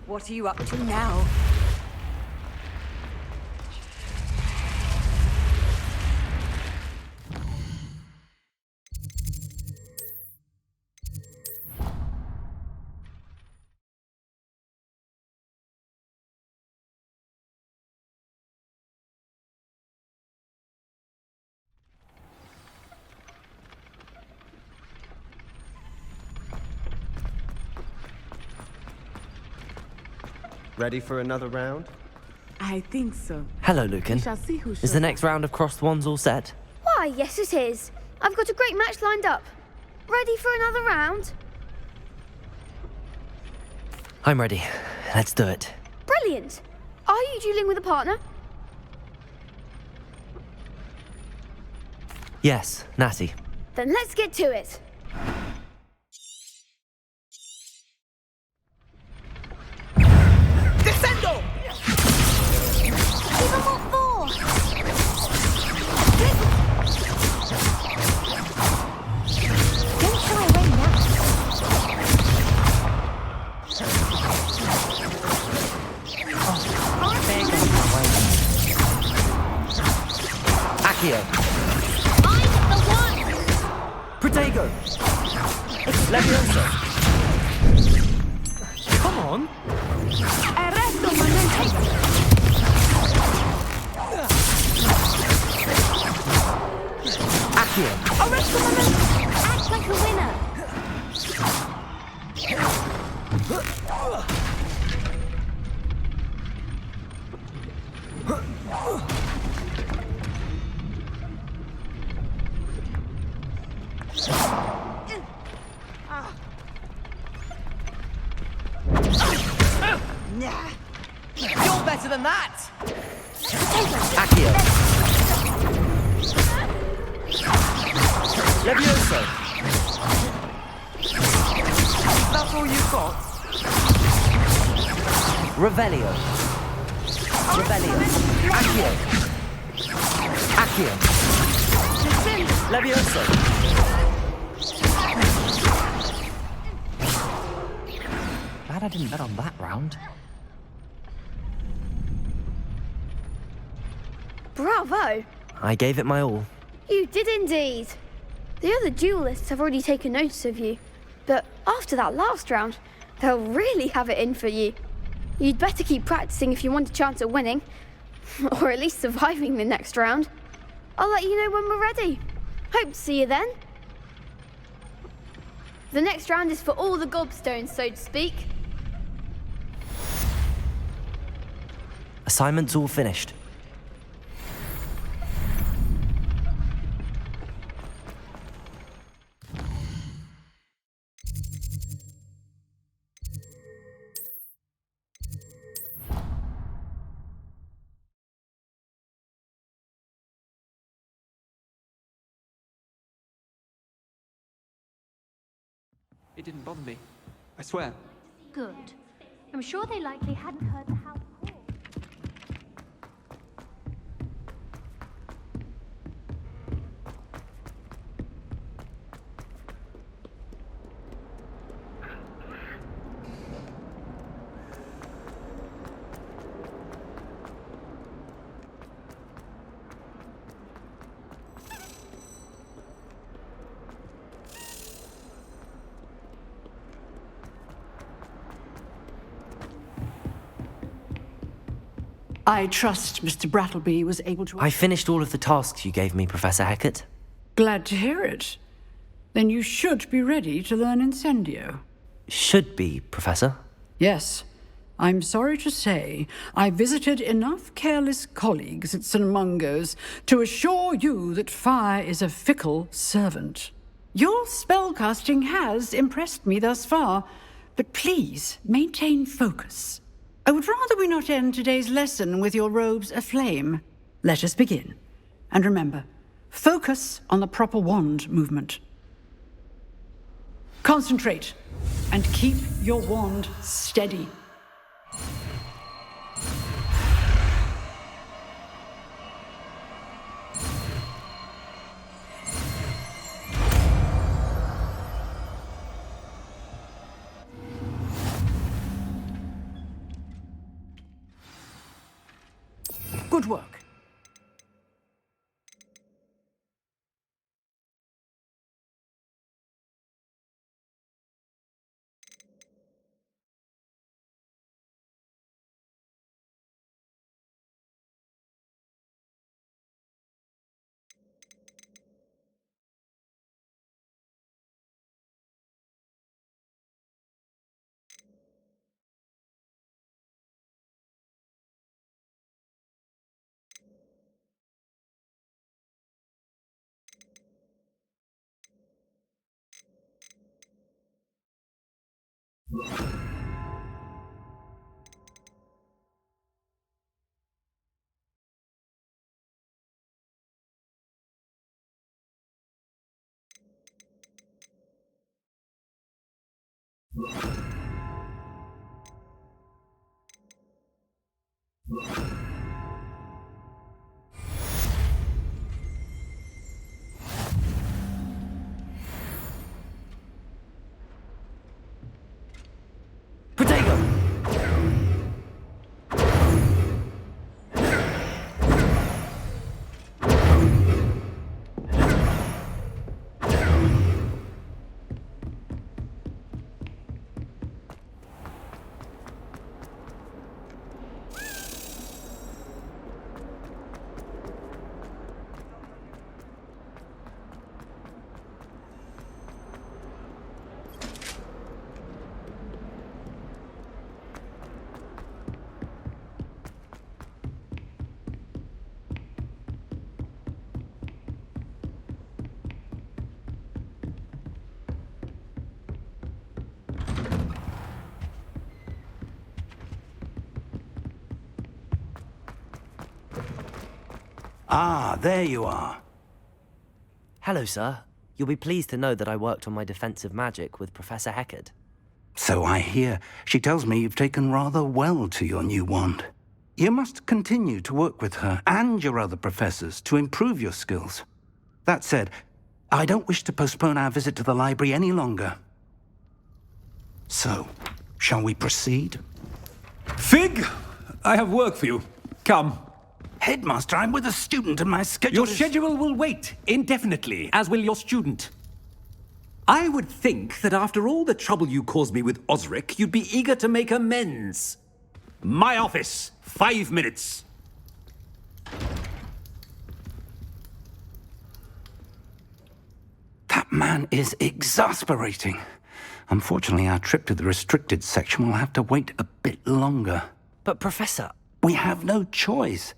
What are you up to now? Ready for another round? I think so. Hello, Lucan. We shall see who Is shows the next round of crossed wands all set? Why, Why, yes it is. I've got a great match lined up. Ready for another round? I'm ready. Let's do it. Brilliant. Are you dueling with a partner? Yes, Natty. Then let's get to it. Descendo! Even more force! Don't shy away now. Accio. I'm the one! Protego. Levioso. Come on. Arresto momento! Accio. Arresto momento! Act like a winner! You're better than that! Accio. Levioso. That's all you've got? Revelio. Revelio. Accio. Accio. Levioso. Glad I didn't bet on that round. Bravo! I gave it my all. You did indeed. The other duelists have already taken notice of you, but after that last round, they'll really have it in for you. You'd better keep practicing if you want a chance at winning, or at least surviving the next round. I'll let you know when we're ready. Hope to see you then. The next round is for all the gobstones, so to speak. Assignment's all finished. It didn't bother me. I swear. Good. I'm sure they likely hadn't heard the house call. I trust Mr. Brattleby was able to... I finished all of the tasks you gave me, Professor Hecat. Glad to hear it. Then you should be ready to learn Incendio. Should be, Professor. Yes. I'm sorry to say, I visited enough careless colleagues at St. Mungo's to assure you that fire is a fickle servant. Your spellcasting has impressed me thus far, but please maintain focus. I would rather we not end today's lesson with your robes aflame. Let us begin. And remember, focus on the proper wand movement. Concentrate, and keep your wand steady. Good work. Ah, there you are. Hello, sir. You'll be pleased to know that I worked on my defensive magic with Professor Heckard. So I hear. She tells me you've taken rather well to your new wand. You must continue to work with her and your other professors to improve your skills. That said, I don't wish to postpone our visit to the library any longer. So, shall we proceed? Fig! I have work for you. Come. Headmaster, I'm with a student and my schedule Your schedule will wait indefinitely, as will your student. I would think that after all the trouble you caused me with Osric, you'd be eager to make amends. My office, 5 minutes. That man is exasperating. Unfortunately, our trip to the restricted section will have to wait a bit longer. But, Professor... We have no choice.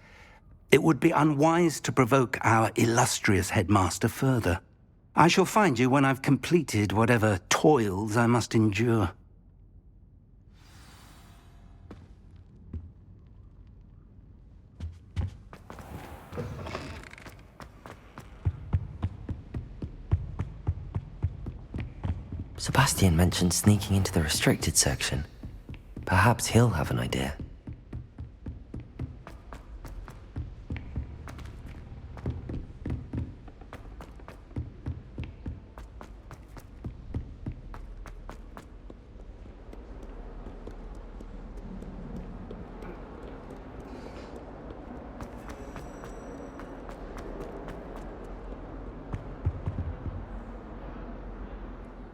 It would be unwise to provoke our illustrious headmaster further. I shall find you when I've completed whatever toils I must endure. Sebastian mentioned sneaking into the restricted section. Perhaps he'll have an idea.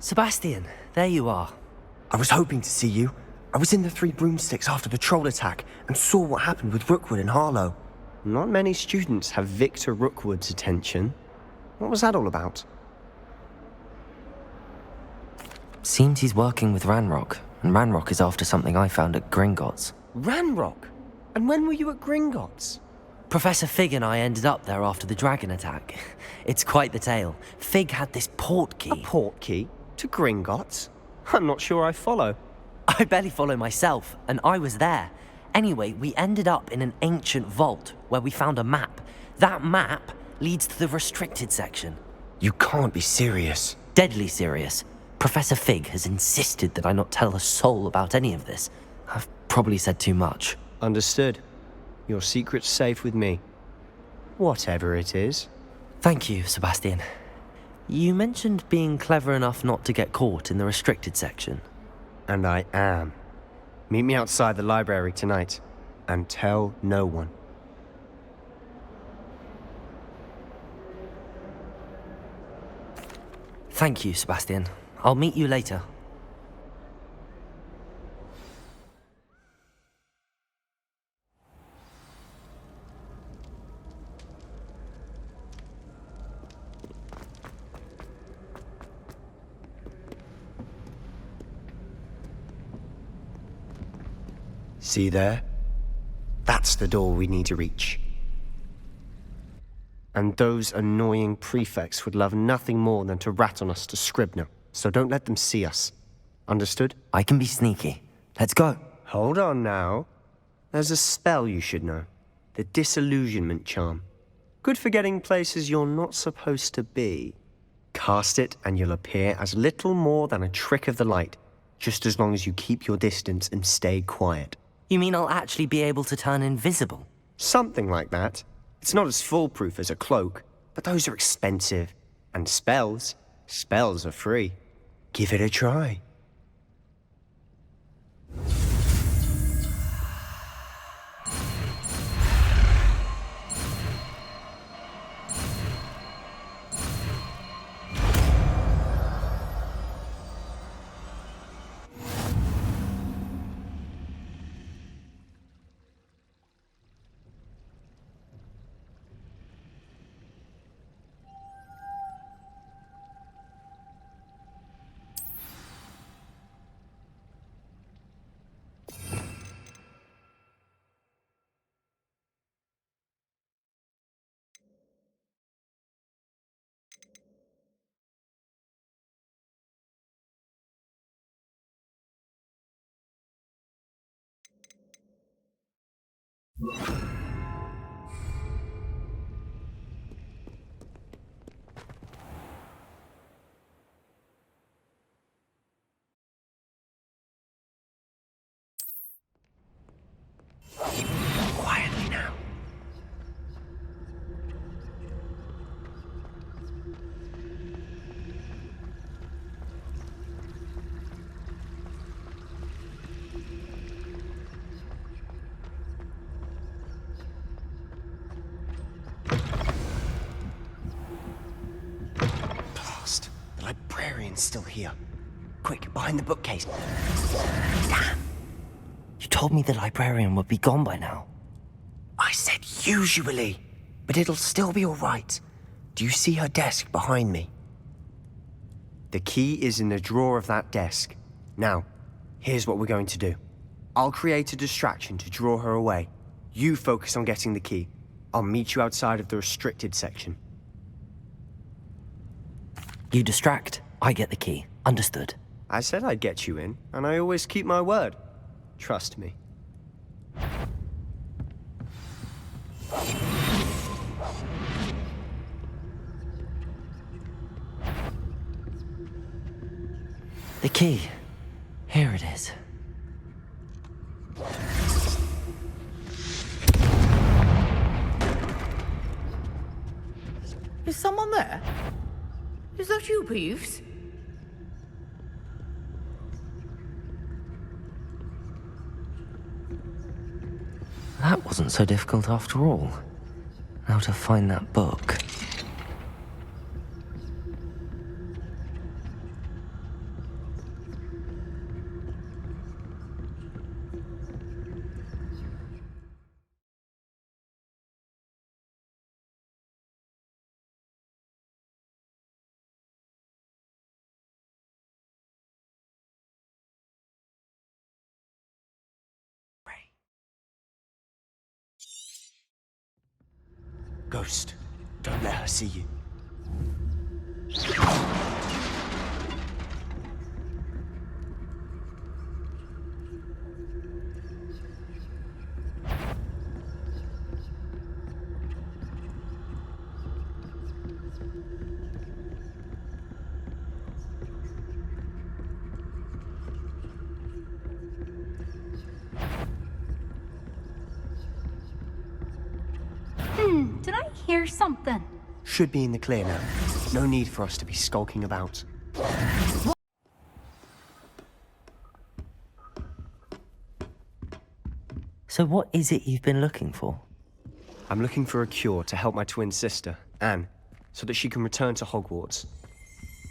Sebastian, there you are. I was hoping to see you. I was in the Three Broomsticks after the troll attack and saw what happened with Rookwood and Harlow. Not many students have Victor Rookwood's attention. What was that all about? Seems he's working with Ranrock, and Ranrock is after something I found at Gringotts. Ranrock? And when were you at Gringotts? Professor Fig and I ended up there after the dragon attack. It's quite the tale. Fig had this port key. A port key? To Gringotts? I'm not sure I follow. I barely follow myself, and I was there. Anyway, we ended up in an ancient vault where we found a map. That map leads to the restricted section. You can't be serious. Deadly serious. Professor Fig has insisted that I not tell a soul about any of this. I've probably said too much. Understood. Your secret's safe with me. Whatever it is. Thank you, Sebastian. You mentioned being clever enough not to get caught in the restricted section. And I am. Meet me outside the library tonight, and tell no one. Thank you, Sebastian. I'll meet you later. See there? That's the door we need to reach. And those annoying prefects would love nothing more than to rat on us to Scribner, so don't let them see us. Understood? I can be sneaky. Let's go. Hold on now. There's a spell you should know. The Disillusionment Charm. Good for getting places you're not supposed to be. Cast it and you'll appear as little more than a trick of the light. just as long as you keep your distance and stay quiet. You mean I'll actually be able to turn invisible? Something like that. It's not as foolproof as a cloak, but those are expensive. And spells are free. Give it a try. Quietly now. Blast. The librarian's still here. Quick, behind the bookcase. Damn. You told me the librarian would be gone by now. I said usually, but it'll still be all right. Do you see her desk behind me? The key is in the drawer of that desk. Now, here's what we're going to do. I'll create a distraction to draw her away. You focus on getting the key. I'll meet you outside of the restricted section. You distract, I get the key. Understood. I said I'd get you in, and I always keep my word. Trust me. The key. Here it is. Is someone there? Is that you, Peeves? That wasn't so difficult after all. Now to find that book. Ghost, don't let her see you. Did I hear something? Should be in the clear now. No need for us to be skulking about. So what is it you've been looking for? I'm looking for a cure to help my twin sister, Anne, so that she can return to Hogwarts.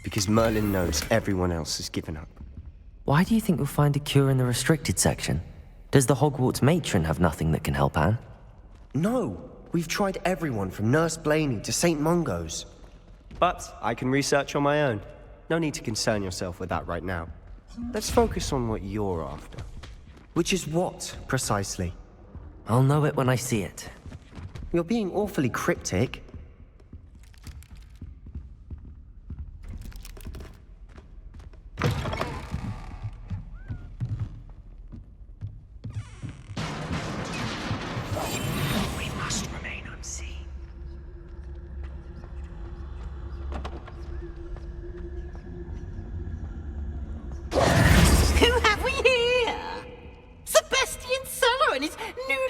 Because Merlin knows everyone else has given up. Why do you think you'll find a cure in the restricted section? Does the Hogwarts matron have nothing that can help Anne? No! We've tried everyone from Nurse Blaney to St. Mungo's. But I can research on my own. No need to concern yourself with that right now. Let's focus on what you're after. Which is what, precisely? I'll know it when I see it. You're being awfully cryptic. We must remain unseen.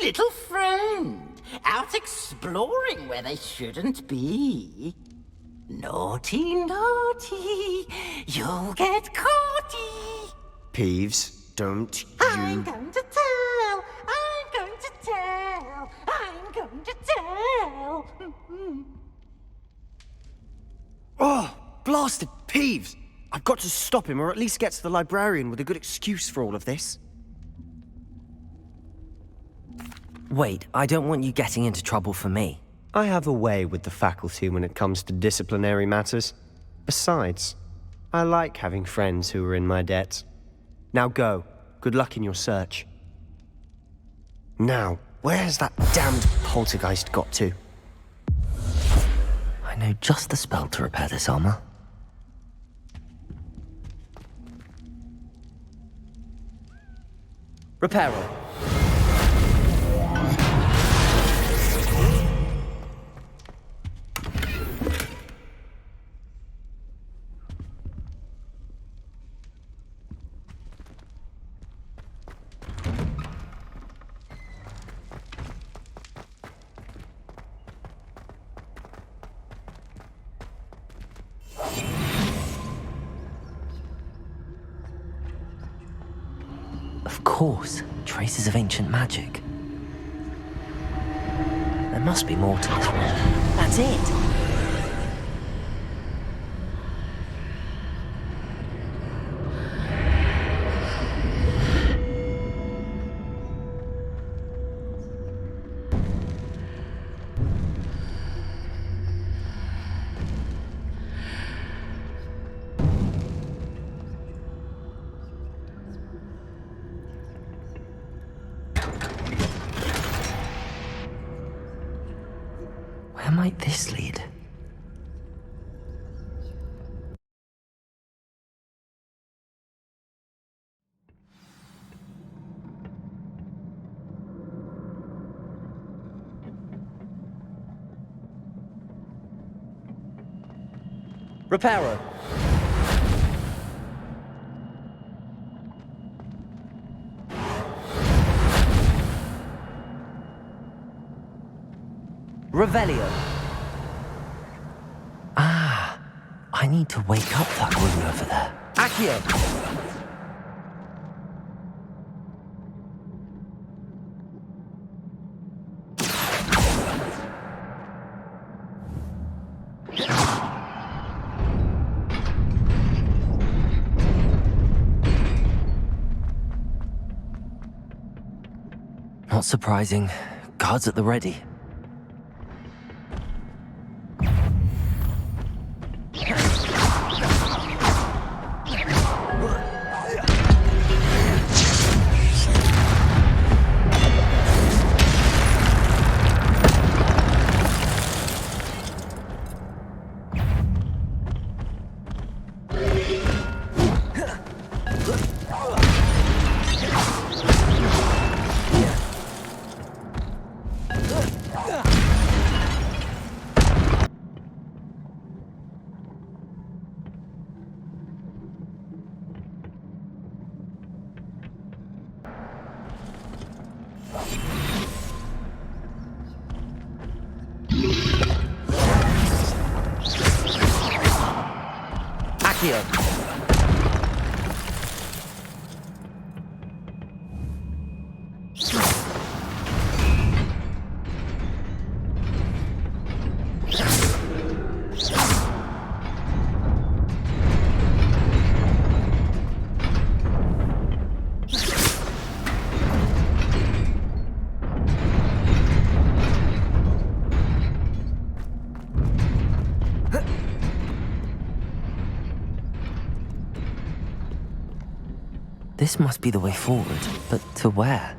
little friend, out exploring where they shouldn't be. Naughty, naughty, you'll get caughty. Peeves, don't I'm you... going to tell, I'm going to tell, I'm going to tell. Oh, blasted Peeves! I've got to stop him, or at least get to the librarian with a good excuse for all of this. Wait, I don't want you getting into trouble for me. I have a way with the faculty when it comes to disciplinary matters. Besides, I like having friends who are in my debt. Now go. Good luck in your search. Now, where's that damned poltergeist got to? I know just the spell to repair this armor. Reparo. Of course, traces of ancient magic. There must be more to this one. That's it! Where might this lead? Reparo. Revelio. Ah, I need to wake up that room over there. Accio. Not surprising. Guards at the ready. Accio. This must be the way forward, but to where?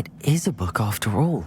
It is a book after all.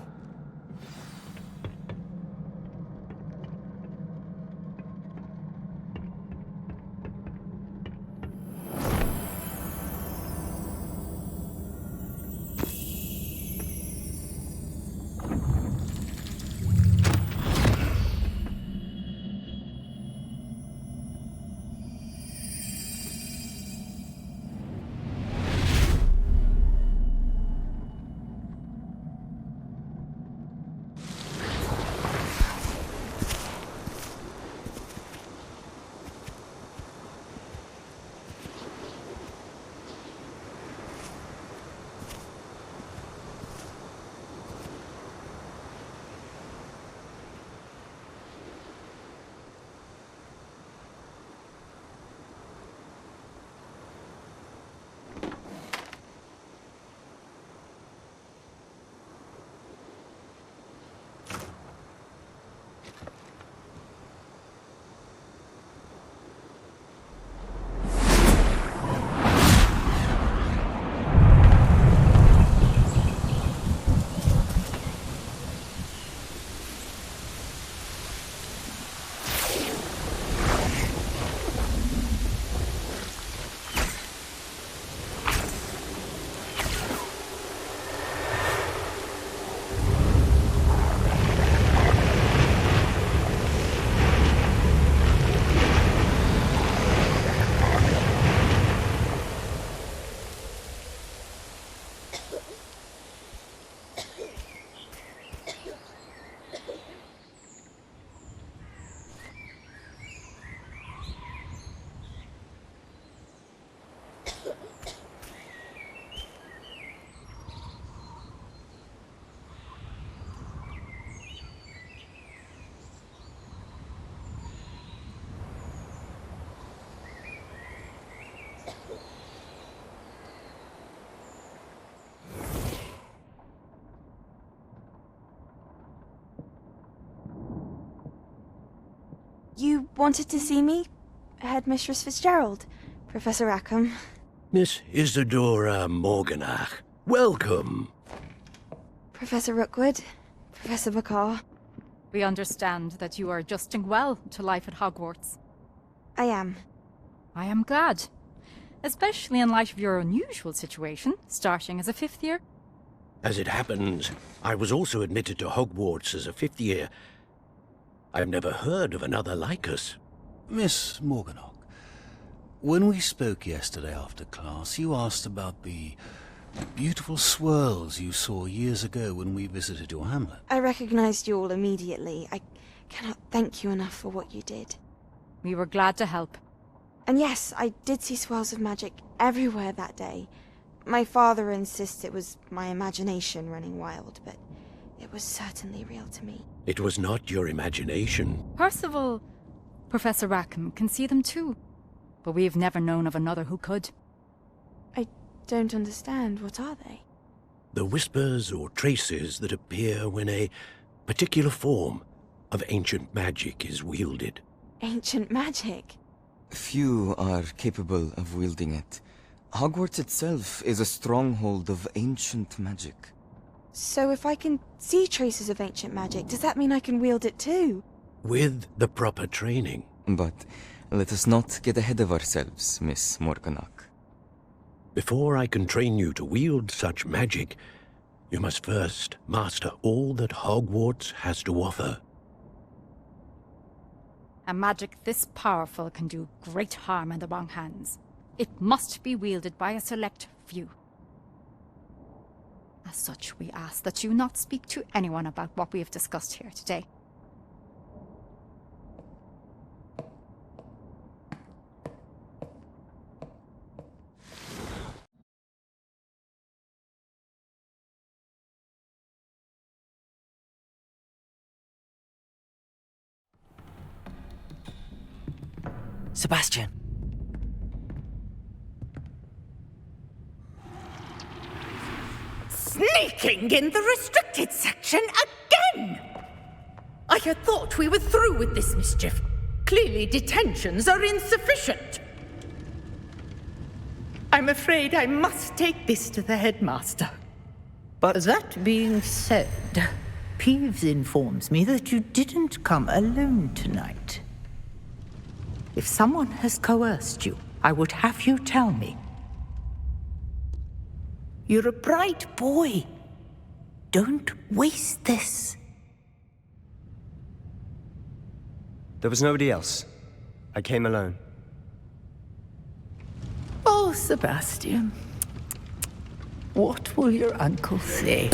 You wanted to see me? Headmistress Fitzgerald, Professor Rackham. Miss Isadora Morganach, welcome. Professor Rookwood, Professor Bakar. We understand that you are adjusting well to life at Hogwarts. I am. I am glad. Especially in light of your unusual situation, starting as a 5th year. As it happens, I was also admitted to Hogwarts as a 5th year. I've never heard of another like us. Miss Morganach, when we spoke yesterday after class, you asked about the beautiful swirls you saw years ago when we visited your hamlet. I recognized you all immediately. I cannot thank you enough for what you did. We were glad to help. And yes, I did see swirls of magic everywhere that day. My father insists it was my imagination running wild, but it was certainly real to me. It was not your imagination. Percival, Professor Rackham can see them too. But we've never known of another who could. I don't understand. What are they? The whispers or traces that appear when a particular form of ancient magic is wielded. Ancient magic? Few are capable of wielding it. Hogwarts itself is a stronghold of ancient magic. So if I can see traces of ancient magic, does that mean I can wield it too? With the proper training. But let us not get ahead of ourselves, Miss Morganach. Before I can train you to wield such magic, you must first master all that Hogwarts has to offer. A magic this powerful can do great harm in the wrong hands. It must be wielded by a select few. As such, we ask that you not speak to anyone about what we have discussed here today. Sebastian. Sneaking in the restricted section again! I had thought we were through with this mischief. Clearly detentions are insufficient. I'm afraid I must take this to the headmaster. But... That being said, Peeves informs me that you didn't come alone tonight. If someone has coerced you, I would have you tell me. You're a bright boy. Don't waste this. There was nobody else. I came alone. Oh, Sebastian. What will your uncle say?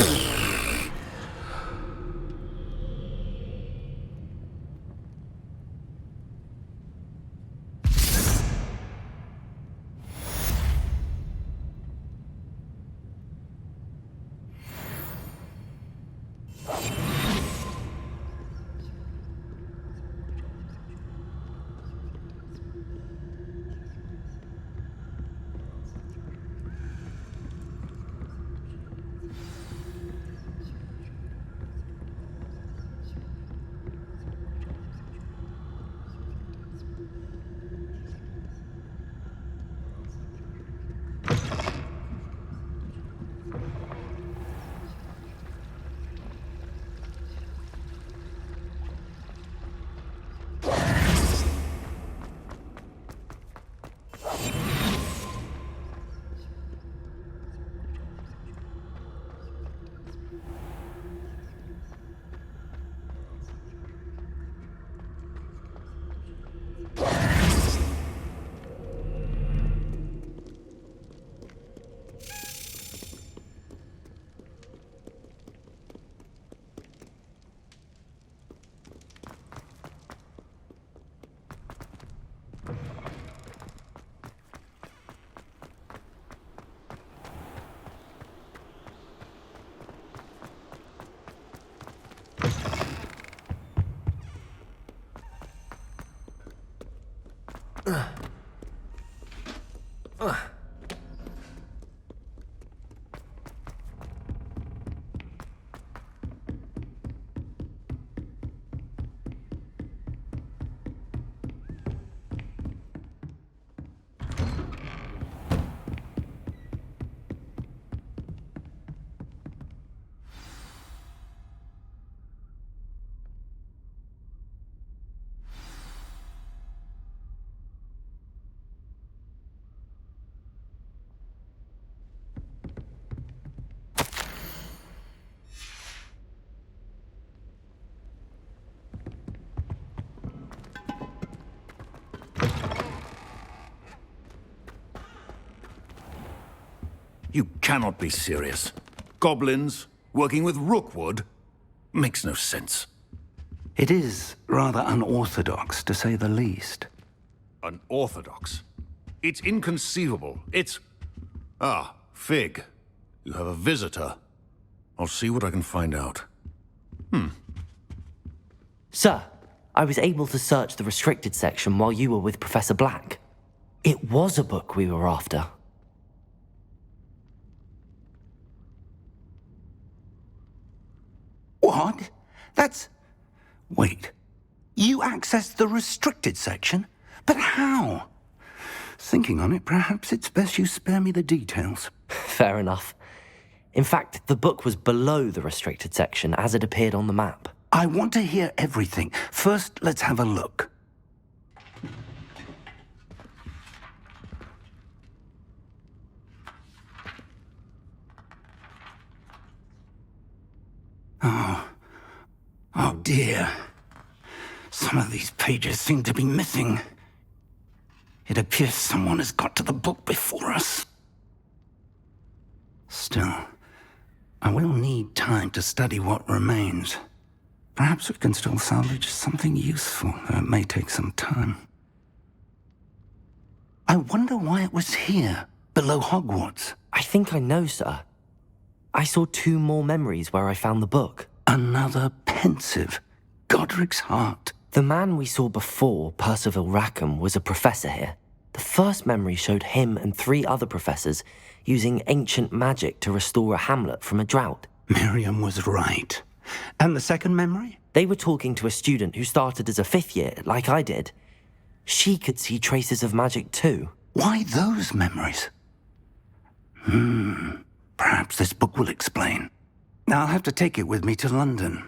You cannot be serious. Goblins working with Rookwood? Makes no sense. It is rather unorthodox, to say the least. Unorthodox? It's inconceivable. It's... Ah, Fig. You have a visitor. I'll see what I can find out. Sir, I was able to search the restricted section while you were with Professor Black. It was a book we were after. What? That's... Wait. You accessed the restricted section? But how? Thinking on it, perhaps it's best you spare me the details. Fair enough. In fact, the book was below the restricted section as it appeared on the map. I want to hear everything. First, let's have a look. Oh dear. Some of these pages seem to be missing. It appears someone has got to the book before us. Still, I will need time to study what remains. Perhaps we can still salvage something useful, though it may take some time. I wonder why it was here, below Hogwarts. I think I know, sir. I saw 2 more memories where I found the book. Another pensive. Godric's heart. The man we saw before, Percival Rackham, was a professor here. The first memory showed him and 3 other professors using ancient magic to restore a hamlet from a drought. Miriam was right. And the second memory? They were talking to a student who started as a 5th year, like I did. She could see traces of magic too. Why those memories? Perhaps this book will explain. I'll have to take it with me to London.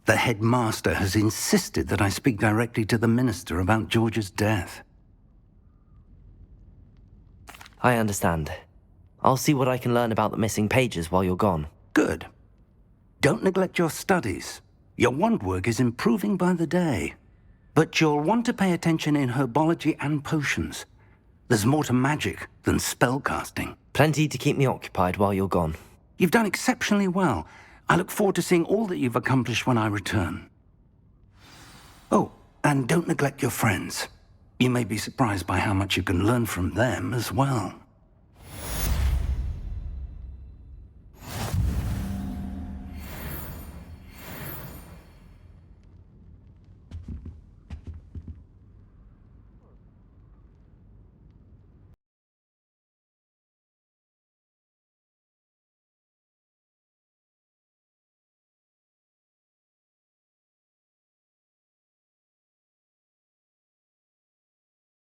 The headmaster has insisted that I speak directly to the minister about George's death. I understand. I'll see what I can learn about the missing pages while you're gone. Good. Don't neglect your studies. Your wand work is improving by the day. But you'll want to pay attention in herbology and potions. There's more to magic than spellcasting. Plenty to keep me occupied while you're gone. You've done exceptionally well. I look forward to seeing all that you've accomplished when I return. Oh, and don't neglect your friends. You may be surprised by how much you can learn from them as well.